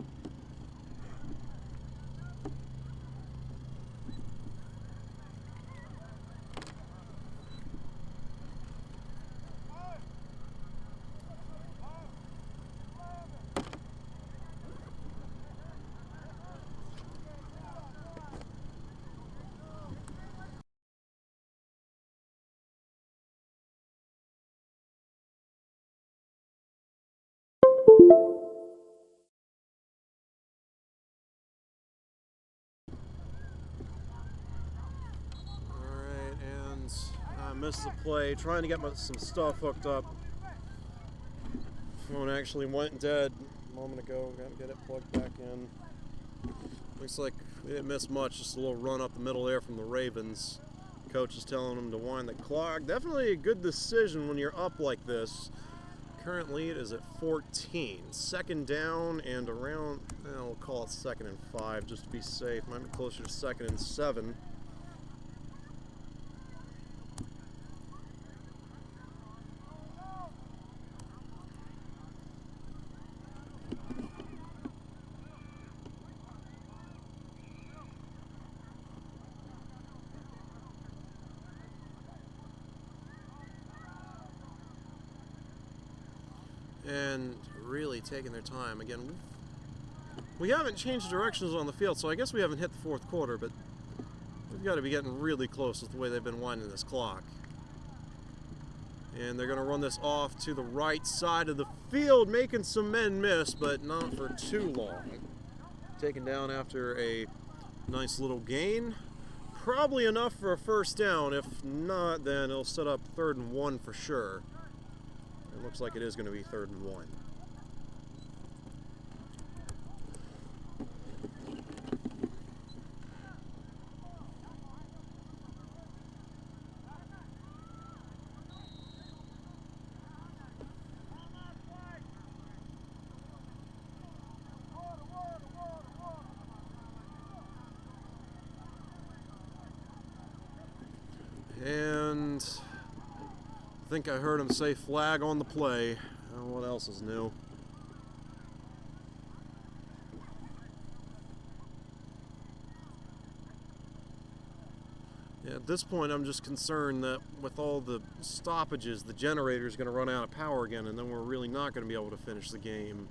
[SPEAKER 1] Missed the play, trying to get some stuff hooked up. Phone actually went dead a moment ago. Got to get it plugged back in. Looks like we didn't miss much, just a little run up the middle there from the Ravens. Coach is telling them to wind the clock. Definitely a good decision when you're up like this. Current lead is at 14. Second down and around, we'll call it 2nd and 5 just to be safe. Might be closer to 2nd and 7. And really taking their time. Again, we haven't changed directions on the field, so I guess we haven't hit the fourth quarter, but we've got to be getting really close with the way they've been winding this clock. And they're going to run this off to the right side of the field, making some men miss, but not for too long. Taken down after a nice little gain. Probably enough for a first down. If not, then it'll set up 3rd and 1 for sure. It looks like it is going to be 3rd and 1. And I think I heard him say flag on the play. I don't know what else is new. Yeah, at this point, I'm just concerned that with all the stoppages, the generator is going to run out of power again, and then we're really not going to be able to finish the game.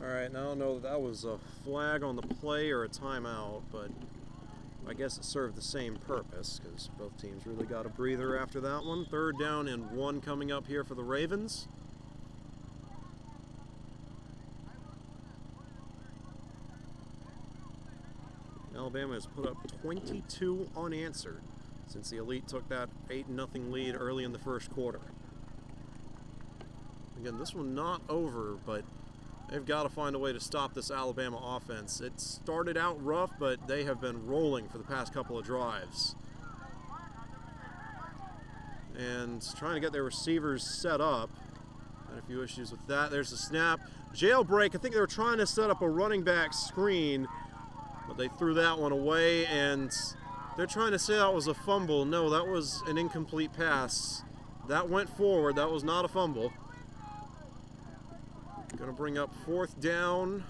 [SPEAKER 1] All right, now I don't know if that was a flag on the play or a timeout, but I guess it served the same purpose because both teams really got a breather after that one. 3rd down and 1 coming up here for the Ravens. Alabama has put up 22 unanswered since the Elite took that 8-0 lead early in the first quarter. Again, this one not over, but they've got to find a way to stop this Alabama offense. It started out rough, but they have been rolling for the past couple of drives. And trying to get their receivers set up. Had a few issues with that. There's the snap. Jailbreak, I think they were trying to set up a running back screen, but they threw that one away, and they're trying to say that was a fumble. No, that was an incomplete pass. That went forward. That was not a fumble. Going to bring up 4th down.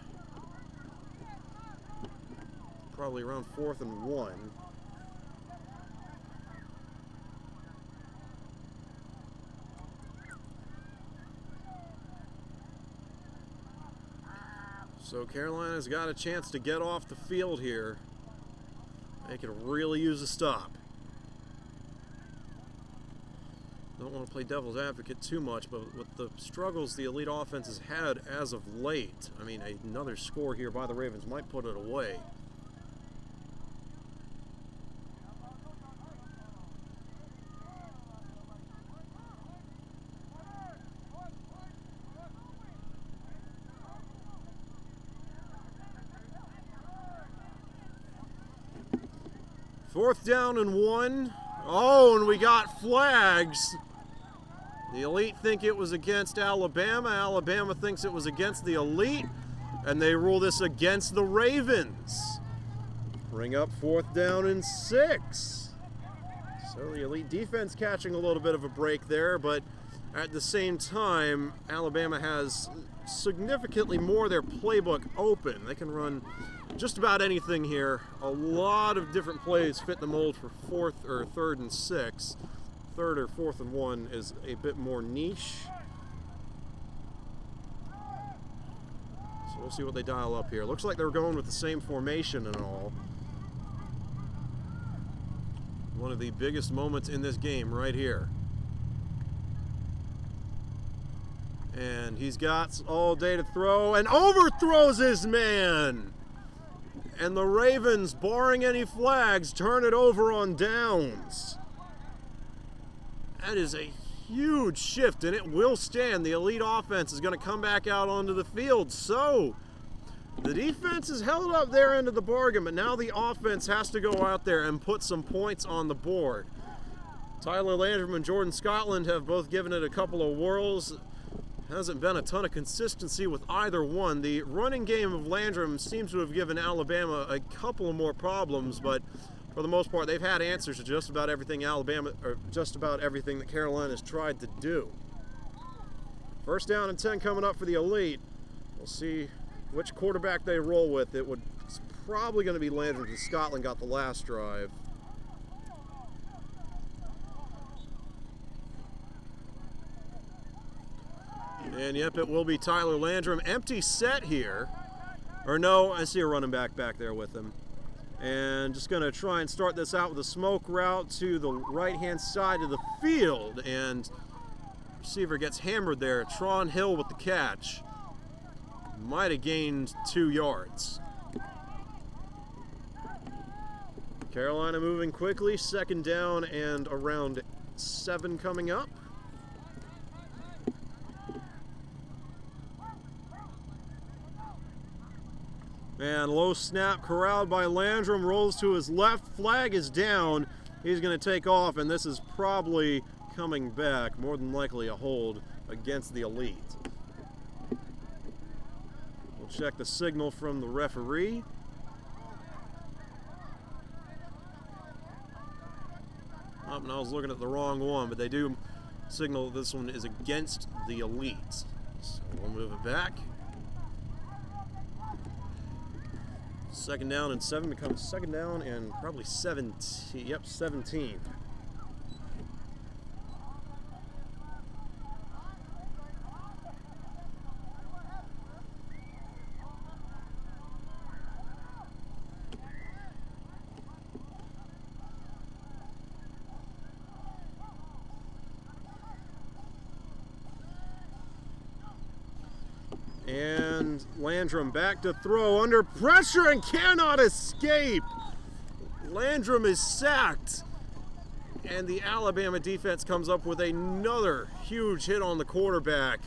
[SPEAKER 1] Probably around 4th and 1. So Carolina's got a chance to get off the field here. They could really use a stop. Don't want to play devil's advocate too much, but with the struggles the Elite offense has had as of late, I mean, another score here by the Ravens might put it away. Fourth down and 1. Oh, and we got flags. The Elite think it was against Alabama. Alabama thinks it was against the Elite, and they rule this against the Ravens. Bring up 4th down and 6. So the Elite defense catching a little bit of a break there, but at the same time, Alabama has significantly more of their playbook open. They can run just about anything here. A lot of different plays fit the mold for 4th or 3rd and 6. 3rd or 4th and 1 is a bit more niche. So we'll see what they dial up here. Looks like they're going with the same formation and all. One of the biggest moments in this game right here. And he's got all day to throw and overthrows his man. And the Ravens, barring any flags, turn it over on downs. That is a huge shift, and it will stand. The Elite offense is going to come back out onto the field. So the defense has held up their end of the bargain, but now the offense has to go out there and put some points on the board. Tyler Landrum and Jordan Scotland have both given it a couple of whirls. Hasn't been a ton of consistency with either one. The running game of Landrum seems to have given Alabama a couple more problems, but for the most part, they've had answers to just about everything that Carolina has tried to do. 1st down and 10 coming up for the Elite. We'll see which quarterback they roll with. It's probably going to be Landrum because Scotland got the last drive. And yep, it will be Tyler Landrum. Empty set here. Or no, I see a running back there with him. And just going to try and start this out with a smoke route to the right-hand side of the field. And receiver gets hammered there. Tron Hill with the catch. Might have gained 2 yards. Carolina moving quickly. 2nd down and around 7 coming up. And low snap corralled by Landrum, rolls to his left, flag is down. He's going to take off, and this is probably coming back, more than likely a hold against the Elite. We'll check the signal from the referee. Oh, and I was looking at the wrong one, but they do signal this one is against the Elite. So we'll move it back. 2nd down and 7 becomes 2nd down and probably 17. Yep, 17. And Landrum back to throw, under pressure and cannot escape. Landrum is sacked. And the Alabama defense comes up with another huge hit on the quarterback.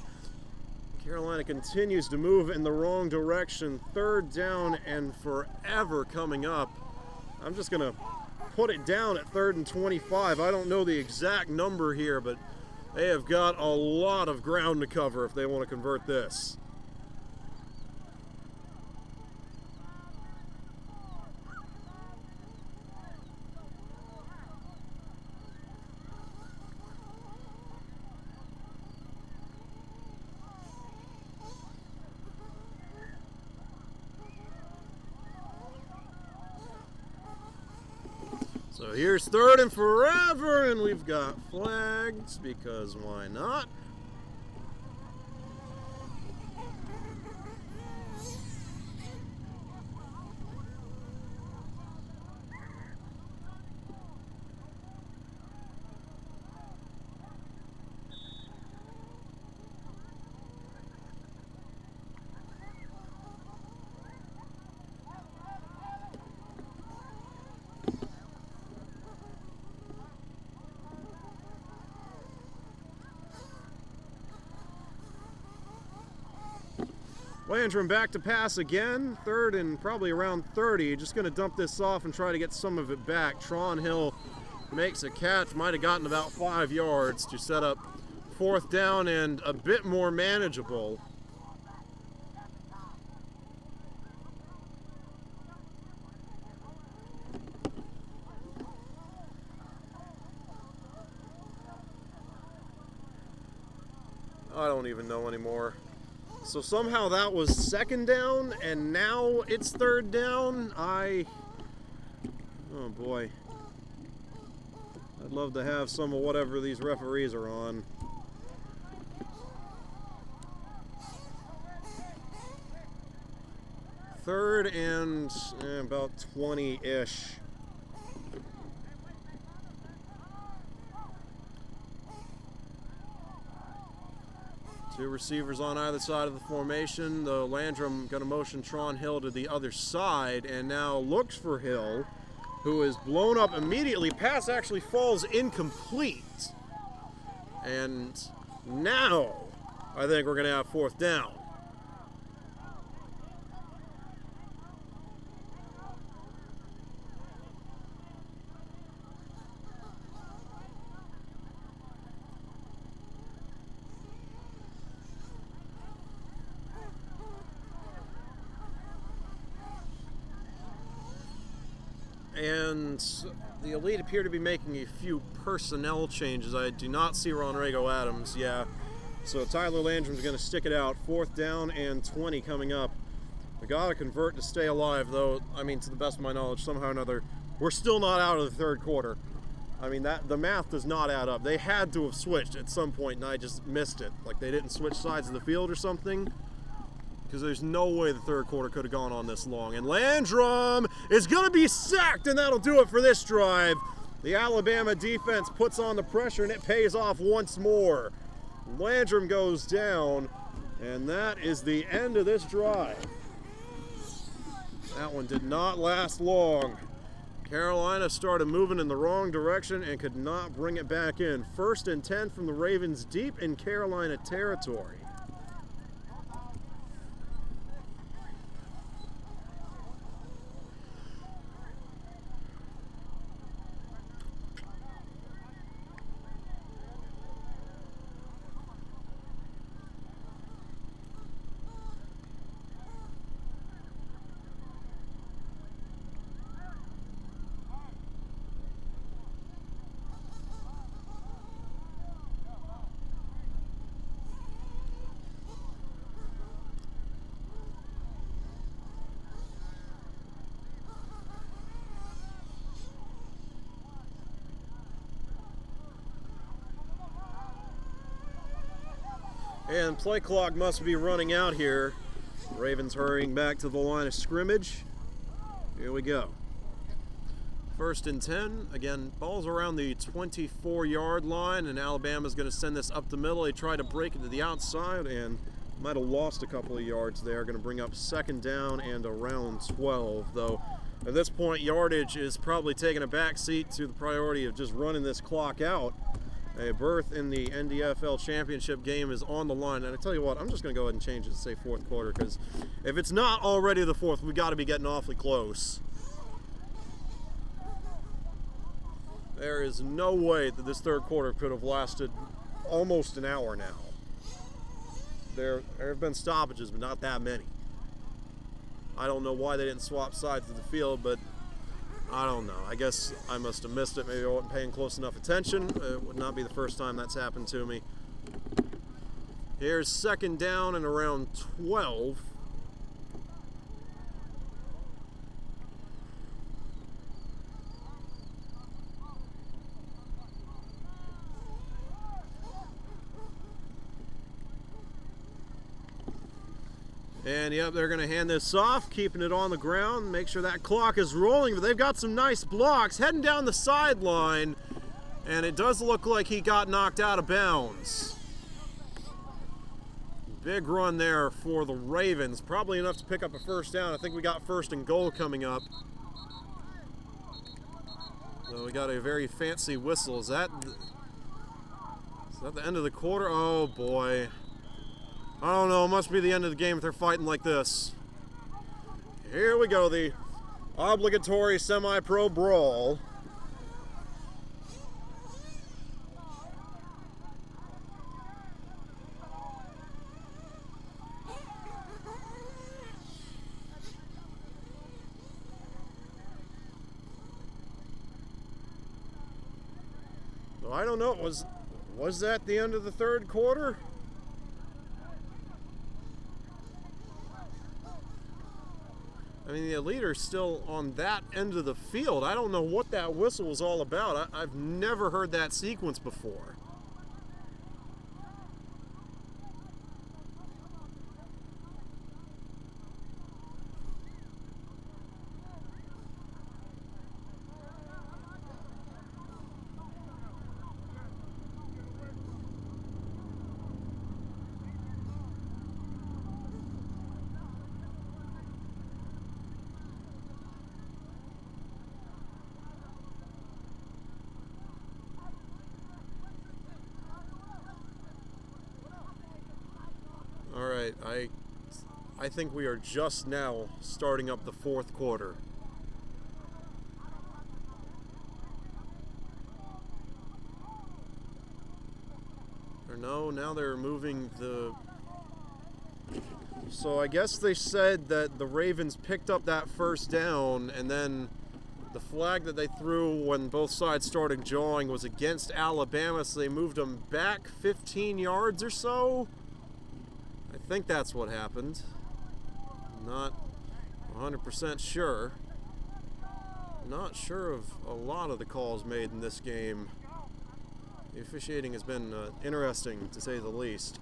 [SPEAKER 1] Carolina continues to move in the wrong direction. 3rd down and forever coming up. I'm just going to put it down at 3rd and 25. I don't know the exact number here, but they have got a lot of ground to cover if they want to convert this. So here's 3rd and forever, and we've got flags because why not? Landrum back to pass again, 3rd and probably around 30. Just going to dump this off and try to get some of it back. Tron Hill makes a catch, might have gotten about 5 yards to set up 4th down and a bit more manageable. I don't even know anymore. So somehow that was 2nd down, and now it's 3rd down. Oh boy. I'd love to have some of whatever these referees are on. Third and about 20-ish. Two receivers on either side of the formation. The Landrum going to motion Tron Hill to the other side and now looks for Hill, who is blown up immediately. Pass actually falls incomplete. And now I think we're going to have 4th down. And the Elite appear to be making a few personnel changes. I do not see Ronrego Adams. Yeah. So Tyler Landrum's going to stick it out. 4th down and 20 coming up. We got to convert to stay alive, though. I mean, to the best of my knowledge, somehow or another, we're still not out of the 3rd quarter. I mean, the math does not add up. They had to have switched at some point, and I just missed it. Like they didn't switch sides of the field or something. Because there's no way the 3rd quarter could have gone on this long. And Landrum is going to be sacked, and that'll do it for this drive. The Alabama defense puts on the pressure, and it pays off once more. Landrum goes down, and that is the end of this drive. That one did not last long. Carolina started moving in the wrong direction and could not bring it back in. 1st and 10 from the Ravens, deep in Carolina territory. And play clock must be running out here. Ravens hurrying back to the line of scrimmage. Here we go. 1st and 10. Again, ball's around the 24-yard line, and Alabama's going to send this up the middle. They try to break it to the outside, and Might have lost a couple of yards there. Going to bring up 2nd down and around 12, though. At this point, yardage is probably taking a back seat to the priority of just running this clock out. A berth in the NDFL championship game is on the line. And I tell you what, I'm just going to go ahead and change it to say 4th quarter, because if it's not already the 4th, we got to be getting awfully close. There is no way that this 3rd quarter could have lasted almost an hour now. There have been stoppages, but not that many. I don't know why they didn't swap sides of the field, but I don't know. I guess I must have missed it. Maybe I wasn't paying close enough attention. It would not be the first time that's happened to me. Here's 2nd down and around 12. And yep, they're going to hand this off, keeping it on the ground, make sure that clock is rolling. But they've got some nice blocks heading down the sideline, and it does look like he got knocked out of bounds. Big run there for the Ravens, probably enough to pick up a 1st down. I think we got 1st and goal coming up. So we got a very fancy whistle. Is that the end of the quarter? Oh boy. I don't know, it must be the end of the game if they're fighting like this. Here we go, the obligatory semi-pro brawl. So I don't know, was that the end of the 3rd quarter? I mean, the leader's still on that end of the field. I don't know what that whistle was all about. I've never heard that sequence before. All right, I think we are just now starting up the 4th quarter. Or no, now they're moving the... So I guess they said that the Ravens picked up that 1st down, and then the flag that they threw when both sides started jawing was against Alabama, so they moved them back 15 yards or so. I think that's what happened. Not 100% sure. Not sure of a lot of the calls made in this game. The officiating has been interesting, to say the least.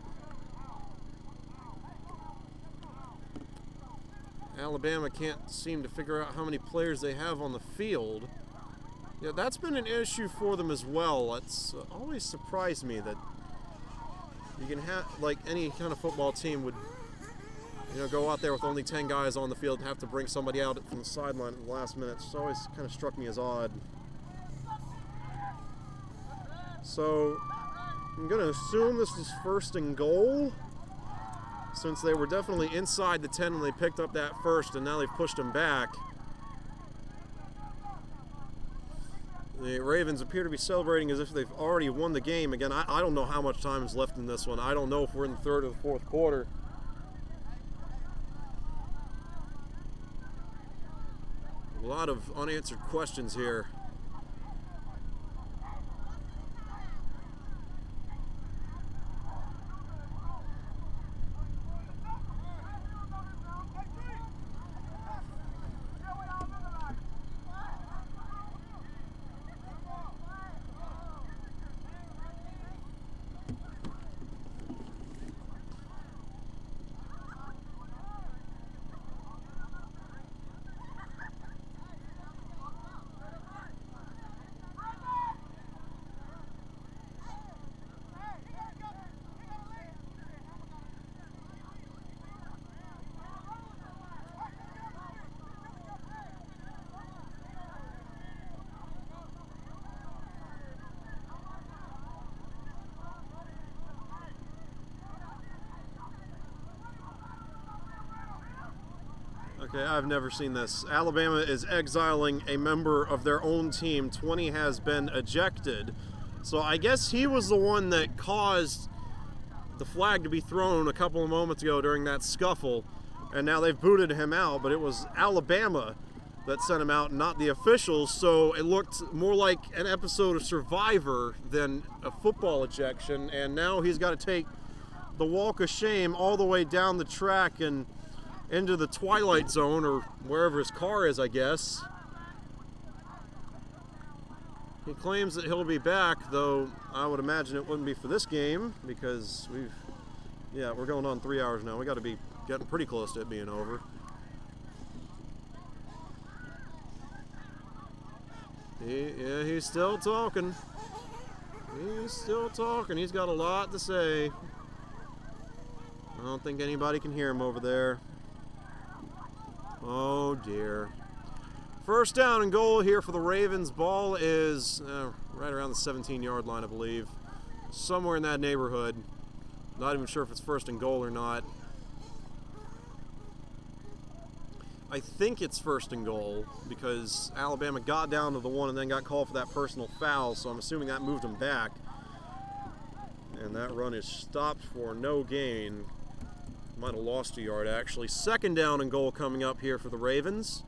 [SPEAKER 1] Alabama can't seem to figure out how many players they have on the field. Yeah, that's been an issue for them as well. It's always surprised me that you can have, like, any kind of football team would, you know, go out there with only 10 guys on the field and have to bring somebody out from the sideline at the last minute. It's always kind of struck me as odd. So I'm going to assume this is 1st and goal, since they were definitely inside the 10 when they picked up that 1st, and now they've pushed them back. The Ravens appear to be celebrating as if they've already won the game. Again, I don't know how much time is left in this one. I don't know if we're in the 3rd or the 4th quarter. A lot of unanswered questions here. Okay, I've never seen this. Alabama is exiling a member of their own team. 20 has been ejected. So I guess he was the one that caused the flag to be thrown a couple of moments ago during that scuffle. And now they've booted him out, but it was Alabama that sent him out, not the officials. So it looked more like an episode of Survivor than a football ejection. And now he's got to take the walk of shame all the way down the track and into the Twilight Zone, or wherever his car is, I guess. He claims that he'll be back, though I would imagine it wouldn't be for this game, because we're going on 3 hours now. We got to be getting pretty close to it being over. He's still talking. He's still talking. He's got a lot to say. I don't think anybody can hear him over there. Oh dear. First down and goal here for the Ravens. Ball is right around the 17-yard line, I believe. Somewhere in that neighborhood. Not even sure if it's first and goal or not. I think it's first and goal because Alabama got down to the one and then got called for that personal foul, so I'm assuming that moved them back. And that run is stopped for no gain. Might have lost a yard, actually. Second down and goal coming up here for the Ravens.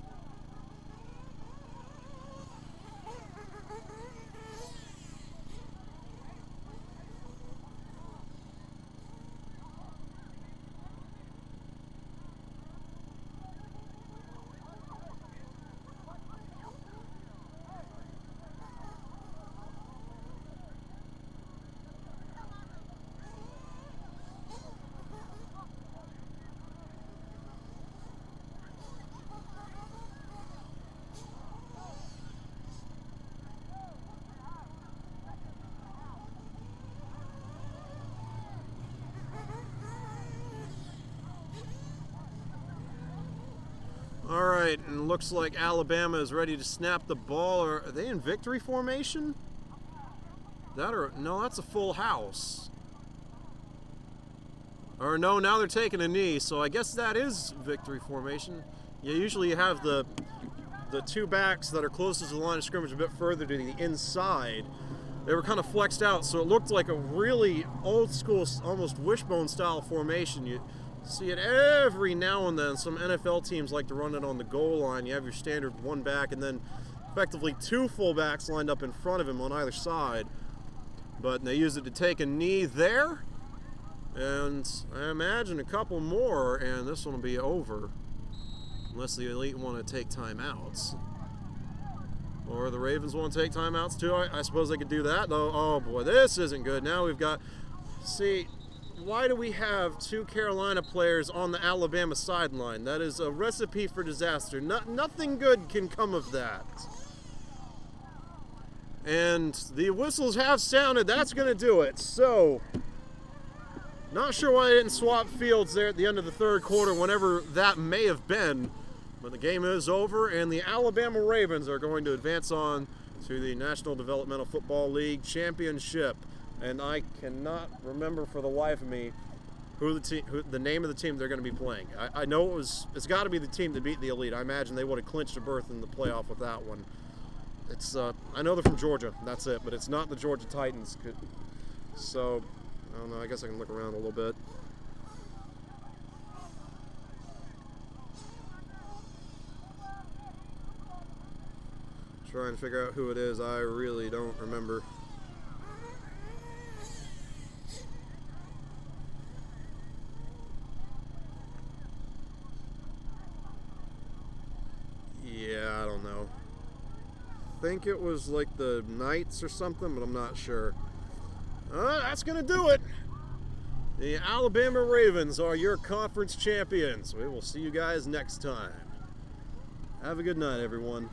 [SPEAKER 1] All right, and looks like Alabama is ready to snap the ball. Are they in victory formation? No, that's a full house. Or no, now they're taking a knee, so I guess that is victory formation. Yeah, usually you have the two backs that are closest to the line of scrimmage a bit further to the inside. They were kind of flexed out, so it looked like a really old school, almost wishbone style formation. You see it every now and then. Some NFL teams like to run it on the goal line. You have your standard one back and then effectively two fullbacks lined up in front of him on either side. But they use it to take a knee there. And I imagine a couple more, and this one will be over. Unless the Elite want to take timeouts. Or the Ravens want to take timeouts too. I suppose they could do that, though. Oh boy, this isn't good. Now we've got... See, why do we have two Carolina players on the Alabama sideline? That is a recipe for disaster. Nothing good can come of that. And the whistles have sounded. That's going to do it. So, not sure why they didn't swap fields there at the end of the third quarter, whenever that may have been. But the game is over, and the Alabama Ravens are going to advance on to the National Developmental Football League Championship. And I cannot remember for the life of me who the name of the team they're going to be playing. I know it's got to be the team that beat the Elite. I imagine they would have clinched a berth in the playoff with that one. It's I know they're from Georgia, that's it, but it's not the Georgia Titans. So, I don't know, I guess I can look around a little bit. Trying to figure out who it is. I really don't remember. Yeah, I don't know. I think it was like the Knights or something, but I'm not sure. That's going to do it. The Alabama Ravens are your conference champions. We will see you guys next time. Have a good night, everyone.